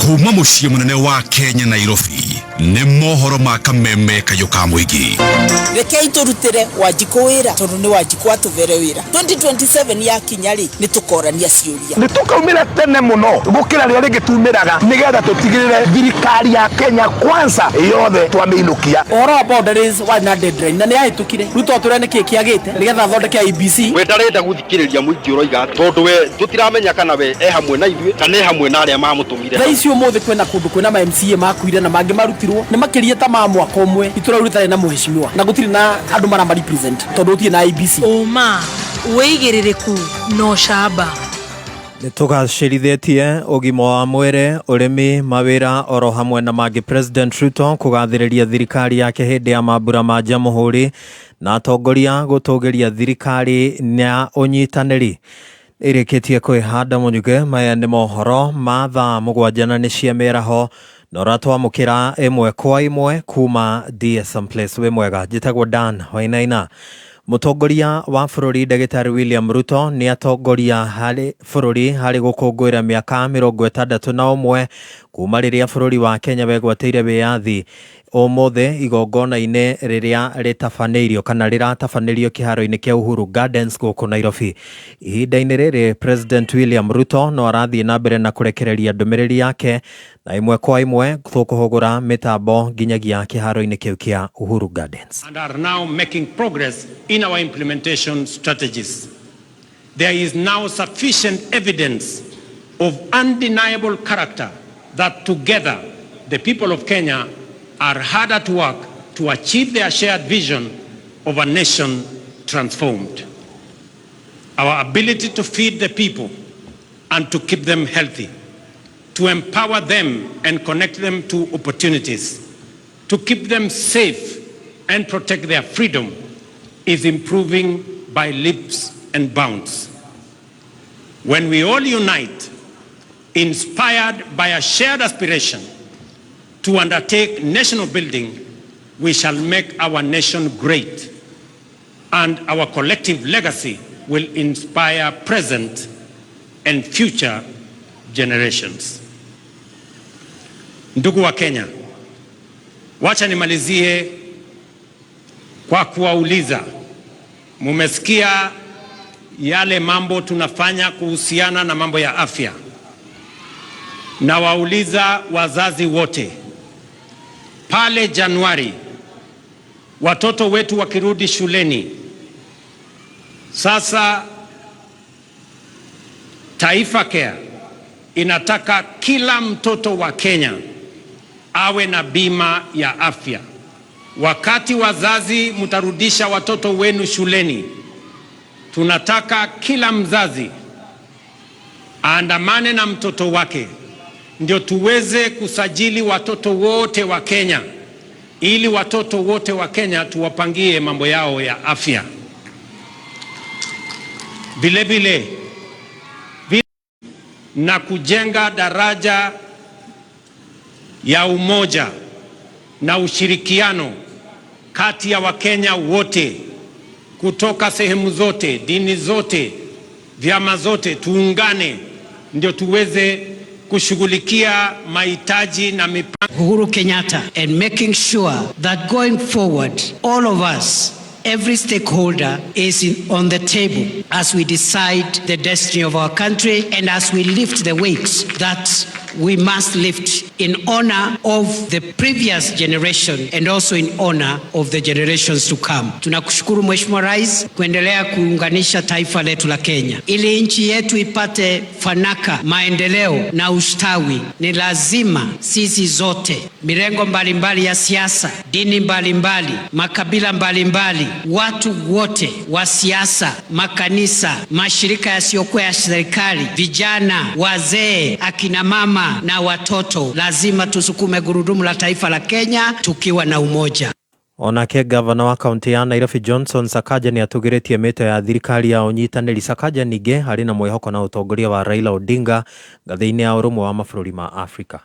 kuma muciĩ munene wa Kenya Nairobi nĩ mohoro ma kameme kayo ka mũingĩ. Rekei turutire Wanjikũ wĩra tondu nĩ Wanjikũ atuvere wĩra 2027 ya kinyari nĩ tukorania ciũria nĩ tukaumĩra tene mũno gũkĩra rĩrĩa rĩngĩtumĩraga nĩgetha tũtigĩrĩre thirikari ya Kenya kwanza yothe twamĩinũkia. Ũhoro wa boundaries wa na deadline na nĩ ahĩtũkire rĩu tũtũre nĩkĩ kĩagĩte nĩgetha thondeke IBC. We ndarenda gũthikĩrĩria mũingĩ ũroiga tondu we tũtiramenya kana we hamwe na ithuĩ kana hamwe na arĩa mamũtũmire. Thaicĩ ũmũthĩ kwĩna kũndũ kwĩna ma MCA makuire na mangĩ marutirwo nĩ makĩria ta ma mwaka ũmwe itũraurĩtarĩ na mũheshimiwa na gũtirĩ na andũ marama represent tondu ũtirĩ na IBC. Uma wĩigĩrĩrĩku no camba Nitugacĩrithitie ũgima wa mwĩrĩ ũrĩmi mawĩra oro hamwe na mangĩ President Ruto kũgathĩrĩria thirikari yake hĩndĩ ya mambura ma jamhuri na atongoria gũtũgĩria thirikari na ũnyitanĩri ĩrĩkĩtie kwĩhanda mũnyuge. Maya nĩ mohoro ma thaa mũgwanja na nĩ cia mĩaraho na ũratwamũkĩra ĩmwe kwa ĩmwe kuma DSM Place. Wĩ mwega, njĩtagwo Dan Wainaina. Mũtongoria wa bũrũri Ndagĩtarĩ William Ruto nĩ atongoria harĩ bũrũri harĩ gũkũngũĩra mĩaka 61 kuma rĩrĩa bũrũri wa Kenya wegwatĩire wĩyathi. Ũmũthĩ igongona-inĩ rĩrĩa rĩtabanĩirio kana rĩratabanĩrio kĩharo-inĩ kĩa Uhuru Gardens gũkũ Nairobi. Ihinda-inĩ rĩrĩ President William Ruto no arathiĩ na mbere na kũrekereria ndũmĩrĩri yake na ĩmwe kwa ĩmwe tũkũhũgũra mĩtambo nginyagia kĩharo-inĩ kĩu kĩa Uhuru Gardens. And are now making progress in our implementation strategies. There is now sufficient evidence of undeniable character that together the people of Kenya are hard at work to achieve their shared vision of a nation transformed. Our ability to feed the people and to keep them healthy, to empower them and connect them to opportunities, to keep them safe and protect their freedom is improving by leaps and bounds. When we all unite, inspired by a shared aspiration to undertake national building, we shall make our nation great, and our collective legacy will inspire present and future generations. Ndugu wa Kenya, wacha nimalizie kwa kuwauliza, mumesikia yale mambo tunafanya kuhusiana na mambo ya afya. Na wauliza wazazi wote, pale Januari watoto wetu wakirudi shuleni, sasa Taifa Care inataka kila mtoto wa Kenya awe na bima ya afya. Wakati wazazi mtarudisha watoto wenu shuleni, tunataka kila mzazi aandamane na mtoto wake, ndio tuweze kusajili watoto wote wa Kenya, ili watoto wote wa Kenya tuwapangie mambo yao ya afya. Vile vile na kujenga daraja ya umoja na ushirikiano kati ya Wakenya wote kutoka sehemu zote, dini zote, vyama zote, tuungane ndio tuweze kushughulikia mahitaji na mipango. Uhuru Kenyatta, and making sure that going forward all of us, every stakeholder is on the table as we decide the destiny of our country and as we lift the weights that we must lift in honor of the previous generation and also in honor of the generations to come. Tunakushukuru Mheshimiwa Rais kuendelea kuunganisha taifa letu la Kenya. Ili nchi yetu ipate fanaka, maendeleo na ustawi, ni lazima sisi zote, mirengo mbalimbali ya siasa, dini mbalimbali, makabila mbalimbali, watu wote wa siasa, makanisa, mashirika yasiyokuwa ya serikali, vijana, wazee, akina mama na watoto, lazima tusukume gurudumu la taifa la Kenya tukiwa na umoja. Onake gavana wa kaunti ya Nairobi Johnson Sakaja ni atugeretie mito ya thirikari ya unyitanĩri. Sakaja ningĩ harĩ na mwĩhoko na ũtongoria wa Raila Odinga ngathĩ-inĩ ya ũrũmwe wa mabũrũri ma Afrika.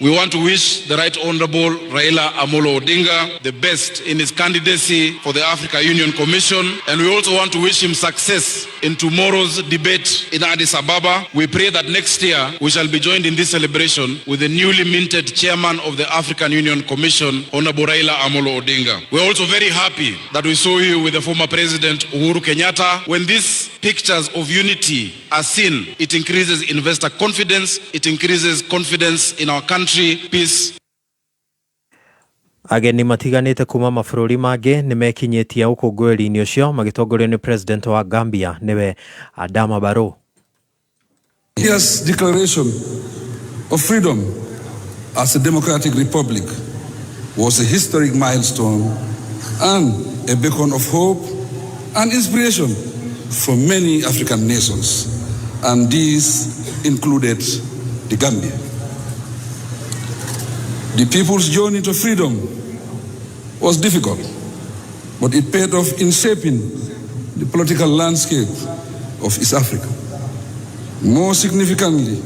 We want to wish the Right Honorable Raila Amolo Odinga the best in his candidacy for the Africa Union Commission, and we also want to wish him success in tomorrow's debate in Addis Ababa. We pray that next year we shall be joined in this celebration with the newly minted chairman of the African Union Commission, Honorable Raila Amolo Odinga. We are also very happy that we saw you with the former President Uhuru Kenyatta. When these pictures of unity are seen, it increases investor confidence, it increases confidence in our country. Peace. Ageni matiganĩte kuma mabũrũri mangĩ nĩmekinyĩtie ũkũngũĩri-inĩ ũcio magĩtongorio nĩ President wa Gambia niwe Adama Barrow. Yes, declaration of freedom as a democratic republic was a historic milestone and a beacon of hope and inspiration for many African nations, and these included the Gambia. The people's journey to freedom was difficult, but it paid off in shaping the political landscape of East Africa. More significantly,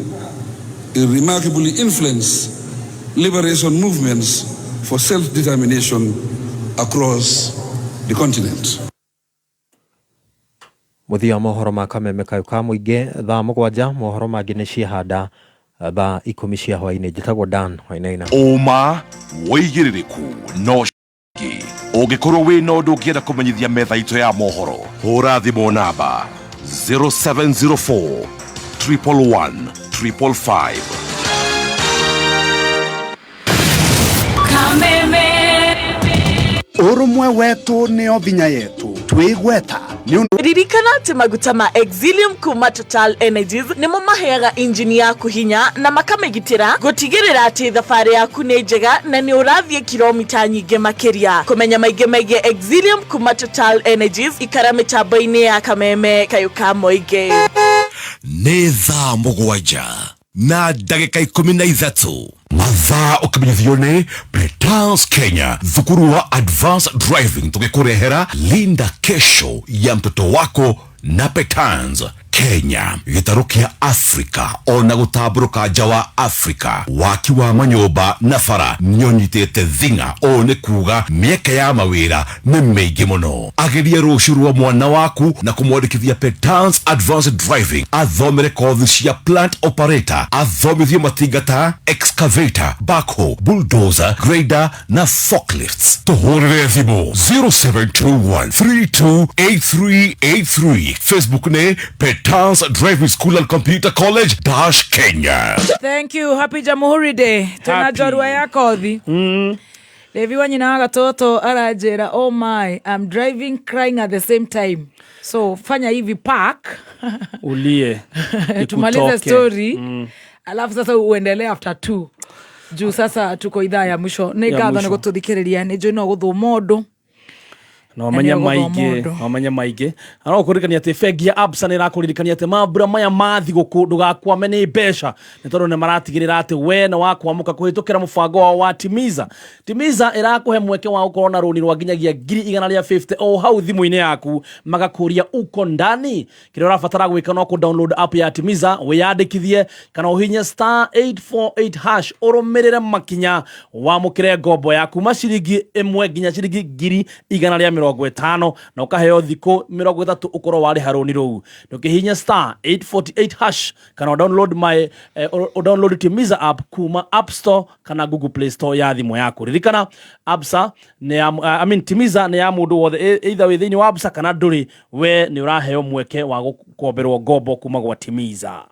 it remarkably influenced liberation movements for self-determination across the continent. Muthia mohoro makameme kayuka muingi thaa mugwanja mohoro mangi ni ciahanda thaa 10 cia hwaini. Njĩtagwo Dan Wainaina. Ũma wĩigĩrĩrĩku no ciki ũngĩkorwo wĩ na ũndũ ũngĩenda kũmenyithia metha itũ ya mohoro, hũra thimũ namba 0704 111 555. Kameme Urumwe wetu nio vinya yetu twigweta. Ririkana ati maguta ma Exilium kuma Total Energies nimo maheaga injini yaku hinya na makamegitira gutigirira ati thabarĩ yaku nĩ njega na nĩ ũrathiĩ kilomita nyingĩ makĩria. Kũmenya maingĩ megiĩ Exilium kuma Total Energies, ikara mĩtambo-inĩ ya Kameme kayuka moingĩ. Nĩ thaa mũgwanja na ndagĩka 13 mathaa ũkimenyithio nĩ Petals Kenya, thukuru wa Advanced Driving tũgĩkũrehera Linda Kesho ya mtoto wako na Petals. Kenya gitaro kia Afrika ona gutamburuka nja wa Afrika waki wa manyumba na bara nyonyitete thinga one kuga mieke ya mawira ni meigi muno ageria rushuru wa mwana waku na kumwandikithia Petans Advanced Driving athomere kothi cia plant operator athomithio matingata excavator backhoe bulldozer grader na forklifts tuhurire thimu 0721328383 Facebook ne Petans Driving School and Computer College Kenya. Thank you. Happy Jamhuri Day. Tunajorwa ya kothi. Levi wanyina wa gatoto arajera, oh my, I'm driving crying at the same time. So fanya hivi park. Ulie. Tumalize story. Alafu sasa uendelee after 2. Juu sasa tuko idhaa ya mwisho. Negatho niko tuthikiriria ni joino guthumondo. No manya maige ano kurikania te fegi ya Absa ni rakuririkania ate mabura maya mathi guku ndugakwame ni besha ni tondu ni maratigirira ate we na wakwamuka kuhitukira mufango wa Timiza irakuhe mweke wa ukorwo na runi rwa nginyagia 150 o hau thimu-ini yaku magakuria uko ndani kire urabatara gwika no ku download app ya Timiza wiyandikithie kana uhinye *848# urumirire makinya wa mukire ngombo yaku maciringi 1 nginya ciringi 150 na ukaheo thiko 30 ukoro wari haroni rou ndukihinya *848# kana download Timiza app kuma App Store kana Google Play Store ya thimu yaku ririkana Absa ne Timiza ne ya mundu wothe either within wa Absa kana nduri we ni uraheo mweke wa gukomberwo ngombo kuma gwa Timiza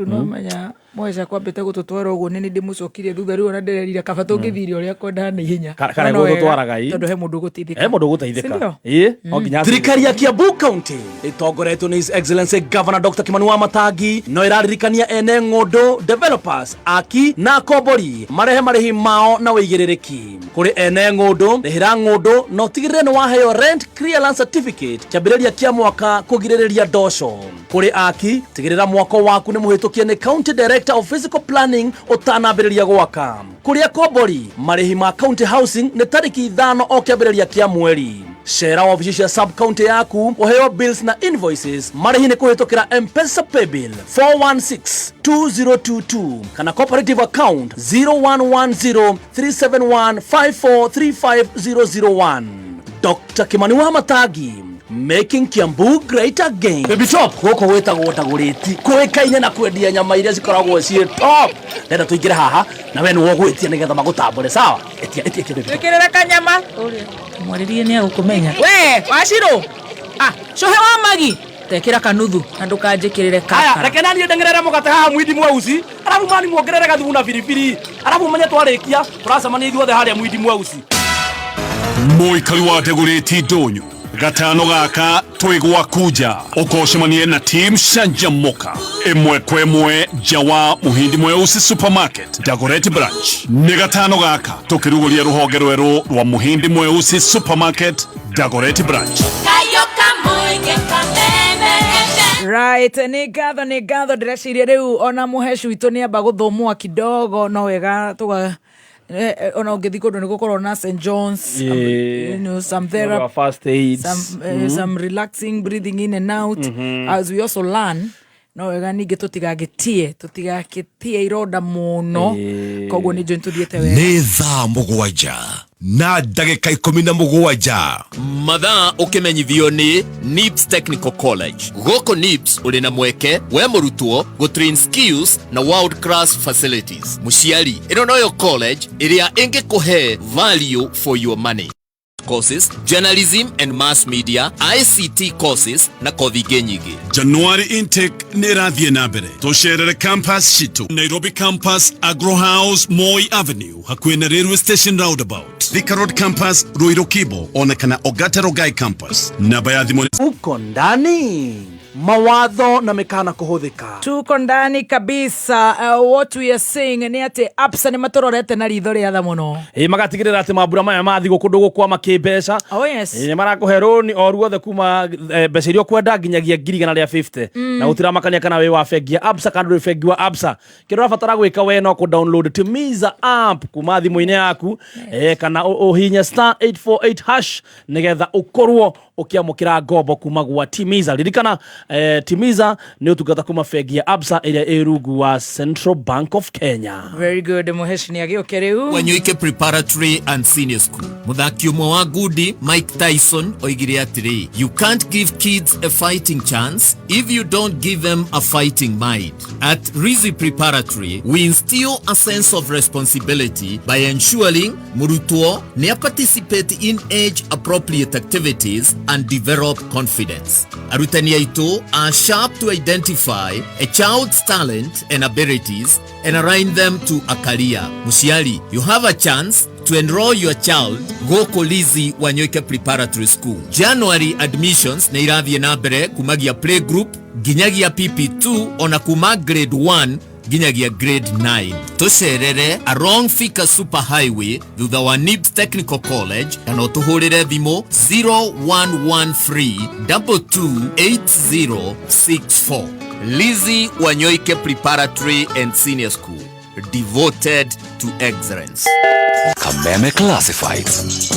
manya mweza kwambete gututwara ugo nini ndimucokirie thutha riu ona ndererire kaba tungithirio uria kwenda na ihenya kana gututwaraga tondu he mundu gutithika onginya thirikari ya Kiambu County itongoretwo ni His Excellency Governor Dr. Kimani wa Matangi no iraririkania ene ngondo developers aki na kombori marehe marihi mao na wigiririki kuri ene ngondo rihira ngondo no tigirire ni waheo rent clearance certificate kiambiriria kia mwaka kugiririria ndosho kuri aki tigirira mwako waku ni muhitukie ni County Director of Physical Planning utanambiriria gwaka kuri kombori marihi ma county housing ni tariki 5 o kiambiriria kia mweri share office ya sub county yaku oheo bills na invoices marihi ni kuhitukira M-Pesa paybill 4162022 kana cooperative account 01103715435001 Dr. Kimani wa Matangi making Kiambu great again. Baby shop goko wetagwo taguriti kuikaine na kwendia nyama iria zikoragwo cie top nenda tuingire haha na we ni wogwitia nigetha magutambure sawa etia tukirera kanyama uri mwaririe ni agukumenya we washiro shohe wa magi tekira kanuthu na ndukanjikirire kaka aya reke nani ndengerera mugate haha mwindi mweusi arabu mani muongerere gathugu na biribiri arabu menye twarikia turacemania ithuothe haria mwindi mweusi Muikari wa Tegureti Ndonyo gatano gaka twigwa kuja ukocemanie na team Shanjamoka imwe kwemwe jawa muhindi mweusi supermarket Dagoretti branch ni gatano gaka tukiruguria ruhonge rweru rwa muhindi mweusi supermarket Dagoretti branch right ni gatho ndiraciria riu ona muheshu itu ni amba guthomwa kidogo no wega tuga ona ungethi kundu nigukorwo na St. John's some therapy first aid some relaxing breathing in and out as we also learn no wega ninge tutigagitie ironda muno koguo ni joint tuthiete wega ni thaa mugwanja na ndagika 17 mathaa ukimenyithio ni NIPS Technical College goko NIPS uri na mweke we murutwo go train skills na world class facilities muciari ino noyo college iria ingikuhe value for your money courses journalism and mass media ICT courses na kothi nyingi January intake nirathie na mbere tusherere campus shitu Nairobi campus Agro House Moi Avenue hakuhi na railway station roundabout Thika Road campus Ruiru Kibo ona kana Ogata Rogai campus namba ya thimũ uko ndani mawatho na mekana kuhuthika. Tuko ndani kabisa. What we are saying ni ati Absa ni matororete na ritho ria tha muno. Magatigirira ati mabura maya mathi gukundu gukwama kibeca. Oh yes. Marakuhero ni oruothe kuma mbeca irio kwenda nginyagia 150 na utiramakania kana we wa bengi ya Absa kana we bengi wa Absa. Kiro rabatara gwika we no ku download Timiza app kuma thimu-ini yaku kana uhinya *848# nigetha ukorwo ukiamukira ngombo kuma gwa Timiza. Ririkana Timiza ni utungata kuma bengi ya Absa iria irungu wa Central Bank of Kenya. Very good. Muheshi ni agioke riu Wanyoike Preparatory and Senior School. Muthaki umwe wa Gudi Mike Tyson oigire atiri, you can't give kids a fighting chance if you don't give them a fighting mind. At Rizi Preparatory, we instill a sense of responsibility by ensuring murutwo ne participate in age appropriate activities and develop confidence. Arutani aitu are sharp to identify a child's talent and abilities and align them to a career. Musiali, you have a chance to enroll your child. Go Kolizi Wanyoike Preparatory School. January admissions na irathie na mbere kumagia playgroup ginyagia PP2 ona kuma grade 1 ginyagia grade 9. Tucerere along Thika Super Highway thutha wa NIBS Technical College kana utuhurire thimo 0113228064. Lizi Wanyoike Preparatory and Senior School, devoted to excellence. Kameme Classifieds.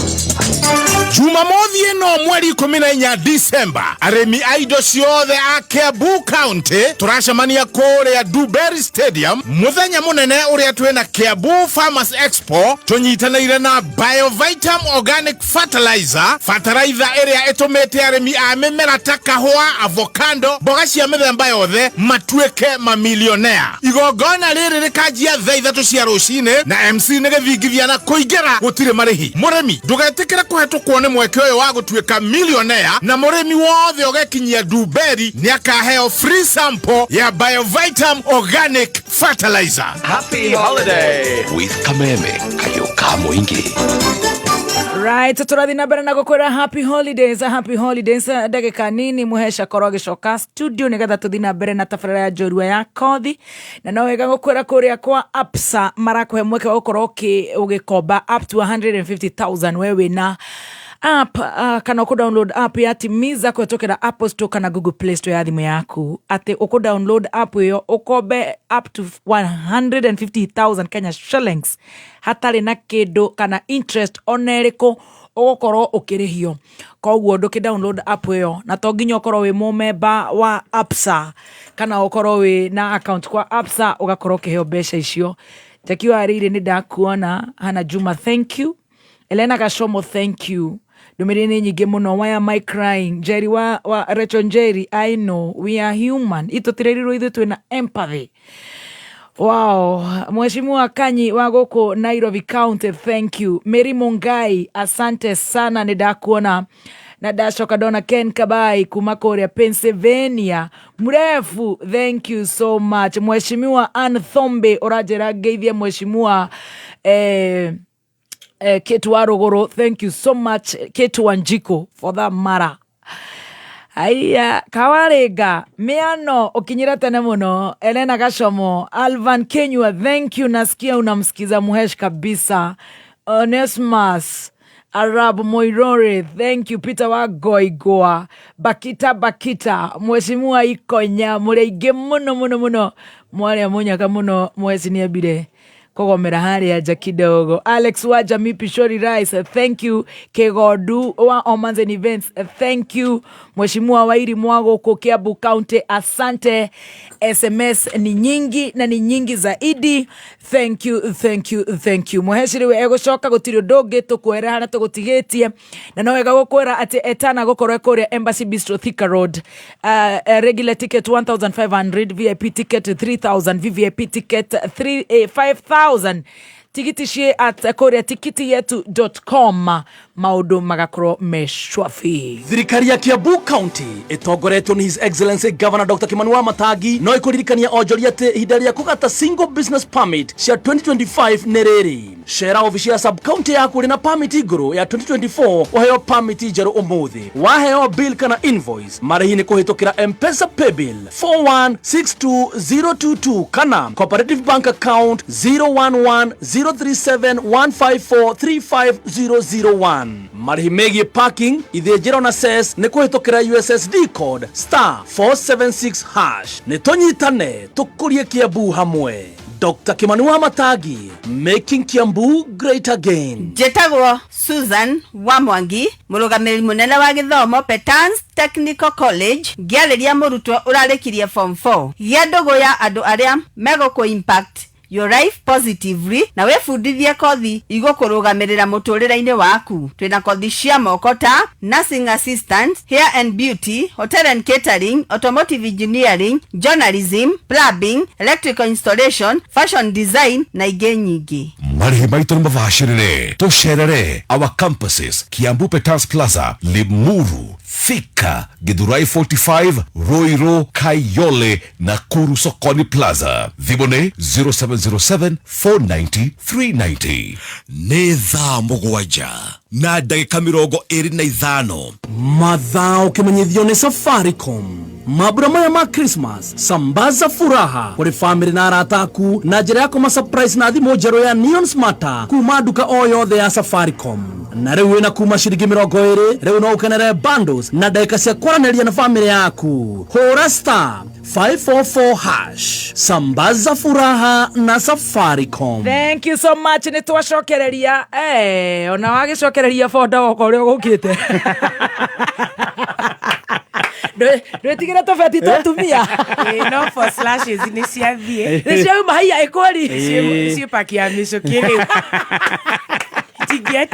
Jumamothi eno mweri 14 December, aremi aido ciothe a Kiambu County turacemania kuria Duberry Stadium muthenya munene uria twina Kiambu Farmers Expo. Tunyitanaire na BioVitam Organic Fertilizer iria itumite aremi a mimera ta kahua, avocado, mboga cia mithemba yothe matuike mamilionea. Igongona riri rikajia thaa 3 cia rucini na MC nigithingithia na kuingira gutire marihi. Muremi ndugetikire kuhetukwo ni mweke uyu wa gutuika millionaire, na muremi wothe ugekinyia Duberry ni akaheo free sample ya BioVitam Organic Fertilizer. Happy holiday with Kameme kayoka mwingi. Right, turathi na mbere na gukwira happy holidays. Ndagika nini Muhesha koroge shoka studio nigetha tuthi na mbere na tabarĩra ya njorua ya kothi, na no wega gukwira kuria kwa Absa marakuhe mweke wa gukorwo ugikomba up to 150,000 wewe na app kana ku download app ya Timiza kutokera Apple Store kana Google Play Store ya thimu yaku. Ate uko download app yo ukobe up to 150,000 Kenya shillings hatari na kindu kana interest oneriko ugokorwo ukirihio. Koguo nduki download app yo na to nginya ukorwo wi member wa Absa kana ukorwo wi na account kwa Absa ugakorwo ukiheo mbeca icio. Jakiwa arire ni ndakuona Hana Juma, thank you. Elena Gashomo, thank you. Dumirini nyingi muno. Why am I crying? Jerry wa Rachel Jerry, I know we are human. Ito tireriro ithu twina empathy. Wow. Mheshimiwa Kanyi wa goko Nairobi County, thank you. Mary Mongai, asante sana nidakuona. Na Dashoka Dona Ken Kabai kumakoria Pennsylvania mrefu, thank you so much. Mheshimiwa Ann Thombe orajera geithia Mheshimiwa Ketu Warogoro, thank you so much. Ketu Wanjiko for that matter. Aya, Kawarega, Miano, okinyira tene muno. Elena Gashomo, Alvan Kenyua, thank you. Nasikia unamsikiza Muhesh kabisa. Onesmus Arab Moirore, thank you. Peter wa Goigoa, Bakita, Mheshimiwa Ikonya, mureige muno. Mwale amunyaka muno mwezi ni abide. Kogomera hari ya kidogo. Alex Waja Mipi Shori Rice, thank you. Kegodu wa Omanzen Events, thank you. Mheshimiwa Wairi Mwago kwa Kiambu County, asante. SMS ni nyingi na ni nyingi zaidi. Thank you. Muheshiri we ego shoka gutirio doge tukwera hana tugutigetie na no wega gukwera ati etana gukorwa kuria Embassy Bistro Thika Road. Regular ticket 1,500, VIP ticket 3,000, VVIP ticket 5,000. Tikiti shie at koreatikitiyetu.com. maundu magakorwo me shwafi. Thirikari ya Kiambu County itongoretwo ni His Excellency Governor Dr. Kimani Wamatangi no ikuririkania onjoria ati ihinda ria kugata single business permit cia 2025 nĩ rĩrĩ. Cera ofici ya sub county yaku uri na permit iguru ya 2024 waheo permit njeru umuthi. Waheo bill kana invoice marĩhi nĩ kũhĩtũkĩra M-Pesa paybill 4162022 kana cooperative bank account 011037154350001. Marĩhi megie parking ithĩnjĩro na cess nĩ kũhĩtũkĩra USSD code *476#. Nĩ tũnyitane tũkũrie Kiambu hamwe. Dr. Kimani Wamatangi, making Kiambu great again. Jetagwo Susan Wamwangi, mũrũgamĩrĩri mũnene wa gĩthomo Petans Technical College, ngĩarĩria mũrutwo ũrarĩkirie form 4. Gĩa ndũgũ ya andũ arĩa megũkũ impact your life positively na wefundithie kothi igũkũrũgamĩrĩra mũtũrĩre-inĩ waku. Twĩna kothi cia moko ta nursing assistant, hair and beauty, hotel and catering, automotive engineering, journalism, plumbing, electrical installation, fashion design na ingĩ nyingĩ. Marĩhi maitũ nĩ mabacĩrĩre. Tũcerere our campuses Kiambu Petans Plaza, Limuru, Thika, Githurai 45, Ruiru, Kayole, Nakuru Sokoni Plaza. Thimũ 0707-490-390. Nĩ thaa mũgwanja na ndagĩka 25. Mathaa ũkĩmenyithio nĩ Safaricom. Mabura maya ma Christmas, sambaza furaha kuri family na arata aku na njĩra ya kuma surprise na thimũ njerũ ya Neon Smarta kuma nduka o yothe ya Safaricom. Na rĩu wĩna kuma ciringi 20, rĩu no ũkenere bundles na ndagĩka cia kwaranĩria na family yaku. Hũra *544#. Sambaza furaha na Safaricom. Thank you so much. Nĩ twacokereria ona wagĩcokereria fonda wako ũrĩa ũgũkĩte. Nĩtigĩre tofeti twatumia. No for slashes nĩ ciathiĩ. Nĩ ciauma haiya ikweli. Cio paki ya mĩcũkĩ rĩu. Tigia.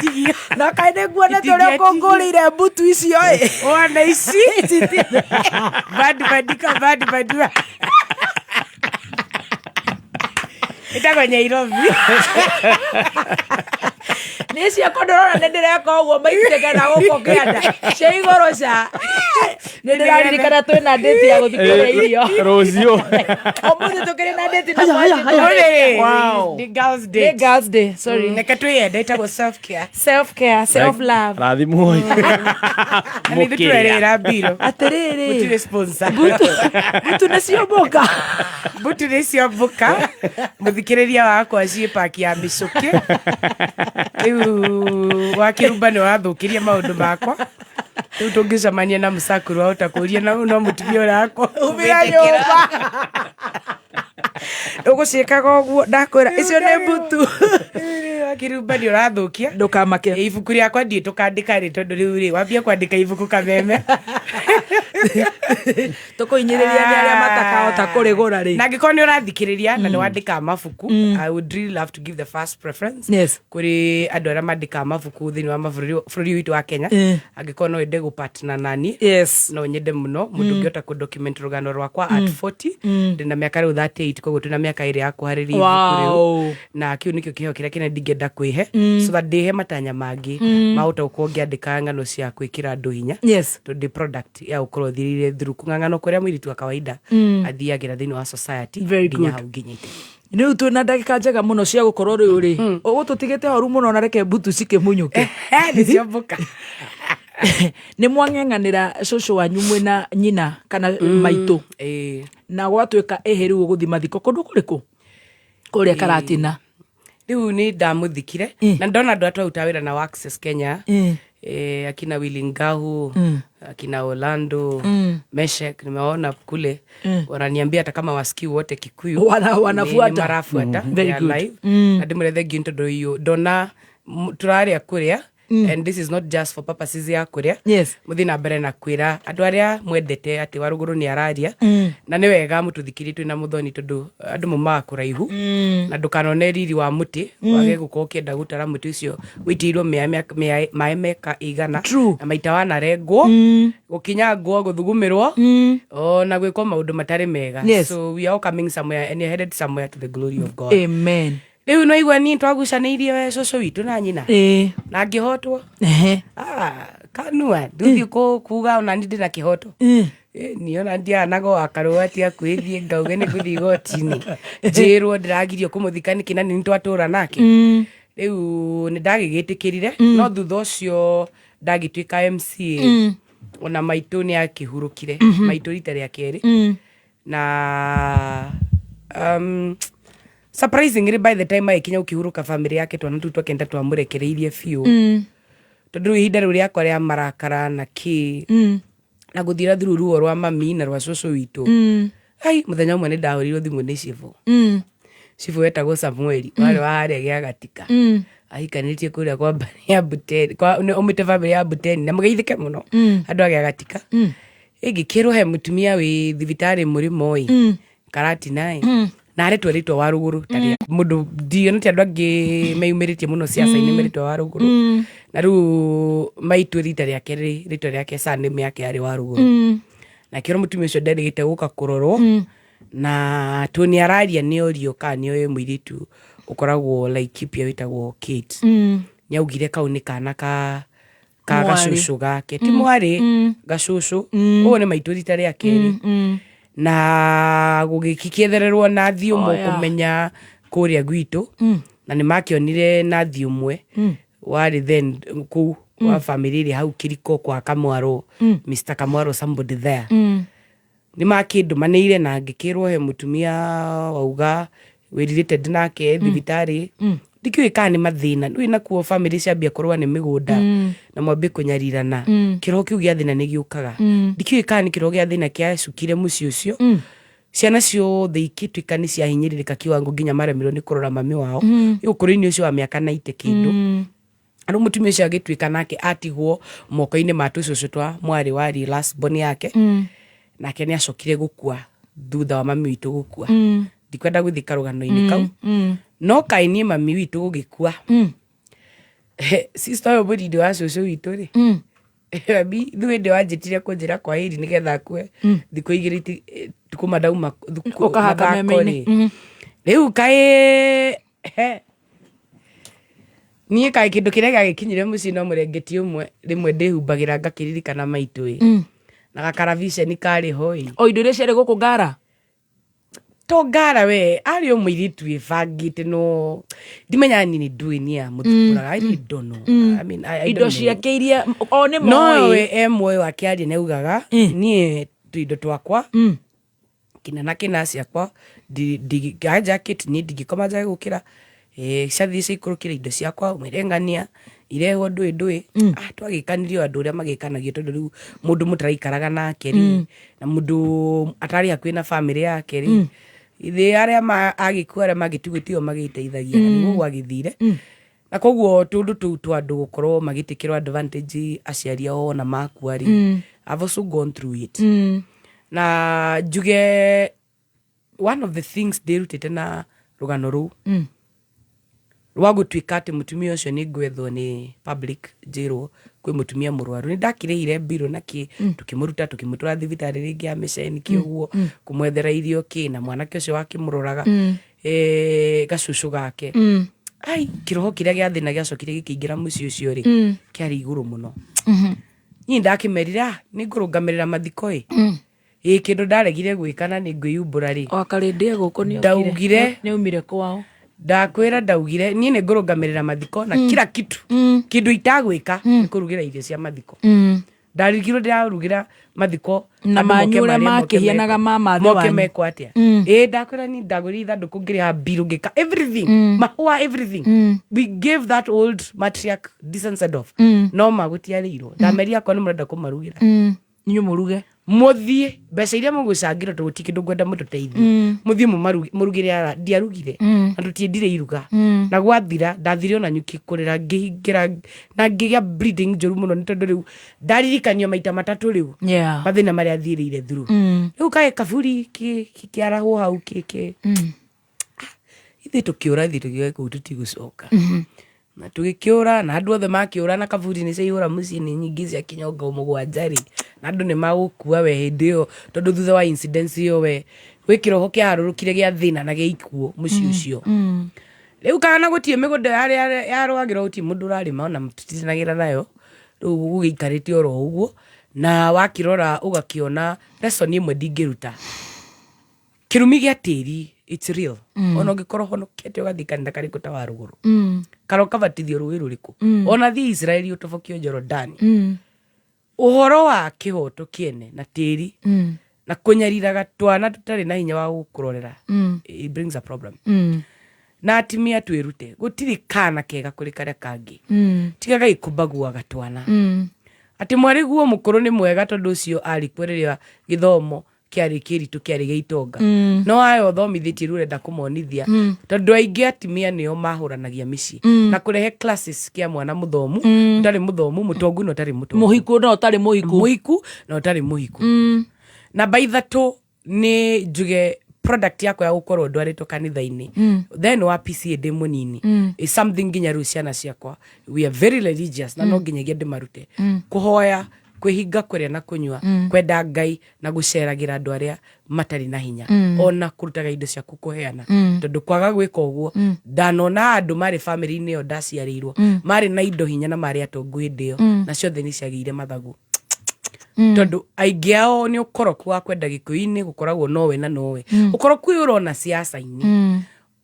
Na kaine nguone tũrĩa ũkũngũrĩire mbutu icio ĩ. Ona ici. Bad. Itago Nyairobi. Nĩcia kondorora nĩndĩreka ũguo maitĩka na gũkũ kĩanda. Cia igũrũ ca. Nĩndĩraririkana twĩna date ya gũthikĩrĩria irio. Rũciũ. Ũmũthĩ tũkĩrĩ na date na mwanjĩ. Wow. The girls day. Sorry. Neka twĩyenda ĩtagwo self care. Self love. Rathimũ. Nĩ tũrerera mbiro. Atĩrĩrĩ. Butu sponsor. Butu nĩciomboka. Butu nĩciomboka. Mũthikĩrĩria wakwa ciĩ paki ya mĩcũkĩ. Wakĩrumba nĩ wathũkĩria maũndũ makwa. Rĩu tũngĩcemania na mũcakũrũ wahota kũria no mũtumia ũrakwa umĩra nyũmba. Ũgũciĩkaga ũguo ndakwĩra icio nĩ mbutu. Wakĩrumba nĩ ũrathũkia. Ndũkamake. Ibuku rĩakwa ndiĩ tũkandĩka rĩ tondũ rĩu rĩ wambia kwandĩka ibuku kameme. Tũkũinyĩrĩria nĩ arĩa matakahota kũrĩgũra rĩ. Na angĩkorwo nĩ ũrathikĩrĩria na nĩ wandĩka mabuku, I would really love to give the first preference. Yes. Kũrĩ andũ arĩa mandĩka mabuku thĩinĩ wa bũrũri witũ wa Kenya. Angĩkorwo no ende gũpartner nani. Yes. No nyende mũno mũndũ ũngĩhota kũdocument rũgano rwakwa at 40. Ndĩna mĩaka rĩu 38 koguo twĩna mĩaka ĩrĩ ya kũharĩria ibuku rĩu. Na kĩu nĩkĩo kĩheo kĩrĩa kĩnene ndingĩenda kwĩhe. So that ndĩhe matanya mangĩ mahota gũkorwo ngĩandĩka ng'ano cia gwĩkĩra andũ hinya. Yes. Tondũ product ya gũkorwo thirire through kũng'ang'ana kũrĩa mũirĩtu wa kawaida athiagĩra thĩinĩ wa society nginya hau nginyĩte. Rĩu twĩna ndagĩka njega mũno cia gũkorwo rĩu rĩ. Ũgũtũtigĩte horu mũno na reke mbutu cikĩmunyũke. Nĩciomboka. Nĩ mwang'eng'anĩra cũcũ wanyu mwĩna nyina kana maitũ. Na gwatuĩka rĩu ũgũthi mathiko kũndũ kũrĩkũ? Kũrĩa Karatina. Rĩu nĩ ndamũthikire na ndona andũ atwaruta wĩra na Access Kenya. Akina Willy Ngahu, akina Orlando, Meshek nimeona kule wananiambia hata kama wasikii wote Kikuyu wanafuata. Marafuata. Very good. Live. Na ndimurethia ginto do hiyo dona turaria kuria. And this is not just for purposes ya kuria. Yes. Muthi na mbere na kwira andu aria mwendete ati Waruguru ni araria na ni wega mututhikiri twina muthoni tondu andu mumaga kuraihu na ndukanone riri wa muti wage gukorwo kienda gutara muti ucio witirwo mai meka igana na maita wanarengwo gukinya ngo guthugumirwo na gwikwo maundu matari mega. Yes. So we are all coming somewhere and headed somewhere to the glory of God. Amen. riu no igwa ni twagucanĩirie we cucu witũ na nyina na ngĩhotwo kanua nduthi kuga ona ndi na kihoto ni ona ndianago akarwati akwithie ngauge ni kuthi igoti-ini njirwo ndiragirio kumuthikani kinani ni twatura nake riu ni ndagigĩtĩkĩrire no thutha ũcio ndagĩtuĩka MCA ona maitũ ni akĩhurũkire maitũ rita rĩa kerĩ na surprisingly by the time aikinya ũkĩhurũka family yake twana tu twakenda twamũrekereirie biũ tondu ihinda riu riakwa ria marakara na na guthira through ruo rwa mami na rwa cucu witũ ai muthenya umwe ni ndahorirwo thimu ni cibu wetagwo Samueli wale wa harĩa Gĩagatika ahikanĩtie kũrĩa kwa mbari ya Buteni kwa umĩte family ya Buteni na mũgeithĩke mũno andũ a Gĩagatika ĩngĩkĩrwo he mũtumia wĩ thibitarĩ Mũrĩmo Karati naĩ na aretwo rĩtwa wa Rũgũrũ tarĩa mũndũ ndiona ti andũ angĩ meyumĩrĩtie mũno ciaca-inĩ meretwo wa Rũgũrũ na rĩu maitũ rita rĩa kerĩ rĩtwa rĩake surname yake yarĩ wa Rũgũrũ na kĩro mũtumia ũcio nderĩgĩte gũka kũrorwo na tũni araria nĩ orio kana nĩ oĩ mũirĩtu ũkoragwo Laikipia wĩtagwo Kate nĩaugire kau nĩ kana ka gacucu gake ti mwarĩ gacucu ũguo nĩ maitũ rita rĩa kerĩ na gũgĩkĩethererwo nathi ũmwe kũmenya kũrĩa gwitũ na nĩ makĩonire nathi ũmwe warĩ then kũu wa family ĩrĩa hau Kĩriko kwa Kamwaro Mr. Kamwaro somebody there nĩ makĩndũmanĩire na ngĩkĩrwo he mũtumia wauga wĩrirĩte nake thibitarĩ ndikĩũĩ kana nĩ mathĩna nĩ nakuo family ciambia kũrũa nĩ mĩgũnda na mwambie kũnyarirana kĩroho kĩu gĩa thĩna nĩ gĩũkaga ndikĩũĩ kana nĩ kĩroho gĩa thĩna kĩacukire mũciĩ ũcio ciana ciothe ikĩtuĩka nĩ ciahinyĩrĩrĩka kiwango nginya maremirwo nĩ kũrora mami wao ũkũrũ-inĩ ũcio wa mĩaka 90 kĩndũ andũ mũtumia ũcio agĩtuĩka nake atigwo moko-inĩ ma tũcũcũ twa mwarĩ wa last born yake nake nĩ acokire gũkua thutha wa mami witũ gũkua ndikwenda gũthiĩ karũgano-inĩ kau no kaĩ mami witũ gũgĩkua sister ũyũ mũnini wa cũcũ witũ rĩ mami thuĩ ndĩ wanjĩtire kũnjĩra kwa hĩri nĩgetha kue thikũ igĩrĩ tukuma ndauma mathako-rĩ rĩu kaĩ niĩ kaĩ kĩndũ kĩrĩa gĩagĩkinyire mũciĩ no mũrengeti ũmwe rĩmwe ndĩhumbagĩra ngakĩririkana maitũ na gakaraviceni karĩ hoi o indo iria ciarĩ gũkũ Ngara to Ngara we arĩ o mũirĩtu wĩbangĩte no ndimenya nini ndũĩ nĩ ya mũthukuraga I don't know I mean indo ciake iria o nĩ no we muoyo wake arĩ naugaga niĩ indo twakwa kina na kina ciakwa jacket ni ndingĩkoma nja gũkĩra ciathiĩ ciikũrũkĩra indo ciakwa ũmĩrengania irehwo ndũĩ twagĩkanirio andũ ũrĩa magĩkanagio tondũ rĩu mũndũ mũtaraikaraga nake rĩ na mũndũ atarĩ hakuhĩ na family yake rĩ ithe arĩa agĩkua arĩa magĩtugĩtio magĩteithagia nĩguo gwagĩthire na koguo tũndũ tũu twa andũ gũkorwo magĩtĩkĩrwo advantage aciari ao na makua rĩ I've also gone through it na njuge one of the things ndĩrutĩte na rũgano rũu rwa gũtuĩka atĩ mũtumia ũcio nĩ ngwethwo nĩ public njĩrwo kwĩ mũtumia mũrwaru nĩ ndakĩrĩhire mbirũ na kĩ tukĩmũruta tukĩmũtwara thibitarĩ rĩngĩ ya mĩceni kĩũguo kũmwethera irio kĩ na mwanake ũcio wakĩmũroraga gacucu gake ai kĩroho kĩrĩa gĩa thĩna gĩacokire gĩkĩingĩra mũciĩ ũcio rĩ kĩarĩ igũrũ mũno niĩ ndakĩmerire nĩ ngũrũgamĩrĩra mathiko kĩndũ ndaregire gwĩkana nĩ ngwĩyumbũra rĩ wakarĩndie gũkũ nĩ umire kwao ndakwĩra ndaugire niĩ nĩ ngũrũgamĩrĩra mathiko na kila kitu kĩndũ itagwĩka nĩ kũrugĩra irio cia mathiko ndarigirwo ndĩrarugĩra mathiko na manyu ũrĩa makĩhianaga ma mathe wanyu moke mekwo atĩa ndakwĩra niĩ ndagũrire ithandũkũ ngĩrĩha mbirũ ngĩka everything mahũa everything we gave that old matriarch decent send off no magũtiarĩirwo ndameria akorwo nĩ mũrenda kũmarugĩra niĩ mũruge mũthiĩ mbeca iria mũgũcangĩra tondũ ti kĩndũ ngwenda mũtũteithie mũthiĩ mũrugĩre ndiarugire na tũtiendire iruga na gwathira ndathire ona nyuki kũrĩra ngĩhingĩra na ngĩgĩa bleeding njũru mũno nĩ tondũ rĩu ndaririkanio maita matatũ rĩu mathĩna marĩa thiĩrĩire through rĩu kaĩ kaburi kĩarahwo hau ithuĩ tũkĩũra ithuĩ tũkiuga kũu tũtigũcoka na tũgĩkĩũra na andũ othe makĩũra na kaburi nĩ ciaihũra mũciĩ nĩ nyingĩ cia kinyonga mũgwanja rĩ na andũ nĩ magũkua we hĩndĩ ĩyo tondũ thutha wa incidents ĩyo we gwĩ kĩroho kĩaharũrũkire gĩa thĩna na gĩa ikuũ mũciĩ ũcio Riu kana gutie migundo ya rwagira uti mundu urarima ona mutitinagira nayo riu ugikarite oro uguo na wakirora ugakiona lesson imwe ndingiruta kirumi gia tiri it's real ona ngikorwo honokete ugathikana kari kuta wa ruguru karo kavatithio ruwi ruriku ona thi Israeli utobokio Jordan uhoro wa kihoto kiene na tiri na kunyariraga twana tutari na hinya wa gukurorera it brings a problem na atimia twirute gutiri kana kega kuri karia kangi tigaga ikubagua gatwana ati mwari guo mukuru ni mwega tondu ucio ari kwereria githomo kiari kiritu kiari geitonga no ayo thomithitie rurenda kumonithia tondu aingi atimia nio mahuranagia mici na kurehe classes kia mwana muthomu utari muthomu mutongu no tari mutongu muhiku no tari muhiku no tari muhiku na baithato ni njuge product yako ya gukorwo ndwaritwo kanitha-ini then wa PCA ndi munini is something nginya ruciana ciakwa we are very religious na no nginyagia ndimarute kuhoya kwihinga kuria na kunywa kwenda Ngai na guceragira andu aria matari na hinya ona kurutaga indo ciaku kuheana tondu kwaga gwika uguo ndanona andu mari family-ini yo ndaciarirwo mari na indo hinya na mari atongu ndio na ciothe ni ciagire mathagu tondu aingi ao ni ukoroku wa kwenda gikuini gukoragwo nowe na nowe ukoroku urona siasa-ini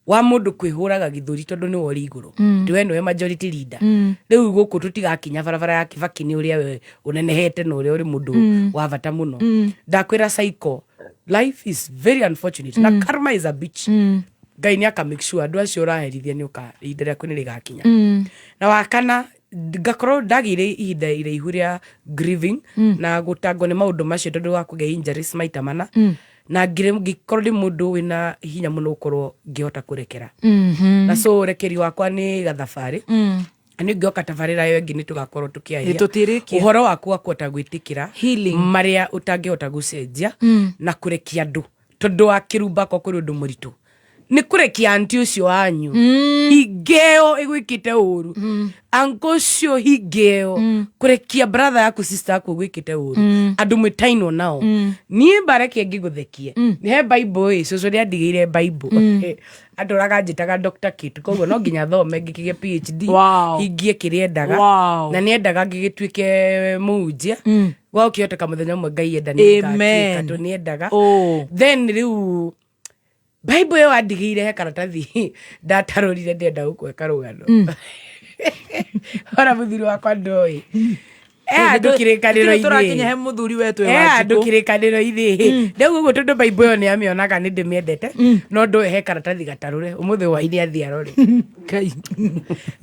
wa mundu kwihuraga githuri tondu ni wori iguru ndiwe no majority leader riu guku tutigakinya barabara ya Kibaki ni uria we unenehete no uria uri mundu wa bata muno ndakwira cycle life is very unfortunate na karma is a bitch Ngai ni aka make sure andu acio uraherithia ni ukarinderia kwini rigakinya na wakana ngakorwo ndagire ihinda iraihu ria grieving na gutangwo ni maundu macio tondu wa kuge injuries maita mana na ngikorwo ndi mundu wina hinya muno ukorwo ngihota kurekera na so rekeri wakwa ni gathabari ani ngioka tabarira yo ngi ni tugakorwo tukiaria uhoro waku wa kuota gwitikira maria utangihota gucenjia na kurekia andu tondu wa kirumbako kuri undu muritu ni kurekia anti ucio wanyu higeo igwikite uru anko cio higeo kurekia brother yaku sister yaku gwikite uru andu mwitaino nao nie bareke ngiguthekie ni he bible icio ria ndigire bible andu raganjitaga Dr. Kit koguo no nginya thome ngikige PhD hingie kiriendaga na niendaga ngigituike munjia wa ukihoteka muthenya umwe Ngai enda ni ngatuika niendaga then riu Bible yo andigire he karatathi ndatarorire ndenda gukweka rugano ora muthuri wakwa ndoi andukire kaniro ithi turakinya he muthuri wetu wa andukire kaniro ithi ndeu gugu tondu Bible yo ni amionaga ni ndimiendete no ndo he karatathi gatarure umuthi wa ini athia rore kai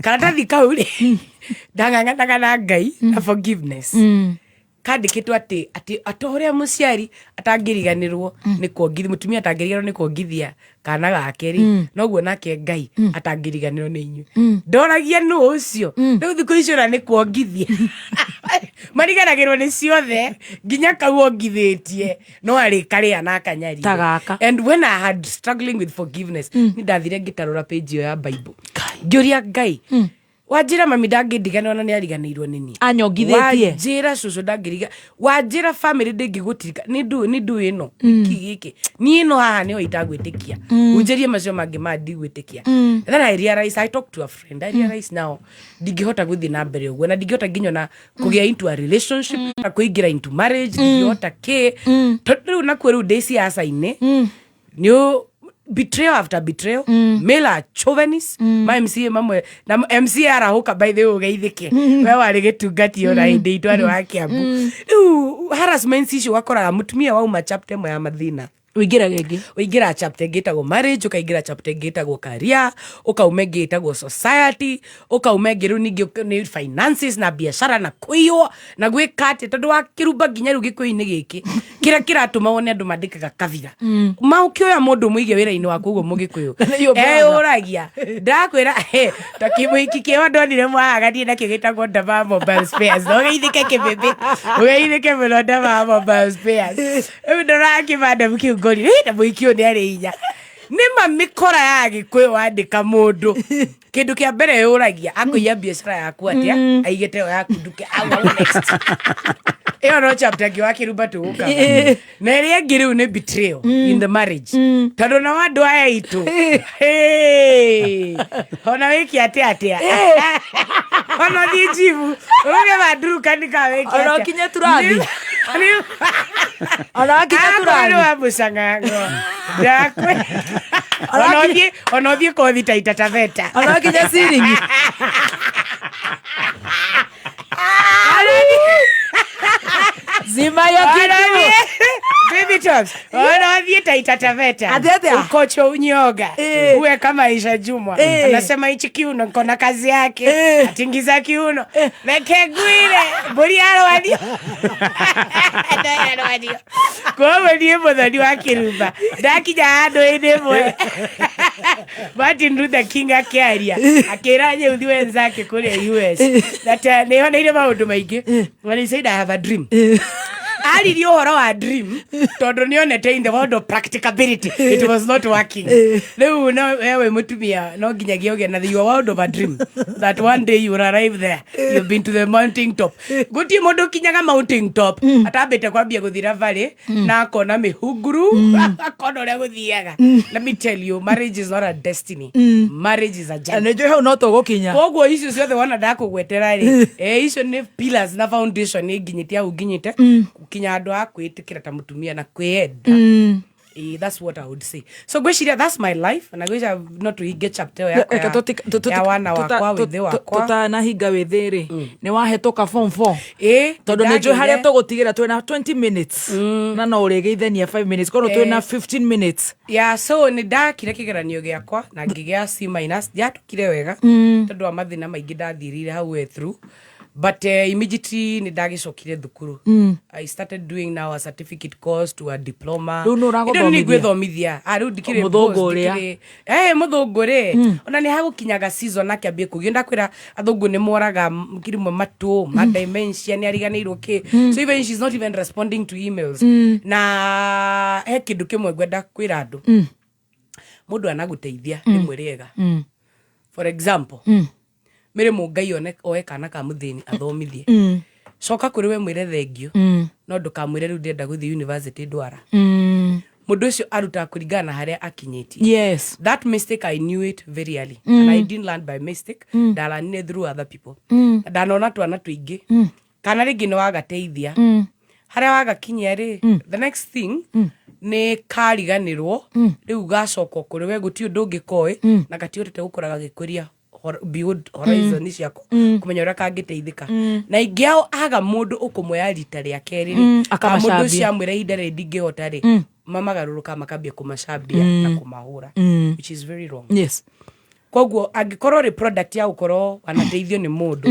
karatathi kau ri ndanganganaga na Ngai na forgiveness kandikitwo ati atoria muciari atangiriganirwo ni kuongithia mutumia atangiriganirwo ni kuongithia kana gake ri noguo nake Ngai atangiriganirwo ni inyu ndoragia nu ucio riu thiku icio ra ni kuongithia mariganagirwo ni ciothe nginya kauongithitie no ari karia na kanyari and when I had struggling with forgiveness ni ndathire ngitarora page yo ya Bible ngiuria Ngai wajira mami ndangidigana ona ni ariganirwo nini anyongithitie wajira cucu ndangiriga wajira family ndingigutirika ni ndu ino kigiki ni ino haha ni oitagwitikia unjerie macio mangi ma ndigwitikia then I realize I talk to a friend I realize now ndingihota guthi na mbere uguo na ndingihota nginya na kugia into a relationship na kuingira into marriage ndingihota ke tondu na kweru desi asa-ini ni betrayal after betrayal mela chauvinist my MC mamwe na MC arahuka by the way ugeithike we wari gitungati ora hindi itwari wa Kiambu harassment issue wakora mutumia wa uma chapter ya mathina uingira chapter gitagwo marriage ukaingira chapter gitagwo career ukaumegitagwo society ukaumegiru ni finances na biashara na kuiyo na gwikate tondu wa kirumba nginya ru gikuini giki kiratuma wone andu mandikaga kavira maukioya mundu muige wira-ini waku uguo mugikuyu uragia ndakwira takimuiki kiwa ndonire mwagathie nakio gitagwo Ndava Mobile Spares no geithike kibebe ugeithike muno Ndava Mobile Spares ndora kibanda mkiu ngori na muikio ni ari inya ni mamikora ya gikuyu wandika mundu kindu kia mbere uragia akuia biashara yaku atia aigete yaku nduke next Eo no chapter ki wakiruba tuuka. Na ile ngiri ni betrayal in the marriage. Tado na wadu aya itu. Hey. Ona wiki atia. Ona dijivu. Uge maduru kanika wiki atia. Ona kinya turathi. Ona kinya turathi. Ona wabusangango. Dakwe. Ona die ko vita itataveta. Ona kinya siringi. Zima yo kitu. Baby Tops. Ona vieta itataveta. Ukocho unyoga. Uwe kama Aisha Jumwa. Anasema hichi kiuno kona kazi yake. Atingiza kiuno. Meke gwire. Buri alo wadio. Ado wadio. Kwa wadiye modhani wakiruba. Daki jaado edemwe. Martin Luther King akiaria. Akiranye uthi wenzake kule US. That neona ile maundu maingi. When he said I have a dream. Ali dio horo wa dream. Todo nionete in the world of practicability. It was not working. Leo no ewe mutumia no ginyagia oge na the world of a dream. That one day you will arrive there. You've been to the mountain top. Guti mondo kinyaga mountain top. Atabete kwambia guthira valley na akona mihuguru. Akona ria guthiaga. Let me tell you, marriage is not a destiny. Marriage is a journey. Nejo he no to gukinya. Koguo icio ciothe wona ndakugwetera ri. Icio ni pillars na foundation nginyitia uginyite. Kinya andu akwitikira ta mutumia na kwenda. That's what I would say. So gweciria that's my life and I wish I not to get chapter ya wana wakwa withe wakwa tutanahinga withiri ni wahetoka form 4 tondu ni jo haria tugutigira twina 20 minutes na no uregeithania 5 minutes kono twina 15 minutes. So ni ndakire kigeranio giakwa na ngigea C- ndiatukire wega tondu wa mathina maingi ndathirire hau through. But immediately ni ndagicokire thukuru. I started doing now a certificate course to a diploma. Ni gwithomithia. Riu ndikire muthunguri. Muthunguri. Ona ni hagukinyaga season na kiambie kugio ndakwira athungu ni moraga kirimo matu ma dementia ni ariganirwo ki. So even she's not even responding to emails. Na kindu kimwe gwenda kwira andu. Mundu anaguteithia ni mwiriega. For example, mere mungai oe kana ka muthini athomithie. Coka kuri we mwire thengio. No ndukamwire riu ndenda guthi university ndwara. Mundu ucio aruta kuringana haria akinyitie. Yes. That mistake I knew it very early. And I didn't learn by mistake. Ndalanire through other people. Ndanona twana tuingi. Kana ringi ni wagateithia. Haria wagakinyia ri. The next thing ni kariganirwo. Riu gacoka kuri we guti undu ngikoi na gatiotete gukuraga gikuria beyond horizon ni ciako kumenya ura kangiteithika na ingiao aga mundu ukumwya rita ria keri mundu cia mwira idare ndingihota ri mamagaruruka makambia kumacambia na kumahura which is very wrong. Yes. Koguo angikorwo ri product ya ukorwo anateithio ni mundu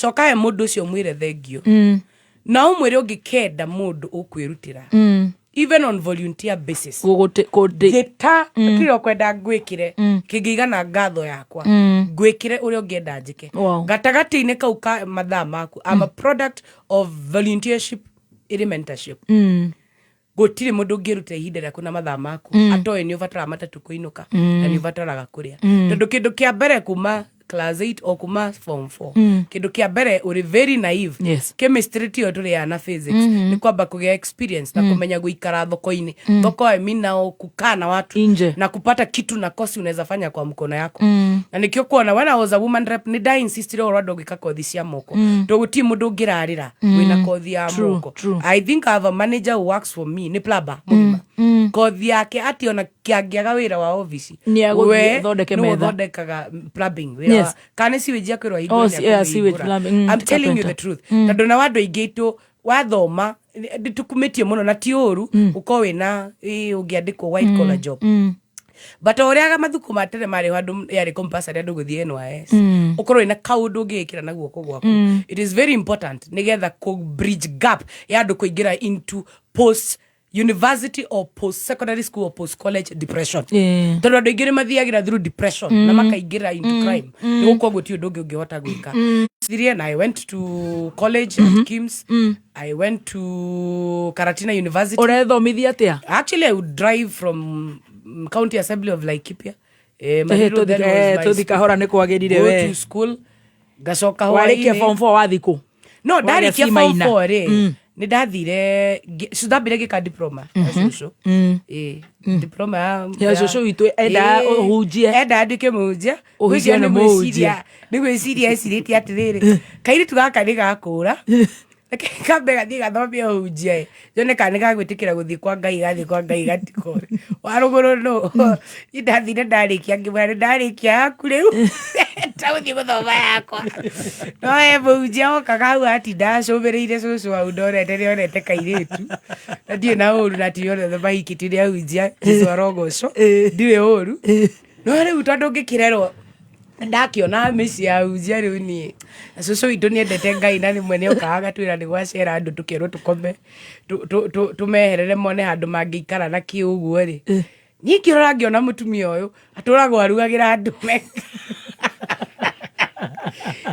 coka mundu ucio mwire thengio na umwire ungikenda mundu ukwirutira even on volunteer basis gita kiro kwenda gwikire kingigana ngatho yakwa gwikire uri ungienda njike gatagati-ini kau ka mathaa maku. I'm a product of volunteership mentorship. Gutire mundu ngiruta ihinda riaku na mathaa maku atoe ni ubatara matatu kuinuka na ni ubataraga kuria tondu kindu kia mbere kuma class 8 o kuma form 4 kindu kia mbere uri very naive. Yes. Chemistry tio tuli ana physics ni kwamba kugia experience na kumenya guikara thoko-ini thoko mina kukana watu Inje. na kupata kitu na kosi unaweza fanya kwa mkono yako na nikio kuona when I was a woman rep ni die insisted or ndo gika kothi cia moko ndo guti mundu ngirarira wina kothi ya moko. I think I have a manager who works for me ni plumber mugima kothi yake ati ona kiangiaga wira wa office we thondeke metha thondekaga plumbing wira kana si wijia kwirwa higo I'm telling you the truth tondu na wandu ingitu wathoma nditukumitie muno na ti uru uko wina ungiandikwo white collar job but oriaga mathuku matere mari handu yari compulsory andu guthie NYS ukorwo ina kaundu ngikira na guoko gwaku. It is very important nigetha ku bridge gap ya andu kuingira into post university or post secondary school or post college depression. Tondu andu ingire mathiagira through depression na makaingira into crime ni guko guti undu ungihota gwika. And I went to college at Kims. I went to Karatina University. Orethomithia atia? Actually I would drive from County Assembly of Laikipia. Tuthikahora ni kwagirire we. Go to school. Gacoka warikia form 4 wathiku. no ndarikia form 4 ri ni ndathire cudambire gika diploma cucu diploma ya cucu itu enda enda ndike munjia uhujia na munjia ni gwiciria ecirĩtie atĩrĩrĩ kairĩtu gaka nĩ gakũra kambe gathiĩ gathomia ũhunjia yone kana nĩ gagwĩtĩkĩra gũthiĩ kwa Ngai gatikore warũgũrũ no ndathire ndarĩkia ngĩmwĩra ndarĩkia yaku rĩu tagũthiĩ gũthoma yakwa no mũhunjia okaga hau atinda acũmĩrĩire cũcũ hau ndorete nĩonete kairĩtu na ndirĩ na ũru na ti othe mahikĩtio nĩ ahunjia Jesũ arogocwo ndirĩ ũru no rĩu tondũ ngĩkĩrerwo ndakiona mĩciĩ ya ahunjia rĩu niĩ cũcũ witũ nĩendete Ngai na rĩmwe nĩokaga gatwĩra nĩ gwacera andũ tũkerwo tũkome tũmeherere mone handũ mangĩikara na kĩ ũguo rĩ niĩ ngĩrora ngĩona mũtumia ũyũ atũragwo arugagĩra andũ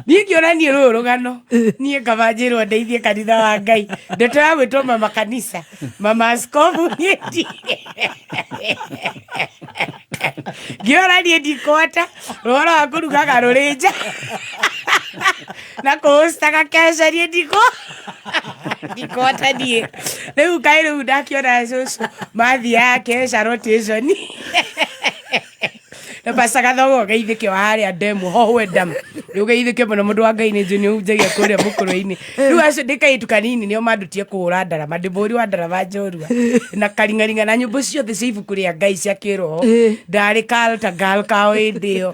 niĩ ngĩona niĩ rũrũ rũgano niĩ ngaba njĩrwo ndeithie kanitha wa Ngai ndeto ya gwĩtwo mama kanisa mama askofu niĩ ngĩona niĩ ndikwota rũhoro wa kũrugaga rũrĩ nja na kũhostaga kesha niĩ ndikwota niĩ rĩu kaĩ rĩu ndakiona cũcũ mathiaga kesha rotation Pastor Gathogo geithĩke wa harĩa ndemu hohwe ndam rĩu geithĩke mũno mũndũ wa Ngai nĩ njũ nĩ ũhunjagia kũrĩa mũkũrũ-inĩ rĩu acio ndĩkaitu kanini nĩo mandutie kũhũra ndarama ndĩmbũri wa ndarama njorua na karingaringa na nyũmba ciothe cia ibuku rĩa Ngai cia kĩroho ndarĩ kalta gal kao hĩndĩ ĩyo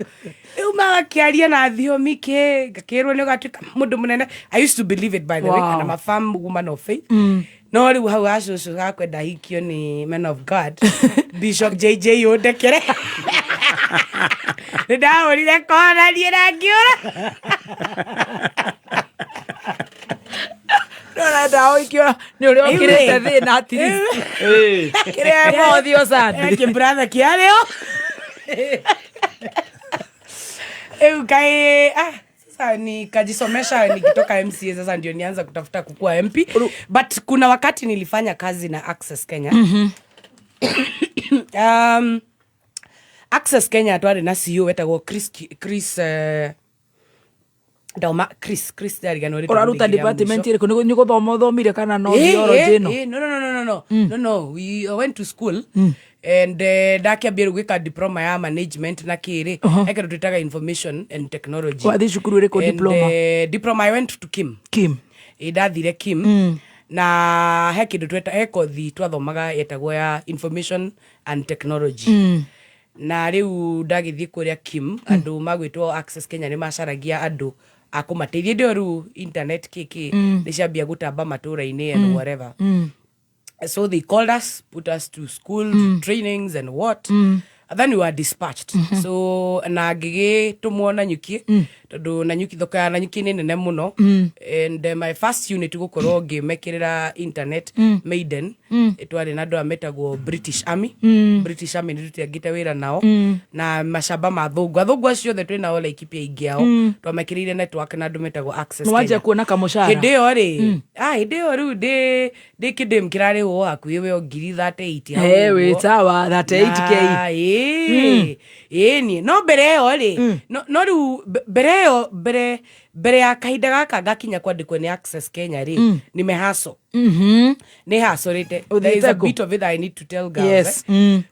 rĩu magakĩaria na thiomi ngakĩrwo nĩ ũgatuĩka mũndũ mũnene. I used to believe it by the way and I'm a firm woman of faith no rĩu hau acũcũ gakwenda hikio nĩ man of God Bishop JJ ũndekere ndahũrire kona niĩ na ngĩũra Nona ndaoikio nĩ ũrĩa ũkĩrĩte thĩna atiri kĩrĩa mothio sandi kĩmbratha kĩarĩo eu kae sasa nikajisomesha nikitoka MCA sasa ndio nianza kutafuta kukua MP but kuna wakati nilifanya kazi na Access Kenya Access Kenya atwari na CEO wetagwo Chris Dauma Chris Darigano uraruta department ire ni guthoma thomire kana no theology no we went to school and ndakiambia gwika diploma ya management na kiri ekero twitaga information and technology wathi cukuru ire ko diploma diploma I went to Kim ndathire Kim na he kindu tweta kothi twathomaga yetagwo ya information and technology na riu ndagithie kuria Kim andu magwitwo Access Kenya ni macaragia andu akumateithia ndio ru internet kiki ni ciambia gutamba matura-ini and whatever so they called us, put us to school trainings and what and then we were dispatched so na ngĩgĩtũmwo Nanyuki tondu Nanyuki thoka ya Nanyuki nĩ nene mũno and my first unit gũkorwo ngĩmekĩrĩra internet maiden itwarĩ na andũ ametagwo British Army nĩ tũtiangĩte wĩra nao na macamba ma athũngũ acio othe twĩ nao Laikipia ingĩ ao twamekĩrĩire network na andũ metagwo Access Kenya wanja kuona kamushara hĩndĩ ĩyo rĩ hĩndĩ ĩyo rĩu ndĩ kĩndĩm kĩrarĩhwo hakuhĩ weo ngiri 38 wĩ sawa 38k ni no mbere ĩyo rĩ no rĩu mbere ya kahinda gaka gakinya kwandĩkwo nĩ Access Kenya rĩ nĩ mehaso nĩ hasorete there is a bit of it I need to tell girls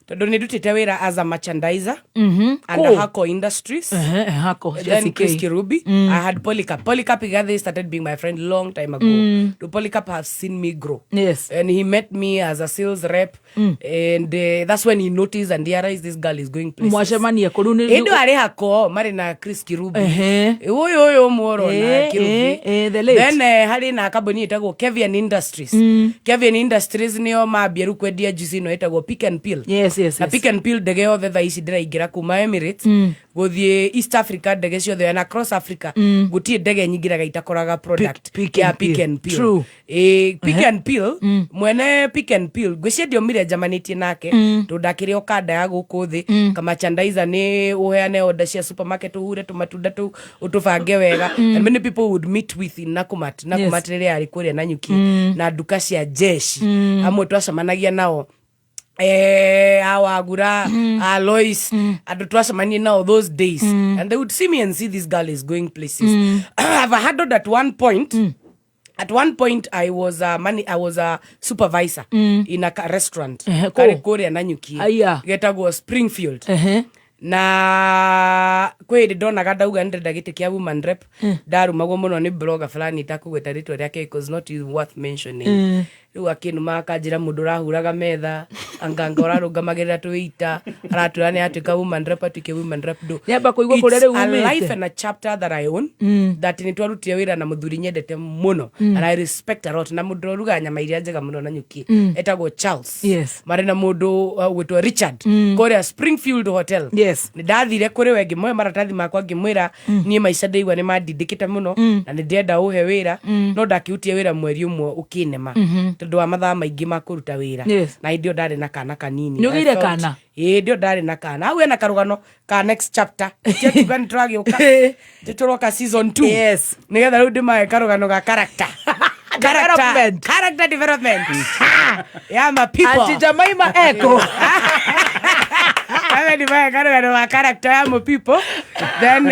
tondu nĩ ndutĩte wĩra as a merchandiser and Hako Industries then Chris Kirubi I had Polycarp Igathe started being my friend long time ago Polycarp has seen me grow and he met me as a sales rep and that's when he noticed and realized this girl is going places mwacemania kũrũ nĩ ĩndũ arĩ Hako marĩ na Chris Kirubi ũyũ mworo na Kirubi then harĩ na kambuni ĩtagwo Kevian Industries Kevian Industries nĩo mambia rĩu kwendia juice ĩno ĩtagwo Pick and Peel na Pick and Peel ndege yothe thaa ici ndĩraingĩra kuma Emirates gũthiĩ East Africa ndege ciothe na across Africa gũtirĩ ndege nyingĩraga itakoraga product ya Pick and Peel Pick and Peel mwene Pick and Peel ngwĩciria ndiomire njamanĩtie nake tondũ ndakĩrĩ okada ya gũkũ thĩ kamachandaiza nĩ ũheane order cia supermarket ũhure tũmatunda tũu ũtũbange wega and many people would meet with in Nakumatt rĩrĩa arĩ kũrĩa Nanyuki na nduka cia jeshi amwe twacemanagia nao Awagura Alois and twacemania nao those days and they would see me and see this girl is going places I've handled at one point At one point I was a supervisor in a restaurant. Cool. Kare Nanyuki. Getagwo Springfield. Na kweli ndonaga ndauga ndenda giti kia woman rep ndarumagwo muno ni blogger fulani itakugweta ritwa riake because not worth mentioning. Riu akinuma akanjira mundu rahuraga metha anganga urarungamagirira tuita aratura ni atuika woman rep atuike woman rep do yamba kuigwa kure riu a life and a chapter that I own that ni twarutire wira na muthuri nyendete muno and I respect a lot na mundu ruga nyama iria njega muno Nanyuki etagwo Charles mari na mundu witwa Richard kore Springfield Hotel ni ndathire kuri we ngimwe maratathi makwa ngimwira nie maica ndeigwa ni mandindikite muno na ni ndienda uhe wira no ndakiutie wira mweri umwe ukinema tondu wa mathaa maingi makuruta wira na ndio ndari na kana kanini nyugire kana ndio ndari na kana au ena karugano ka next chapter tietuga ni turagioka tituroka season 2 nigetha riu ndimae karugano ga character character development yeah my people Auntie Jemima Echo I mean, my character, I'm people. Then,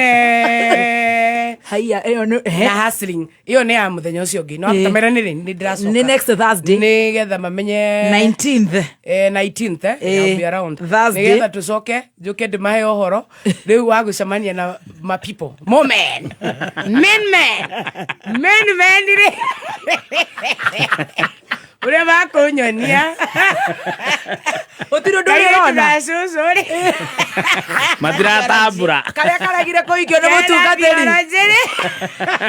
na hustling. Iyo ne am the nyosi ogi. No, tamera ni draso. Ni next Thursday. Ni getha mamenye 19th. 19th. I'll be around. Thursday. Ni getha tusoke. Juke de mahe ohoro. Riu wagu shamania na my people. More men. Men dire. Ure bako nyonia. Otiro ndori rona. Matira tabura. Kare karagire koigio ne mutungateri.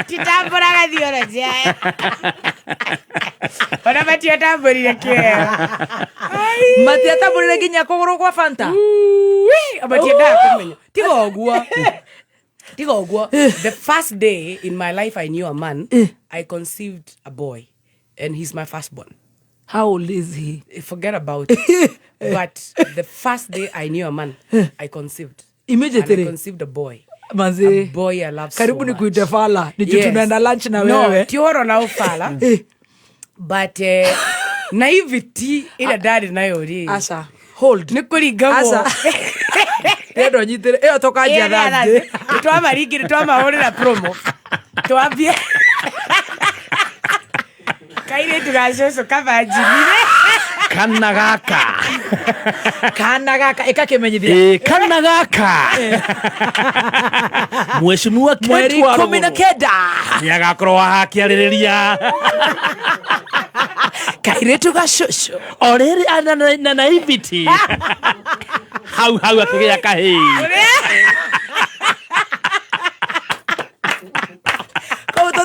Titambura gathioroje. Ona batia tamburire kia. Matia tamburire ginya kuguru kwa Fanta. Abatia ndakumenya. Tigo ogwo. The first day in my life I knew a man, I conceived a boy and he's my firstborn. How old is he? Forget about it. But the first day I knew a man, I conceived. Immediately? And I conceived a boy. Manze. A boy I love karibu so ni much. kuite fala. Ni tunaenda lunch na wewe. No, tioro na ufala. But naivety ila daddy nayo ri. Asa. Hold. Nikuringa Asa. Endo nyitire. Eyo toka nja thande. Twa marigire twa mahorera promo. Twambie. Kaire tugacoco kabajirire. Kana gaka ikakimenyithia kana gaka Mheshimiwa mweri 19 niagakorwo hakiaririria Kairetu gacoco oriri na naivety hau akigia kahii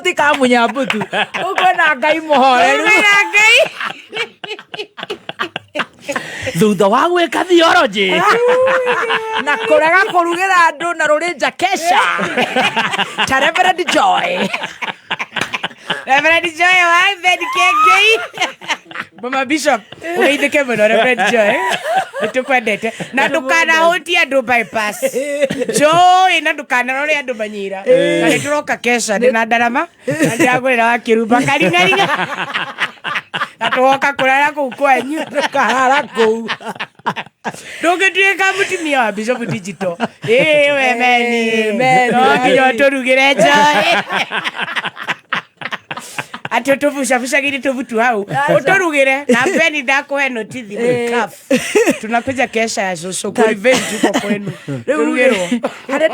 tika munyabutu uko na ngai muhoreru thutha wa gwika theology na kurega kurugira andu na rurinja kesha ta Reverend Joy wa Bedkegei Mama Bishop uidike muno Reverend Joy tukwendete na ndukana hutia andu bypass Joy na ndukana rore andu manyira na turoka kesha na ndarama na ndiagwira wa kiruba karingaringa atoka kurara ku kwenyu karara ku ndungituika mutimia wa Bishop Digital we meni no nginya turugire Joy ati tuvusha giri tuvutu hau utorugire na beni ndakwe notithi kaf tunakuja kesha ya shosho ku revenge uko kwenu rugiro hare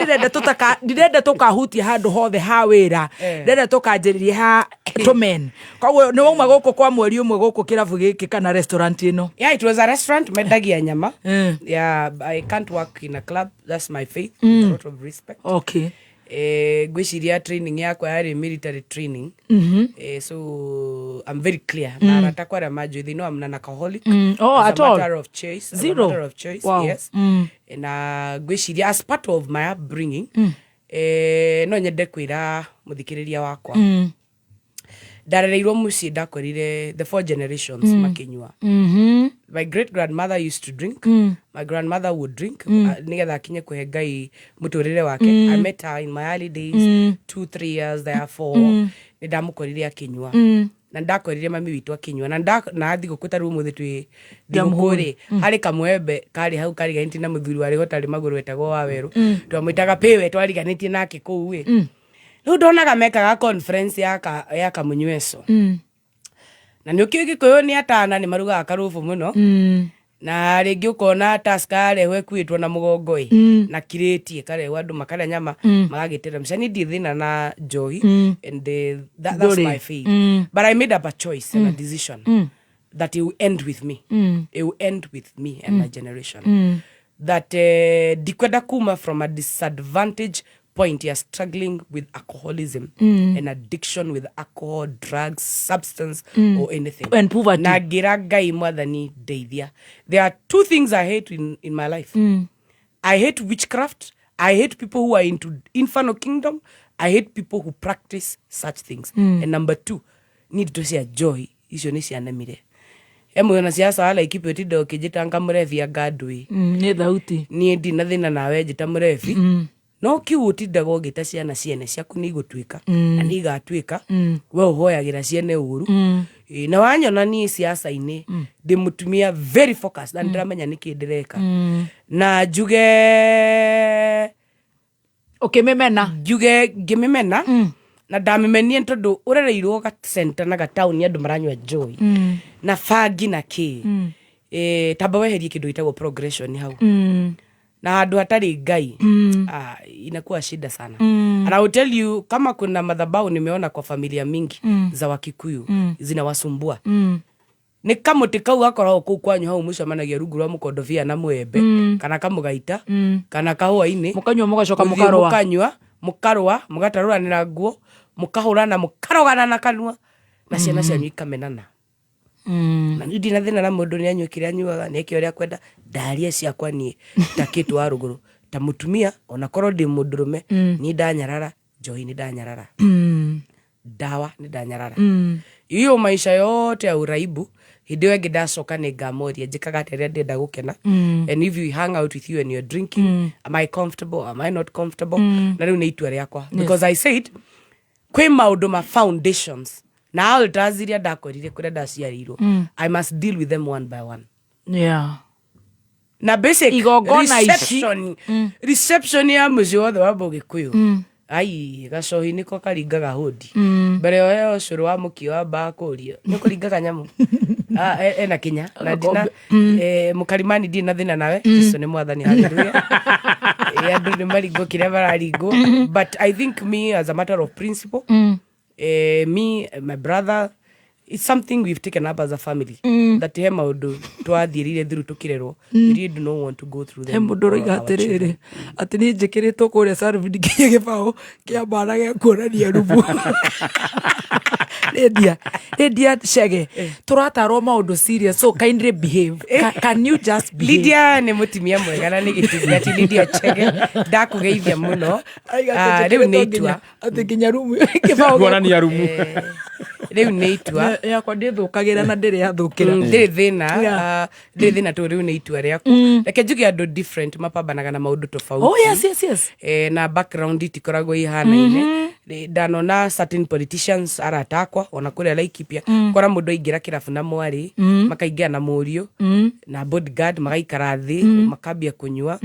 ndirenda tukahutia handu hothe ha wira ndirenda tukanjiririe ha tomen kogwo ni wauma guku kwa mweri umwe guku kirabu giki kana restaurant ino it was a restaurant mendagia nyama I can't work in a club, that's my faith, a lot of respect. Okay. Gwiciria training yakwa yari military training. So I'm very clear. Na ratakwa ra majo they know I'm an alcoholic. At all. Matter of choice. Zero. A matter of choice. Wow. Yes. Na gwiciria as part of my upbringing no nyende kwira muthikiriria wakwa. Ndarereirwo mucii ndakorire the 4 generations makinywa. My great grandmother used to drink. My grandmother would drink. Nigetha akinye kuhe Ngai muturire wake. I met her in my early days, 2-3 years therefore. Ndamukorire akinywa. Na ndakorire mami witu akinywa. Na athi gukutaru umuthe twi thigukuri. Hari kamwembe kari hau kari ganiti na muthuri wari gotari maguru wetagwo Waweru. Twamwitaga Pewe twariganitie nake kuu we. Riu ndonaga mekaga conference ya Kamunyweso. Na nĩ ũkĩo Gĩkũyũ nĩ atana nĩ marugaga karubu mũno. Na rĩngĩ ũkona Tusker arehwo ekuĩtwo na mũgongo na kirĩti karehwo andũ makarĩa nyama magagĩtĩra mbica. Niĩ ndirĩ thĩna na njohi and that's my faith. But I made up a choice and a decision that it will end with me. It will end with me and my generation. That ndikwenda kuma from a disadvantage point, you're struggling with alcoholism and addiction with alcohol, drugs, substance or anything. And poverty. Na ngira Ngai mwathani ndeithia. There are two things I hate in my life. I hate witchcraft. I hate people who are into infernal kingdom. I hate people who practice such things. And number two, need to say joy. Icio nĩ cianemire. Emwe na siasa wala ikipeti ndo kijitanga mrefi agadui. Nĩ thauti. Niĩ ndina thĩna nawe njita mrefi. No kiutindaga ũgĩta ciana ciene ciaku nĩ igũtuĩka na nĩ igatuĩka we ũhoyagĩra ciene ũru. Na wanyona niĩ siasa-inĩ ndĩ mũtumia very focused na ndĩramenya nĩkĩ ndĩreka. Na njuge ngĩmĩmena na ndamĩmenie tondũ ũrereirwo ga center na ga town andũ maranyua joy na fangi na kĩ tamba weherie kĩndũ gĩtagwo progression hau. Na handu hatari Ngai inakuwa shida sana. And I will tell you, kama kuna madhabahu nimeona kwa familia mingi za Wakikuyu zinawasumbua. Ni kamuti kau akoragwo kuu kwanyu hau mucemanagia rungu rwa mũkondobia na mwembe kana kamũgaita kana kahũa-inĩ mũkanyua mũgacoka mũkarũa mũgatarũranĩra nguo mũkahũrana mũkarogana na kanua na ciana cianyu ikamenana. Na ndina thĩna na mũndũ nĩ anyua kĩrĩa anyuaga nĩ kĩo ũrĩa kwenda ndaria ciakwa niĩ takĩtwo wa rũgũrũ ta mũtumia ona korwo ndĩ mũndũrũme ni ndanyarara njohi ni ndanyarara dawa ni ndanyarara hiyo maisha yote ya uraibu hĩndĩ ĩyo ĩngĩ ndacoka nĩ ngamoria njĩkaga atĩrĩa ndĩenda gũkena. And if you hang out with you and you're drinking, am I comfortable, am I not comfortable? Na rĩu nĩ itua rĩakwa because I said kwĩ maũndũ ma foundations na altaziria ndakorire kũrĩa ndaciarirwo. I must deal with them one by one. Na basic reception ya mũciĩ wothe wa Mũgĩkũyũ ai gacohi niko karingaga hodi mbere yo cũrũ wa mũkio wa mbakũrio nĩ kũringaga nyamũ ena kinya na ndina mũkarimani ndĩ na thĩna nawe Jesũ nĩ mwathani haleluya. Andũ nĩ maringo kĩrĩa bararingo but I think me as a matter of principle me, my brother, it's something we've taken up as a family. That he maũndũ twathirire through tukirerwo. We really do not want to go through them. Mũndũ roiga atĩrĩrĩ atĩ nĩ njĩkĩrĩtwo kũrĩa Salvid nginya gĩbaũ kĩa mbara gĩa kuonania rubu. Lydia Chege tũratarwo maũndũ serious, so kindly behave. Can you just behave? Lydia nĩ mũtumia mwega na nĩ gĩtugati Lydia Chege ndakũgeithia mũno. Rĩu nĩ itua atĩ nginya rumu gĩbaũ kuonania rumu. Rĩu nĩ itua yakwa ndĩthũkagĩra na ndĩrĩ yathũkĩra. Ndĩrĩ thĩna tondũ rĩu nĩ itua rĩaku. Reke njuge andũ different mapambanaga na maũndũ tofauti. Oh yes. Na background itikoragwo ihanaine. Ndanona certain politicians aratakwa ona kũrĩa Laikipia kora mũndũ aingĩra kĩrabu na mwarĩ makaingĩra na mũriũ na bodyguard magaikara thĩ makambia kũnyua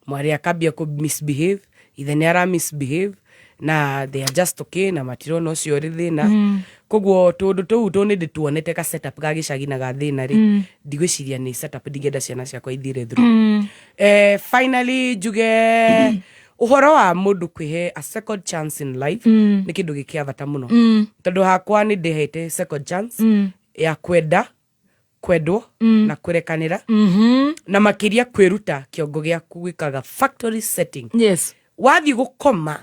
mwarĩ akambia ku misbehave ithe nĩ ara misbehave na they are just okay na matirona ũcio ũrĩ thĩna. Koguo tũndũ tũu nĩ ndĩtuonete ka setup ga gĩcagi na ga thĩna rĩ ndigwĩciria nĩ setup ndingĩenda ciana ciakwa ithire through. Finally njuge uhoro wa mũndũ kwĩhe a second chance in life nĩ kĩndũ gĩkĩa bata mũno tondũ hakwa nĩ ndĩhete second chance ya kwendwo na kũrekanĩra na makĩria kwĩruta kĩongo gĩaku gwĩkaga factory setting. Wathi gũkoma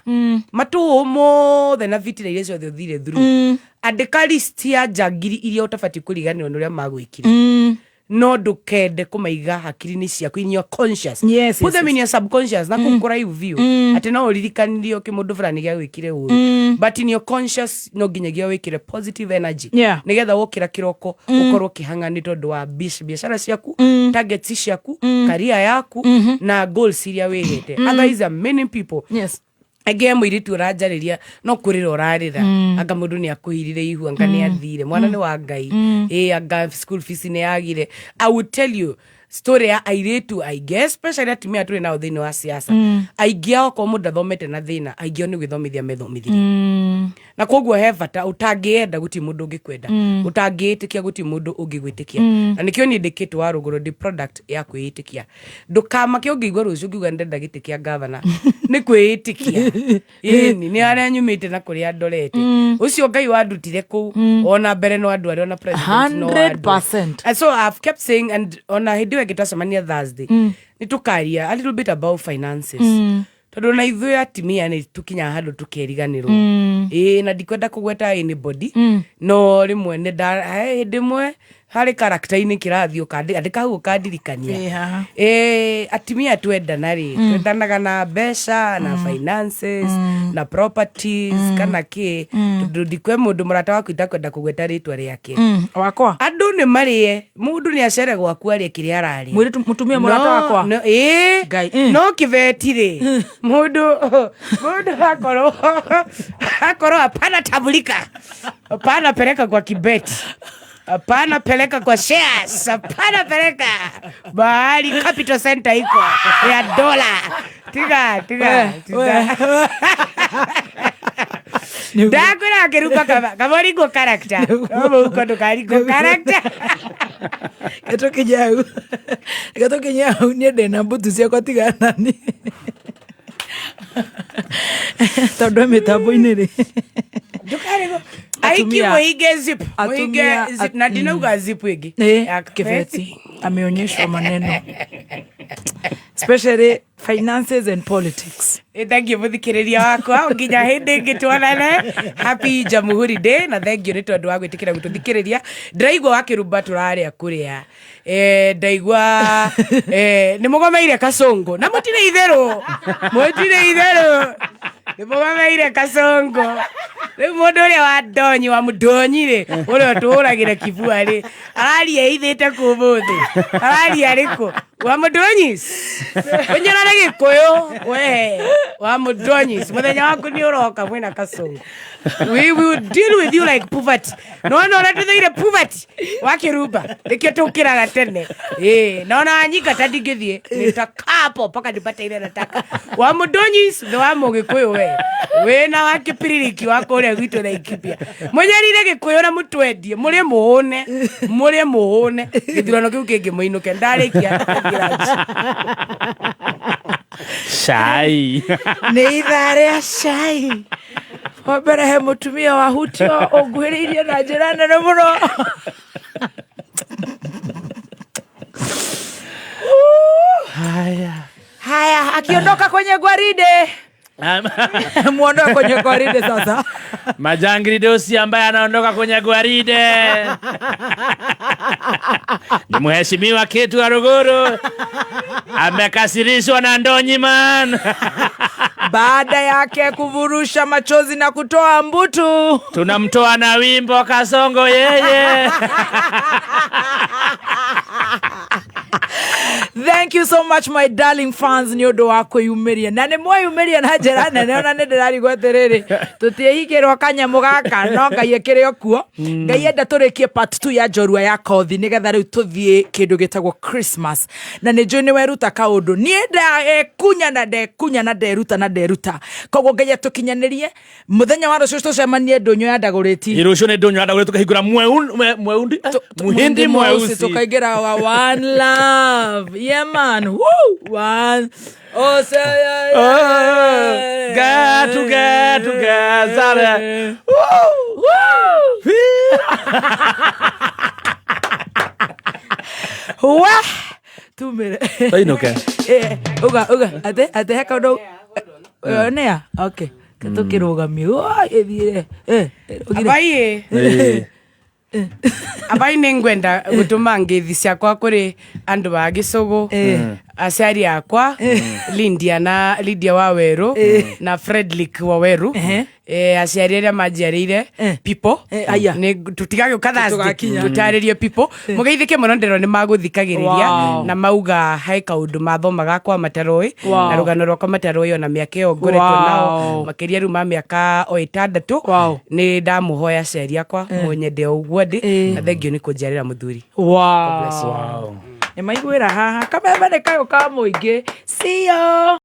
matũ mothe na vitira iria ciothe ũthire through andĩka list ya njangiri iria ũtabatiĩ kũriganĩrwo nĩ ũrĩa magwĩkire no ndũkende kũmaiga hakiri-inĩ ciaku in your conscious. Put them in your subconscious na kũkũraihu view atĩ no ũririkanirio kĩmũndũ fulani gĩa gwĩkire ũru but in your conscious no nginyagia wĩkire positive energy nĩgetha wokĩra kĩroko ũkorwo kĩhanga nĩ tondũ wa biacara ciaku targets ciaku career yaku na goals iria wĩhete. Otherwise many people Ege mũirĩtu ũranjarĩria no kũrĩra ũrarĩra anga mũndũ nĩ akũhirire ihu anga nĩ athire mwana nĩ wa Ngai anga school fees nĩ yagire. I would tell you story ya airetu aingĩ especially atumia tũrĩ nao thĩinĩ wa siasa aingĩ ao kwa mũndũ athomete na thĩna aingĩ ao nĩ gwĩthomithia methomithirie na koguo he bata ũtangĩenda gũtirĩ mũndũ ũngĩkwenda ũtangĩĩtĩkia gũtirĩ mũndũ ũngĩgwĩtĩkia na nĩkĩo niĩ ndĩkĩtwo wa rũgũrũ ndĩ product ya kwĩĩtĩkia ndũkamake ũngĩigua rũciũ ngiuga ndĩrenda gĩtĩ kĩa governor nĩ kwĩĩtĩkia ĩni nĩ arĩa nyumĩte na kũrĩa ndorete ũcio Ngai wandutire kũu ona mbere no andũ arĩa ona president no 100%. and so I've kept saying and ona hĩndĩ ĩyo ngĩtwacemania Thursday nĩ tũkaria a little bit about finances tondũ na ithuĩ atimia nĩ tũkinya handũ tũkeriganĩrwo na ndikwenda kũgweta anybody no rĩmwe nĩ hĩndĩ ĩmwe harĩ karakta-inĩ kĩrathiĩ andĩka hau ũkandirikania atimia twendana twendanaga na mbeca na finances na properties kana kĩ tondũ ndikwe mũndũ mũrata waku itakwenda kũgweta rĩtwa rĩake wakwa andũ nĩ marĩe mũndũ nĩ acere gwaku arĩe kĩrĩa ararĩa mũtumia mũrata wakwa no kĩbeti mũndũ akorwo hapana tabulika hapana peleka kwa kibeti hapana peleka kwa shares hapana peleka bahari capital center iko ya dola tiga ndakora akiruka kamoringo character kama uko ndo karingo character gato kinyau ni ndena mbutu ciakwa tiganani tondu mitambo-inĩ rĩ ndukarego aiki muige zip na dinauga zip ĩngĩ ya kibeti ameonyeshwa maneno especially finances and politics. Thank you muthikiriria wakwa nginya hindi ngitwanane happy Jamhuri Day na thank you ni tondu wa gwitikira gututhikiriria ndaigwa wakirumba turaria kuria ndaigwa ni mugomeire kasongo na mutire itherũ ni mugomeire kasongo riu mundu uria wa ndonyi wa mudonyi ri uria turagire kibua ri araria ithite kumuthi araria riku wa mudonyi unyara gikuyu we wa mudonyi muthenya waku ni uroka mwina kasongo we will deal with you like poverty no ratuthaire poverty wakirumba nikio tukiraga tene naona anyika tandingithie nitakapo paka nipate nataka wa mudonyi ndo wa mugikuyu we na wakipiririki wako uria gwitu na ikipia munyarire gikuyu na mutwendie murie muhune githurano kiu kingi muinuke ndarikia Shai ni ithare shai wabere he mutumia wa hutio ongwiririe na njira nene muno haya akiondoka kwenye gwaride muondoe kwenye gwaride sasa. Majangili dosi ambaye anaondoka kwenye gwaride ni mheshimiwa Ketu wa Ruguru, amekasirishwa na Ndonyi man baada yake kuvurusha machozi na kutoa mbutu. Tunamtoa na wimbo Kasongo yeye. Thank you so much my darling fans, ni undu wa kwiyumiria na ni mwiyumiria na njira nene ona ni ndirari gweterere tutiehikirwo kanyamu gaka no Ngai ekire okuo. Ngai enda turikie part 2 ya njorua ya kothi nigetha riu tuthie kindu gitagwo Christmas na ni njui ni weruta kaundu ni kunya na nderuta koguo Ngai atukinyanirie muthenya wa rucio tucemanie ndunyu ya ndaguriti rucio ni ndunyu ya ndaguriti tukahingura mweundi muhindi mweusi tukaingira wa one love. Yeah man, woo, one. Oh say yeah. Zara. Woo. Wa tumire. Tainoke. Uga ate heka ndo. Nea. Okay. Katukirugamio. Ethire. Abai. Abai ningwenda gutuma ngithi ciakwa kuri andu ba Gicugu aciari akwa Lydia wa Weru na Fredrick wa Weru aciari aria manjiarire people ni tutigage Thursday tutaririe people mugeithike muno ndero ni maguthikagiriria na mauga hai kaundu mathomaga kwa mataroi na rugano rwakwa mataroi ona miaka iyo ngoretwo nao makiria ru ma miaka 6 ni ndamuhoya aciari akwa munyende uguo ndi na thank you ni kunjarira muthuri. Wow. Nĩ maiguĩra haha kameme nĩ kayo ka mũingĩ. See you.